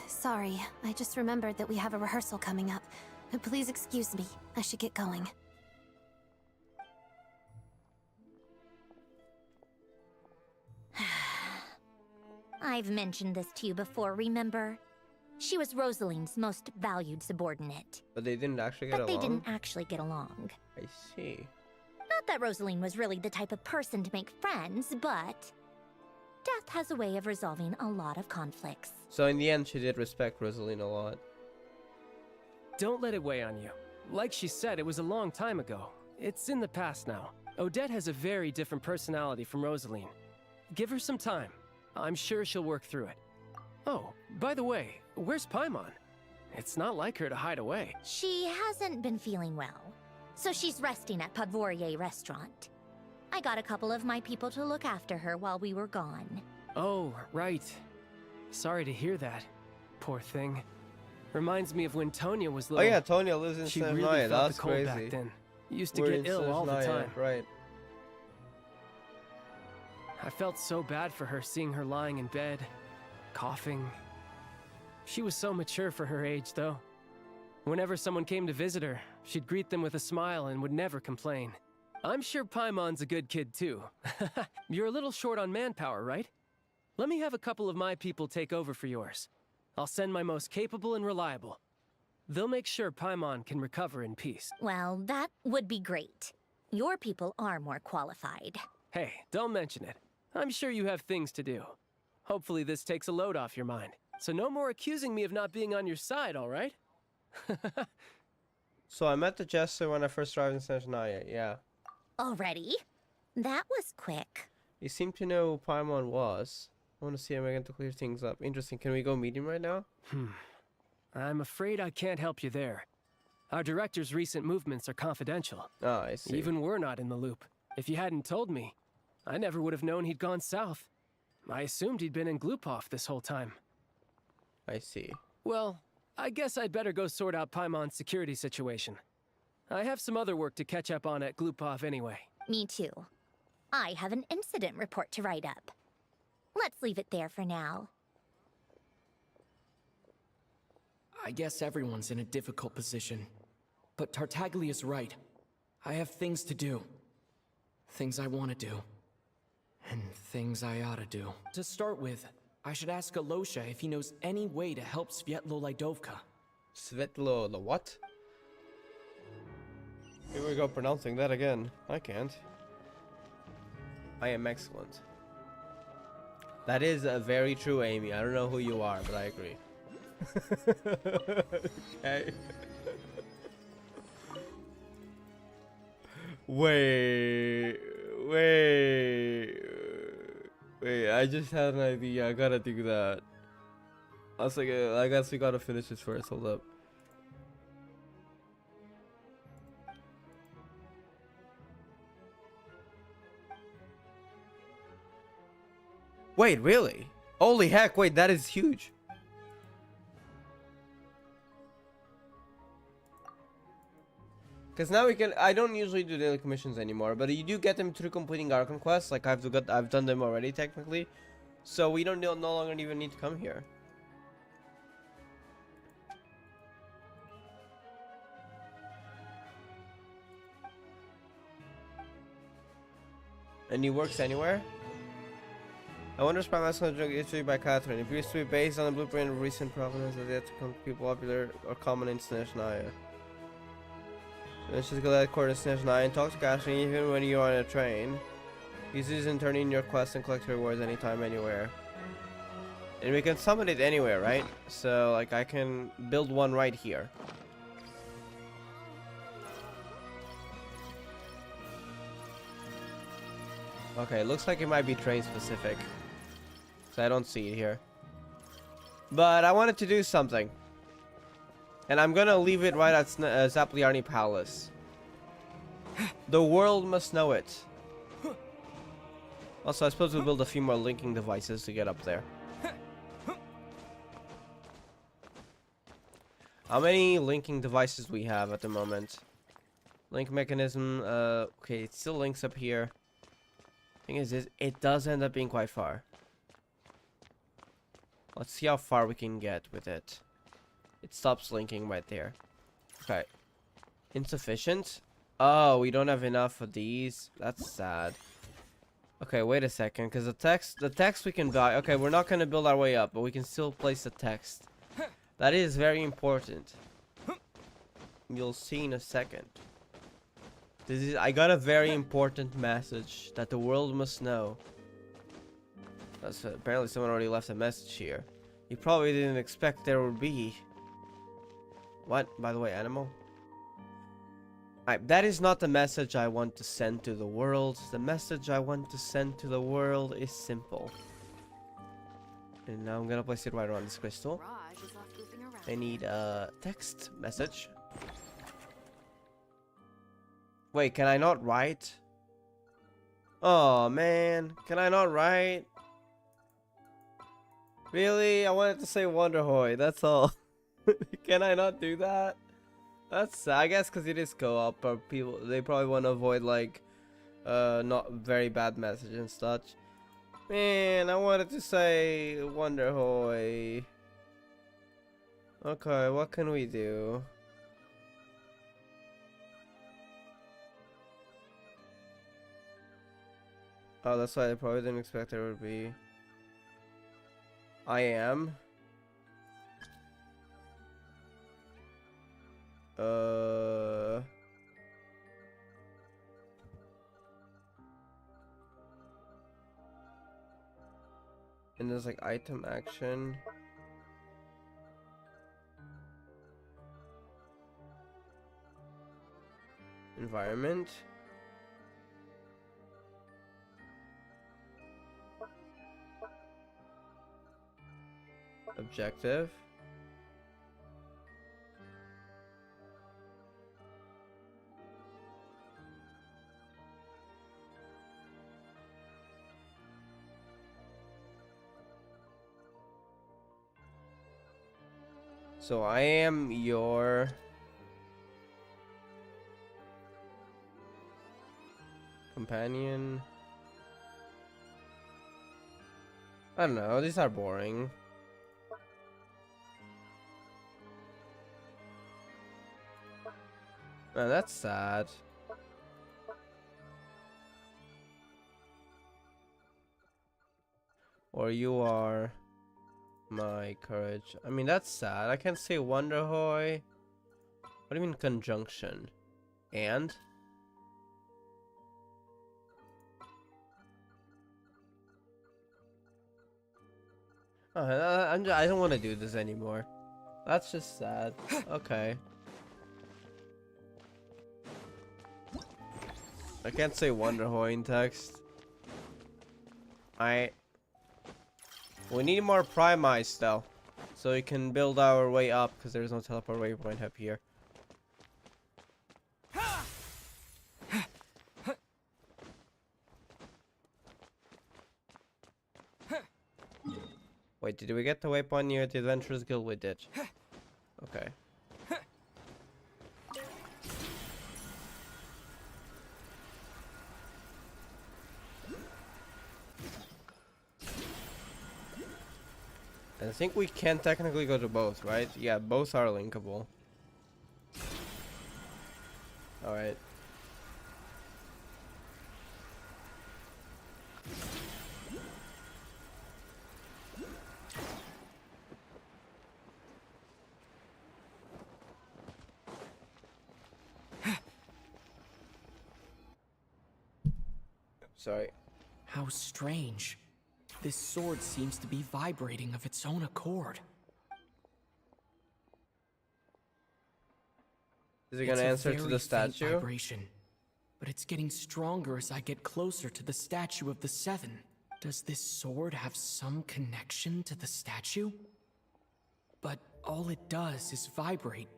Sorry. I just remembered that we have a rehearsal coming up. Please excuse me. I should get going. I've mentioned this to you before, remember? She was Rosaline's most valued subordinate. But they didn't actually get But along? they didn't actually get along. I see. Not that Rosaline was really the type of person to make friends, but... death has a way of resolving a lot of conflicts. So in the end, she did respect Rosaline a lot. Don't let it weigh on you. Like she said, it was a long time ago. It's in the past now. Odette has a very different personality from Rosaline. Give her some time. I'm sure she'll work through it. Oh, by the way, where's Paimon? It's not like her to hide away. She hasn't been feeling well, so she's resting at Podvorier restaurant. I got a couple of my people to look after her while we were gone. Oh, right. Sorry to hear that. Poor thing. Reminds me of when Tonya was Oh little. yeah, Tonya lives in She Snezhnaya. really felt That's the cold crazy. back then. Used to We're get in ill all the Snezhnaya, time. Right. I felt so bad for her seeing her lying in bed, coughing. She was so mature for her age, though. Whenever someone came to visit her, she'd greet them with a smile and would never complain. I'm sure Paimon's a good kid, too. You're a little short on manpower, right? Let me have a couple of my people take over for yours. I'll send my most capable and reliable. They'll make sure Paimon can recover in peace. Well, that would be great. Your people are more qualified. Hey, don't mention it. I'm sure you have things to do. Hopefully this takes a load off your mind. So no more accusing me of not being on your side, all right? So I met the Jester when I first arrived in Snezhnaya, yeah. Already? That was quick. You seem to know who Paimon was. I want to see him again to clear things up. Interesting. Can we go meet him right now? I'm afraid I can't help you there. Our director's recent movements are confidential. Oh, I see. Even we're not in the loop. If you hadn't told me, I never would have known he'd gone south. I assumed he'd been in Glupov this whole time. I see. Well, I guess I'd better go sort out Paimon's security situation. I have some other work to catch up on at Glupov anyway. Me too. I have an incident report to write up. Let's leave it there for now. I guess everyone's in a difficult position. But Tartaglia's right. I have things to do. Things I want to do. And things I ought to do. To start with, I should ask Alosha if he knows any way to help Svetlo Laidovka. Svetlo the what? Here we go pronouncing that again. I can't. I am excellent. That is very true, Amy. I don't know who you are, but I agree. Okay. Wait, I just had an idea. I gotta do that. I was like, I guess we gotta finish this first. Hold up. Wait, really? Holy heck, wait, that is huge. Because now we can, I don't usually do daily commissions anymore, but you do get them through completing Archon quests. Like I've done them already technically. So we no longer even need to come here. Any works anywhere? I wonder if my drug history by Catherine. It appears to be based on the blueprint of recent provenance that yet to come to be popular or common in Snezhnaya. Let's just go to that court in Snezhnaya and talk to Catherine even when you're on a train. Use this in turning your quests and collect rewards anytime, anywhere. And we can summon it anywhere, right? So, like, I can build one right here. Okay, looks like it might be train specific. So I don't see it here. But I wanted to do something. And I'm gonna leave it right at Zapliarni Palace. The world must know it. Also, I suppose we'll build a few more linking devices to get up there. How many linking devices we have at the moment? Link mechanism, okay, it still links up here. Thing is, it does end up being quite far. Let's see how far we can get with it. It stops linking right there. Okay. Insufficient? Oh, we don't have enough of these. That's sad. Okay, wait a second, because the text we can buy. Okay, we're not going to build our way up, but we can still place the text. That is very important. You'll see in a second. I got a very important message that the world must know. Apparently someone already left a message here. You probably didn't expect there would be. What? By the way, animal? That is not the message I want to send to the world. The message I want to send to the world is simple. And now I'm gonna place it right around this crystal. I need a text message. Wait, can I not write? Oh man, can I not write? Really? I wanted to say Wonderhoy, that's all. Can I not do that? That's, I guess, because it is co-op, or people, they probably want to avoid, like, not very bad message and such. Man, I wanted to say Wonderhoy. Okay, what can we do? Oh, that's why I probably didn't expect there would be. I am. And there's like item action. Environment. Objective. So I am your companion. I don't know, these are boring. Man, that's sad. Or you are my courage. I mean, that's sad. I can't say Wonderhoy. What do you mean conjunction? And? Oh, I don't want to do this anymore. That's just sad. Okay. I can't say Wonderhoy in text. We need more Primice though, so we can build our way up, because there's no teleport waypoint up here. Wait, did we get the waypoint near the Adventurers Guild? We did. Okay. I think we can technically go to both, right? Yeah, both are linkable. Alright. Sorry. How strange. This sword seems to be vibrating of its own accord. Is he gonna answer to the statue? Vibration, but it's getting stronger as I get closer to the statue of the Seven. Does this sword have some connection to the statue? But all it does is vibrate,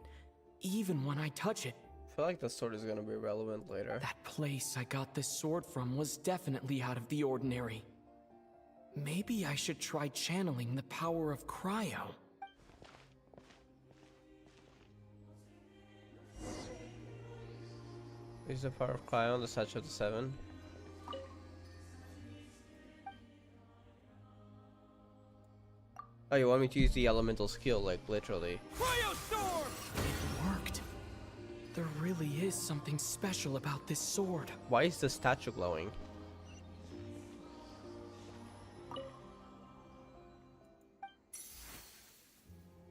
even when I touch it. I feel like the sword is gonna be relevant later. That place I got this sword from was definitely out of the ordinary. Maybe I should try channeling the power of cryo. Use the power of cryo on the statue of the Seven. Oh, you want me to use the elemental skill, like literally? It worked. There really is something special about this sword. Why is the statue glowing?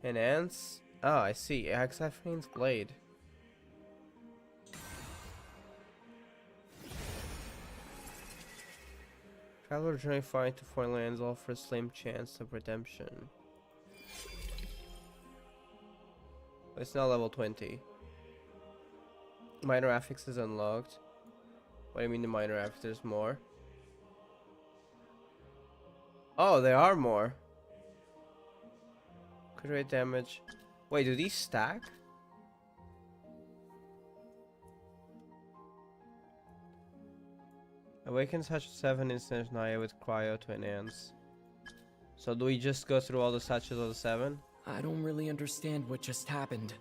Enhance? Oh, I see. Hexaphane's blade. Traveler journey far into foreign lands offers slim chance of redemption. It's now level 20. Minor affix is unlocked. What do you mean the minor affix? There's more. Oh, there are more. Crit rate damage. Wait, do these stack? Awaken Statue 7 in Snezhnaya with cryo to enhance. So do we just go through all the statues of the 7? I don't really understand what just happened,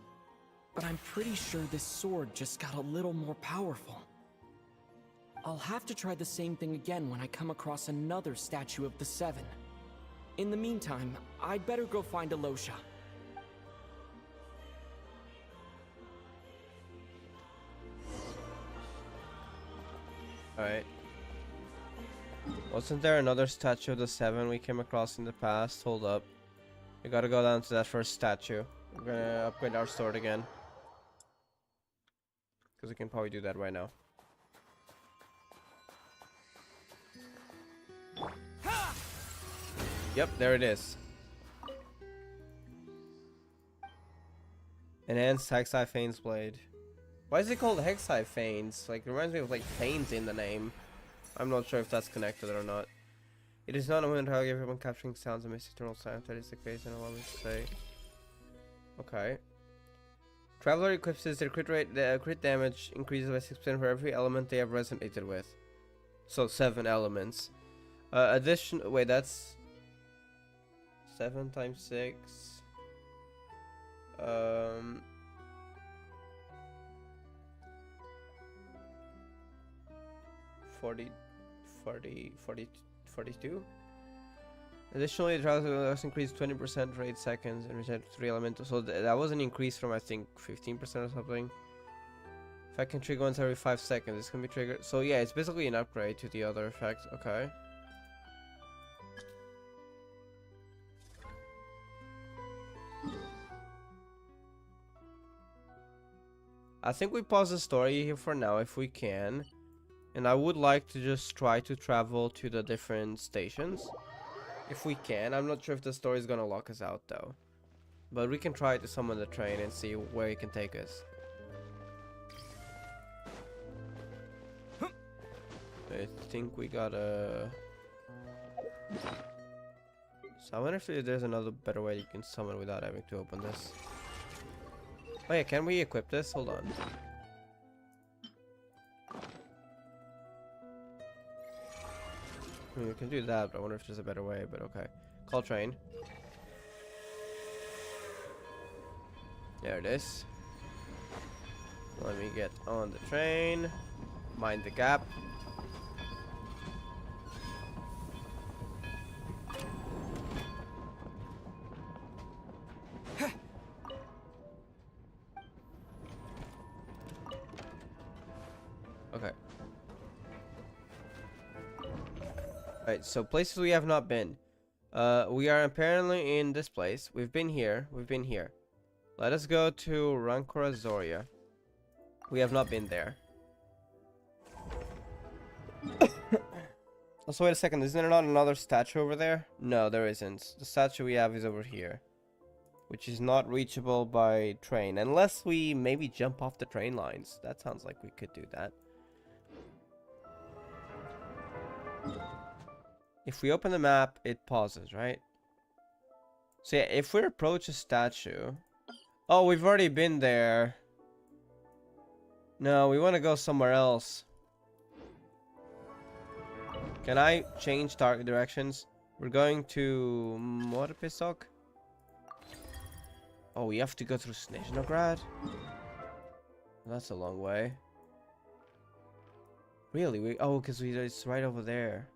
but I'm pretty sure this sword just got a little more powerful. I'll have to try the same thing again when I come across another statue of the Seven. In the meantime, I'd better go find Alosha. Alright. Wasn't there another statue of the 7 we came across in the past? Hold up. We gotta go down to that first statue. We're gonna upgrade our sword again. Because we can probably do that right now. Yep, there it is. Enhanced Hexaphane's blade. Why is it called Hexaphanes? Like, it reminds me of like Phanes in the name. I'm not sure if that's connected or not. It is not a moment how everyone capturing sounds and makes eternal sound. That is the case, and allow me to say. Okay. Traveler equips this, their crit damage increases by 6% for every element they have resonated with. So 7 elements. Wait, that's 7 times 6. 40, 42. Additionally, the travel has increased 20% for 8 seconds and reject 3 elemental. So that was an increase from I think 15% or something. If I can trigger once every 5 seconds, this can be triggered. So yeah, it's basically an upgrade to the other effect. Okay. I think we pause the story here for now if we can. And I would like to just try to travel to the different stations. If we can. I'm not sure if the story is gonna lock us out though. But we can try to summon the train and see where it can take us. I think we gotta... So I wonder if there's another better way you can summon without having to open this. Oh yeah, can we equip this? Hold on. I mean, we can do that, but I wonder if there's a better way, but okay. Call train. There it is. Let me get on the train. Mind the gap. Okay. Alright, so places we have not been. We are apparently in this place. We've been here. We've been here. Let us go to Rancora. We have not been there. Also, wait a second. Isn't there not another statue over there? No, there isn't. The statue we have is over here. Which is not reachable by train. Unless we maybe jump off the train lines. That sounds like we could do that. If we open the map, it pauses, right? So yeah, if we approach a statue... Oh, we've already been there. No, we want to go somewhere else. Can I change target directions? We're going to... Morpisok? Oh, we have to go through Snezhnaya? That's a long way. Really? Oh, because it's right over there.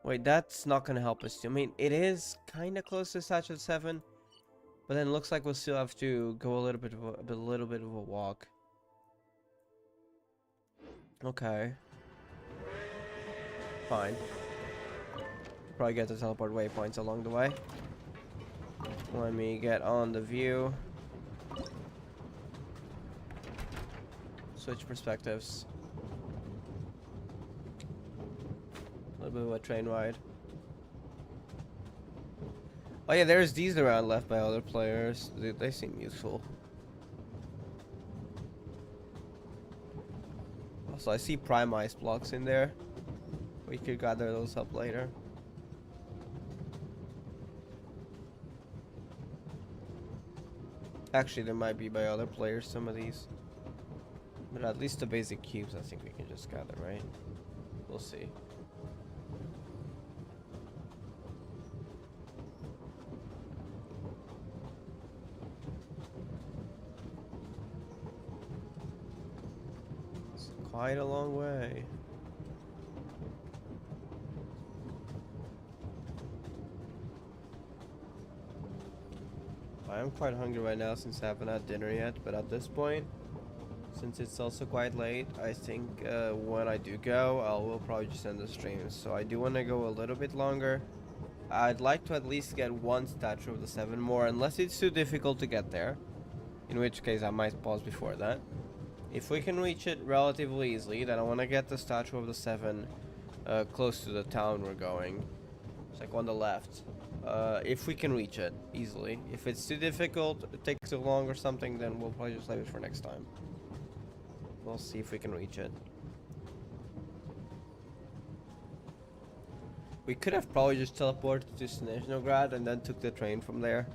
Wait, that's not gonna help us. I mean, it is kind of close to Statue 7, but then it looks like we'll still have to go a little bit of a walk. Okay. Fine. Probably get the teleport waypoints along the way. Let me get on the view. Switch perspectives. A little bit of a train ride. Oh yeah, there's these around left by other players. They seem useful. Also, I see prime ice blocks in there. We could gather those up later. Actually, there might be by other players some of these. But at least the basic cubes I think we can just gather, right? We'll see. It's quite a long way. I am quite hungry right now since I haven't had dinner yet, but at this point, since it's also quite late, I think when I do go, I will probably just end the stream. So I do want to go a little bit longer. I'd like to at least get one statue of the 7 more, unless it's too difficult to get there. In which case I might pause before that. If we can reach it relatively easily, then I want to get the statue of the 7 close to the town we're going. It's like on the left. If we can reach it easily. If it's too difficult, it takes too long or something, then we'll probably just leave it for next time. We'll see if we can reach it. We could have probably just teleported to Snezhnaya and then took the train from there.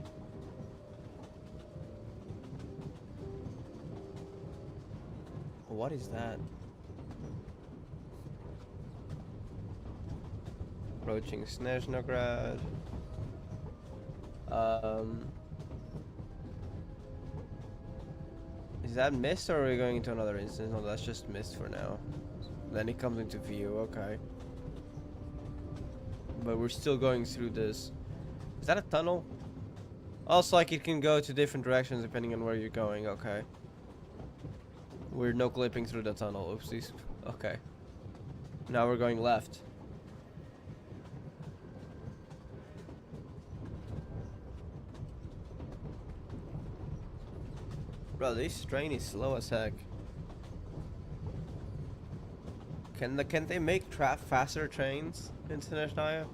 What is that? Approaching Snezhnaya. Is that mist or are we going into another instance? No, that's just mist for now. Then it comes into view, okay. But we're still going through this. Is that a tunnel? Also, like, it can go to different directions depending on where you're going, okay. We're no clipping through the tunnel, oopsies. Okay. Now we're going left. Bro, this train is slow as heck. Can they make faster trains in Snezhnaya?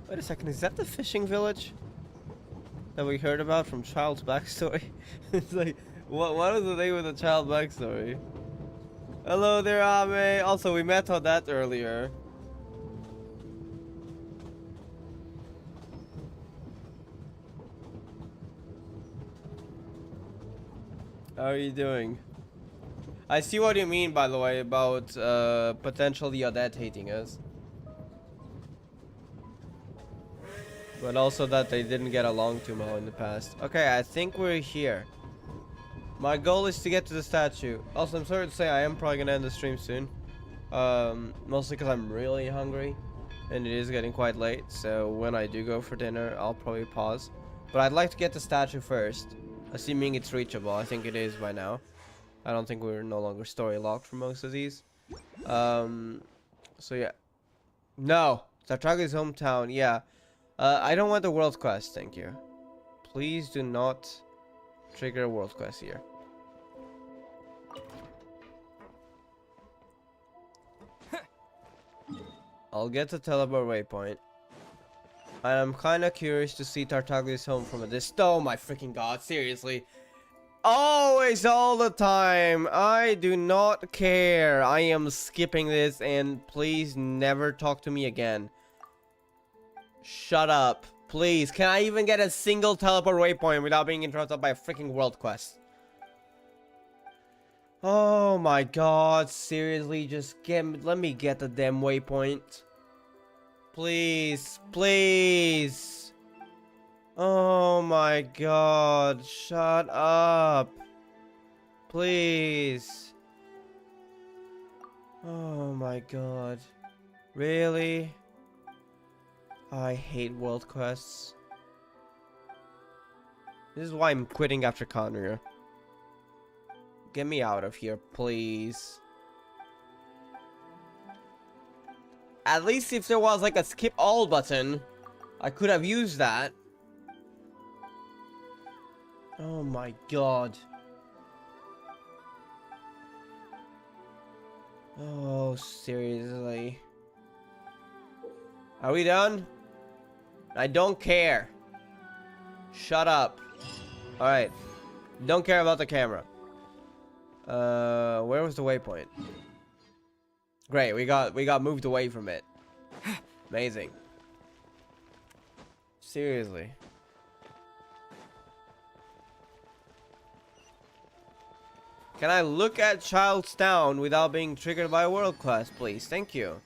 Wait a second, is that the fishing village that we heard about from Child's backstory? It's like, what is the name of the child backstory? Hello there, Ame. Also, we met on that earlier. How are you doing? I see what you mean, by the way, about potentially Odette hating us. But also that they didn't get along too well in the past. Okay, I think we're here. My goal is to get to the statue. Also, I'm sorry to say I am probably gonna end the stream soon. Mostly because I'm really hungry. And it is getting quite late. So when I do go for dinner, I'll probably pause. But I'd like to get the statue first. Assuming it's reachable. I think it is by now. I don't think we're no longer story locked for most of these. So yeah. No! Tartagli's hometown, yeah. I don't want the world quest, thank you. Please do not trigger a world quest here. I'll get the teleport waypoint. I'm kinda curious to see Tartagli's home from a distance. Oh my freaking god, seriously. Always, all the time. I do not care. I am skipping this, and please never talk to me again. Shut up. Please, can I even get a single teleport waypoint without being interrupted by a freaking world quest? Oh my god, seriously, just let me get the damn waypoint. Please, please. Oh my god, shut up. Please. Oh my god. Really? I hate world quests. This is why I'm quitting after Conria. Get me out of here, please. At least if there was like a skip all button, I could have used that. Oh my god. Oh, seriously. Are we done? I don't care. Shut up. Alright. Don't care about the camera. Where was the waypoint? Great, we got moved away from it. Amazing. Seriously. Can I look at Child's Town without being triggered by a world quest, please? Thank you.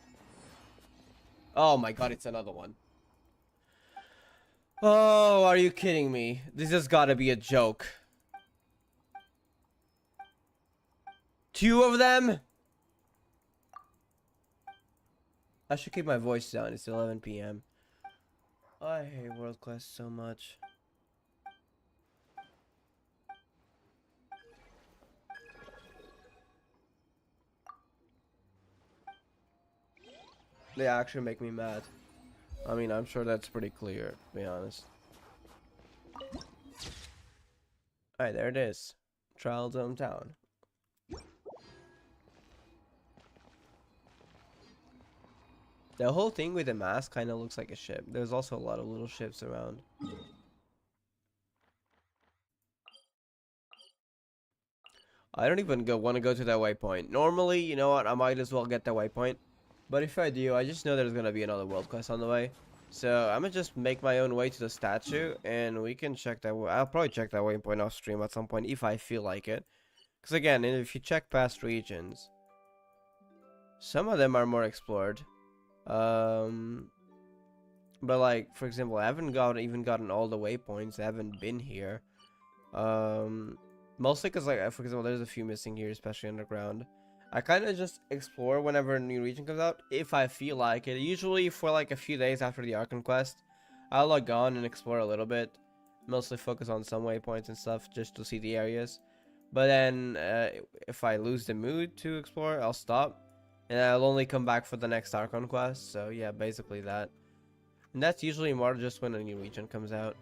Oh my god, it's another one. Oh, are you kidding me? This has got to be a joke. 2 of them? I should keep my voice down. It's 11 p.m. I hate world quests so much. They actually make me mad. I mean, I'm sure that's pretty clear, to be honest. Alright, there it is. Child's hometown. The whole thing with the mask kind of looks like a ship. There's also a lot of little ships around. I don't even want to go to that waypoint. Normally, you know what, I might as well get that waypoint. But if I do, I just know there's gonna be another world quest on the way. So I'm gonna just make my own way to the statue, and we can check that. I'll probably check that waypoint off stream at some point if I feel like it. Because again, if you check past regions, some of them are more explored. But like, for example, I haven't even gotten all the waypoints. I haven't been here. Mostly because, like, for example, there's a few missing here, especially underground. I kind of just explore whenever a new region comes out, if I feel like it. Usually for like a few days after the Archon quest, I'll log on and explore a little bit. Mostly focus on some waypoints and stuff just to see the areas. But then if I lose the mood to explore, I'll stop. And I'll only come back for the next Archon quest. So yeah, basically that. And that's usually more just when a new region comes out.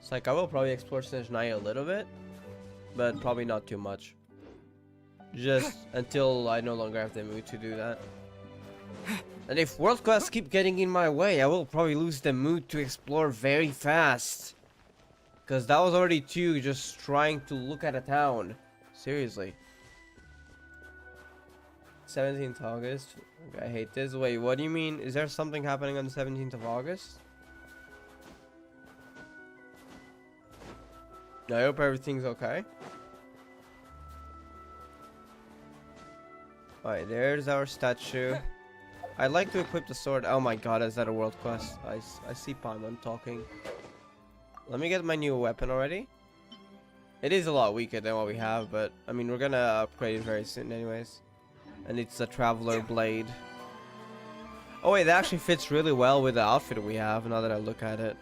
It's like I will probably explore Snezhnaya a little bit, but probably not too much. Just until I no longer have the mood to do that. And if world quests keep getting in my way, I will probably lose the mood to explore very fast. Because that was already too just trying to look at a town. Seriously. 17th August. Okay, I hate this. Wait, what do you mean? Is there something happening on the 17th of August? I hope everything's okay. Alright, there's our statue. I'd like to equip the sword. Oh my god, is that a world quest? I see Paimon talking. Let me get my new weapon already. It is a lot weaker than what we have, but I mean, we're gonna upgrade it very soon anyways. And it's a Traveler Blade. Oh wait, that actually fits really well with the outfit we have, now that I look at it.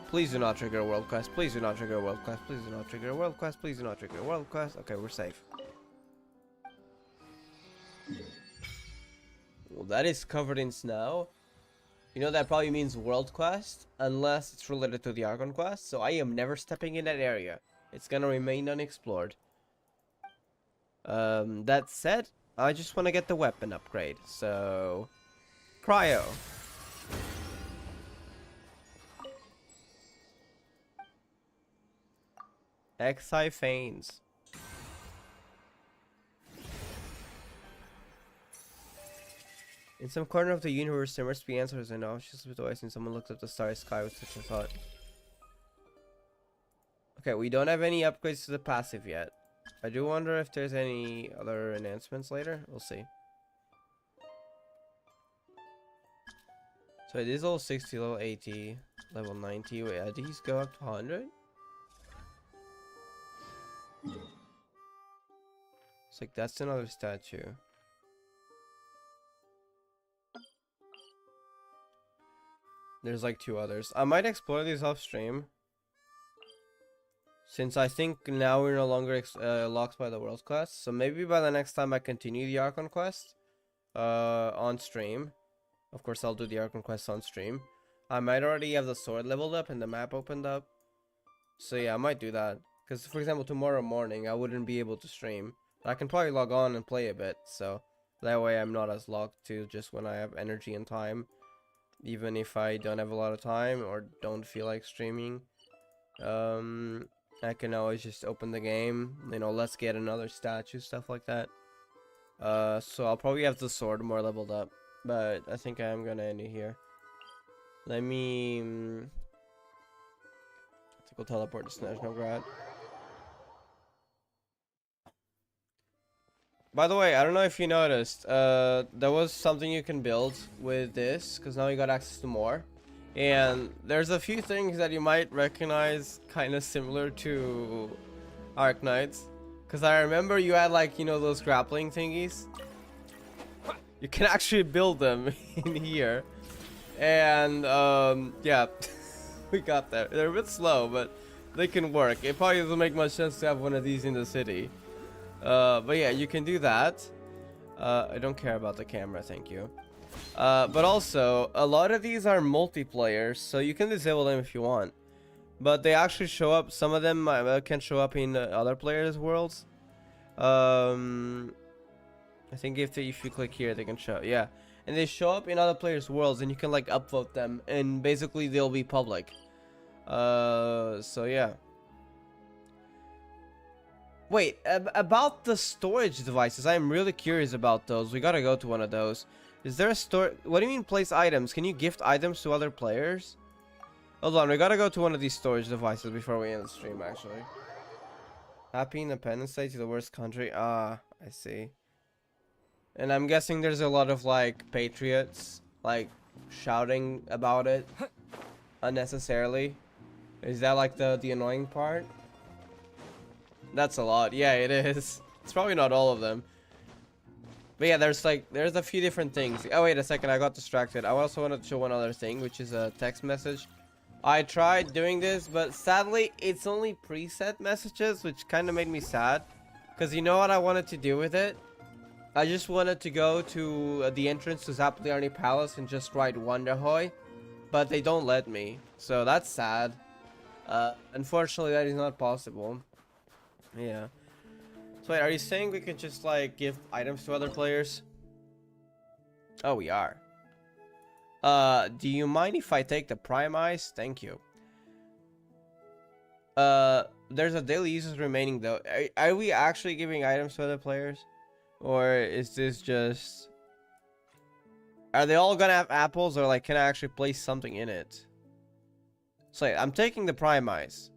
Please do not trigger a world quest. Please do not trigger a world quest. Please do not trigger a world quest. Please do not trigger a world quest. Okay, we're safe. Well, that is covered in snow. You know, that probably means world quest, unless it's related to the Archon quest. So I am never stepping in that area. It's gonna remain unexplored. That said, I just want to get the weapon upgrade. So, cryo. Exiphanes. In some corner of the universe, there must be answers I know. Just with voice, and someone looked up the starry sky with such a thought. Okay, we don't have any upgrades to the passive yet. I do wonder if there's any other enhancements later. We'll see. So it is level 60, level 80, level 90. Wait, these go up to 100? It's like that's another statue. There's like 2 others. I might explore these off stream, since I think now we're no longer locked by the world quest. So maybe by the next time I continue the Archon quest on stream. Of course, I'll do the Archon quest on stream. I might already have the sword leveled up and the map opened up. So yeah, I might do that. Because, for example, tomorrow morning, I wouldn't be able to stream. But I can probably log on and play a bit. So that way I'm not as locked to just when I have energy and time. Even if I don't have a lot of time or don't feel like streaming. I can always just open the game. You know, let's get another statue, stuff like that. So I'll probably have the sword more leveled up. But I think I am gonna end it here. Let me... I think we'll teleport to Snezhnaya. By the way, I don't know if you noticed, there was something you can build with this, because now you got access to more. And there's a few things that you might recognize kind of similar to Arknights. Because I remember you had, like, you know, those grappling thingies. You can actually build them in here. And, yeah, we got there. They're a bit slow, but they can work. It probably doesn't make much sense to have one of these in the city. But yeah, you can do that. I don't care about the camera, thank you. But also, a lot of these are multiplayer, so you can disable them if you want. But they actually show up, some of them can show up in other players' worlds. I think if you click here, they can show, yeah. And they show up in other players' worlds, and you can like upvote them, and basically they'll be public. So yeah. Wait, about the storage devices, I'm really curious about those. We gotta go to one of those. Is there a store? What do you mean place items? Can you gift items to other players? Hold on, we gotta go to one of these storage devices before we end the stream, actually. Happy Independence Day to the worst country. Ah, I see. And I'm guessing there's a lot of, like, patriots, like, shouting about it unnecessarily. Is that, like, the annoying part? That's a lot. Yeah, it is. It's probably not all of them. But yeah, there's a few different things. Oh, wait a second. I got distracted. I also wanted to show one other thing, which is a text message. I tried doing this, but sadly, it's only preset messages, which kind of made me sad. Because you know what I wanted to do with it? I just wanted to go to the entrance to Zapliarni Palace and just write Wonderhoy. But they don't let me. So that's sad. Unfortunately, that is not possible. Yeah. So wait, are you saying we could just like give items to other players? Oh, we are. Do you mind if I take the Prime Eyes? Thank you. There's a daily users remaining though. Are we actually giving items to other players? Or is this just... Are they all gonna have apples, or like can I actually place something in it? So I'm taking the Prime Eyes.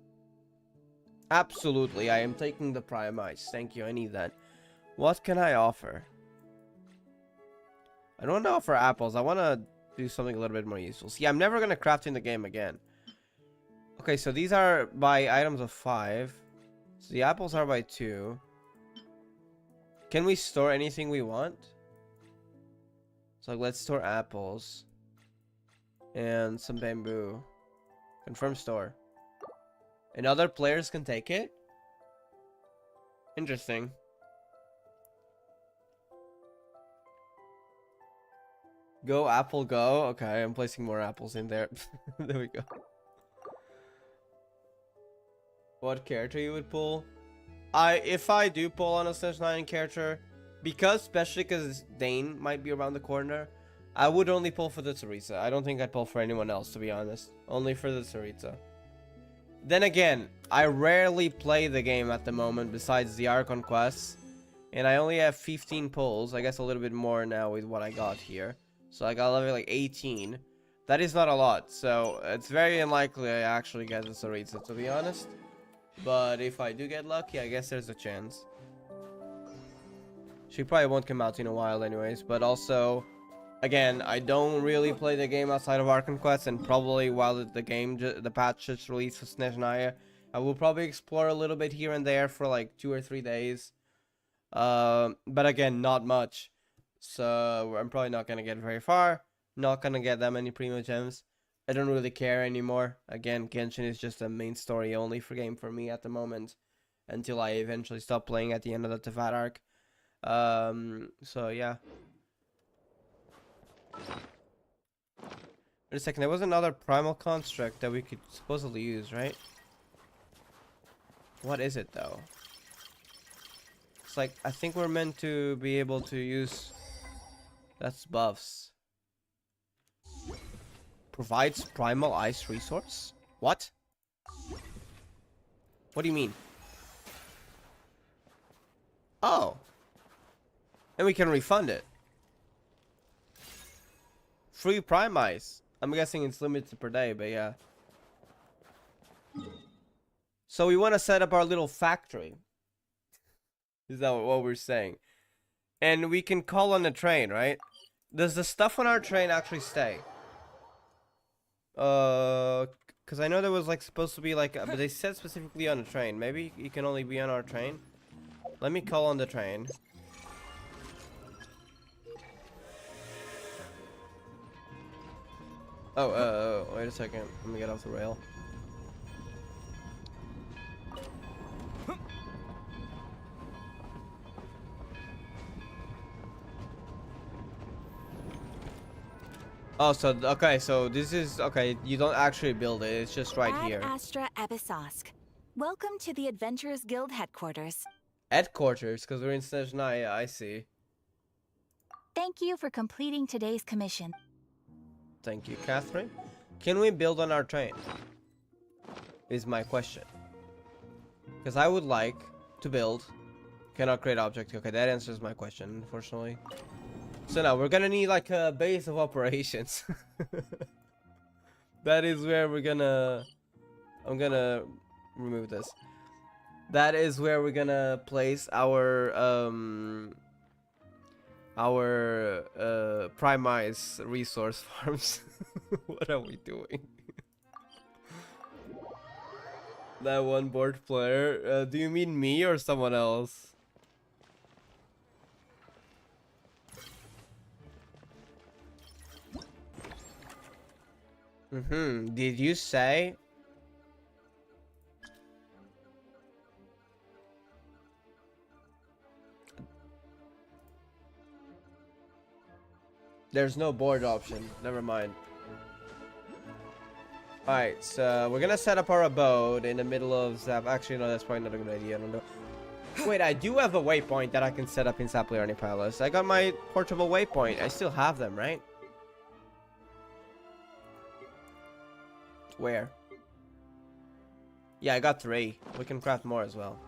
Absolutely, I am taking the Prime Eyes. Thank you, I need that. What can I offer? I don't want to offer apples. I want to do something a little bit more useful. See, I'm never going to craft in the game again. Okay, so these are by items of 5. So the apples are by 2. Can we store anything we want? So let's store apples. And some bamboo. Confirm store. And other players can take it? Interesting. Go, apple, go. Okay, I'm placing more apples in there. There we go. What character you would pull? If I do pull on a Snezhnaya character, especially because Dane might be around the corner, I would only pull for the Tsaritsa. I don't think I'd pull for anyone else, to be honest. Only for the Tsaritsa. Then again, I rarely play the game at the moment besides the Archon quests. And I only have 15 pulls. I guess a little bit more now with what I got here. So I got level like 18. That is not a lot. So it's very unlikely I actually get the Tsaritsa, to be honest. But if I do get lucky, I guess there's a chance. She probably won't come out in a while anyways. But also, again, I don't really play the game outside of Archon quests. And probably while the patch just released for Snezhnaya, I will probably explore a little bit here and there for like 2 or 3 days. But again, not much. So I'm probably not going to get very far. Not going to get that many Primo Gems. I don't really care anymore. Again, Genshin is just a main story only game for me at the moment. Until I eventually stop playing at the end of the Teyvat arc. So yeah. Wait a second, there was another primal construct that we could supposedly use, right? What is it though? It's like, I think we're meant to be able to use... That's buffs. Provides primal ice resource? What? What do you mean? Oh. And we can refund it. Free prime ice. I'm guessing it's limited per day, but yeah. So we want to set up our little factory. Is that what we're saying? And we can call on the train, right? Does the stuff on our train actually stay? Because I know there was like supposed to be like, but they said specifically on the train. Maybe you can only be on our train. Let me call on the train. Oh, wait a second. Let me get off the rail. Oh, so, okay, so this is, okay, you don't actually build it, it's just right here. Astra Abyssosque. Welcome to the Adventurers Guild headquarters. Headquarters, because we're in Snezhnaya, I see. Thank you for completing today's commission. Thank you, Catherine. Can we build on our train? Is my question. Because I would like to build. Cannot create object. Okay, that answers my question, unfortunately. So now we're gonna need like a base of operations. That is where we're gonna... I'm gonna remove this. That is where we're gonna place our Prime-Eyes resource farms. What are we doing? That one board player. Do you mean me or someone else? Did you say? There's no board option. Never mind. Alright, so we're gonna set up our abode in the middle of Zap. Actually, no, that's probably not a good idea. I don't know. Wait, I do have a waypoint that I can set up in Saplearni Palace. I got my portable waypoint. I still have them, right? Where? Yeah, I got 3. We can craft more as well.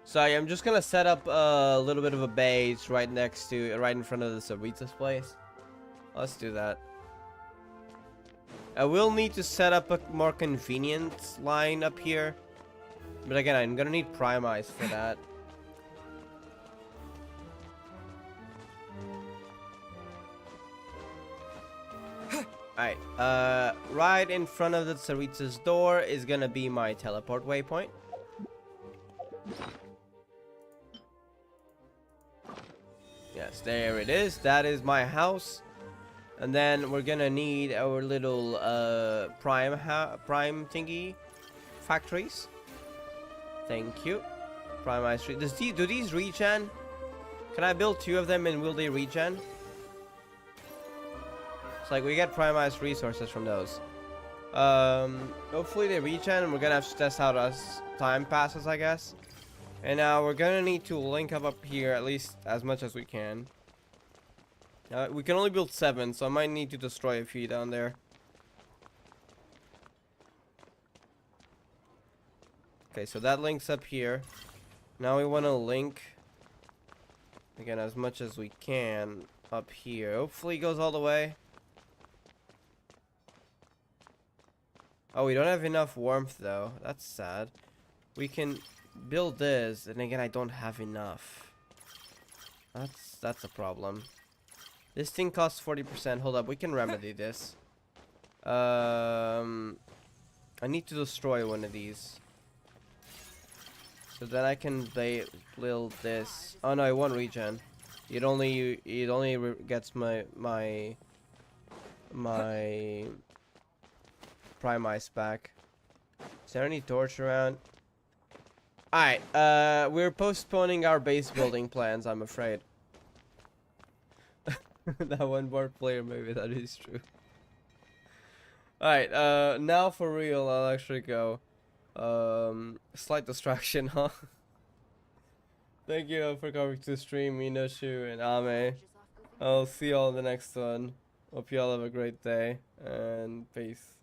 So I'm just gonna set up a little bit of a base right next to, right in front of the Sarita's place. Let's do that. I will need to set up a more convenient line up here. But again, I'm gonna need prime eyes for that. Alright, right in front of the Sarita's door is gonna be my teleport waypoint. Yes, there it is. That is my house. And then we're gonna need our little prime thingy factories. Thank you. Prime ice tree. Do these regen? Can I build 2 of them and will they regen? It's like we get prime ice resources from those. Hopefully they regen and we're gonna have to test out as time passes, I guess. And now we're gonna need to link up here at least as much as we can. We can only build 7, so I might need to destroy a few down there. Okay, so that links up here. Now we want to link again as much as we can up here. Hopefully it goes all the way. Oh, we don't have enough warmth though. That's sad. We can build this, and again I don't have enough. That's a problem. This thing costs 40%. Hold up, we can remedy this. I need to destroy one of these. So then I can build this. Oh no, it won't regen. It only gets my prime ice back. Is there any torch around? Alright, we're postponing our base building plans, I'm afraid. That one board player, maybe that is true. Alright, now for real, I'll actually go. Slight distraction, huh? Thank you for coming to stream, Minoshu and Ame. I'll see y'all in the next one. Hope y'all have a great day, and peace.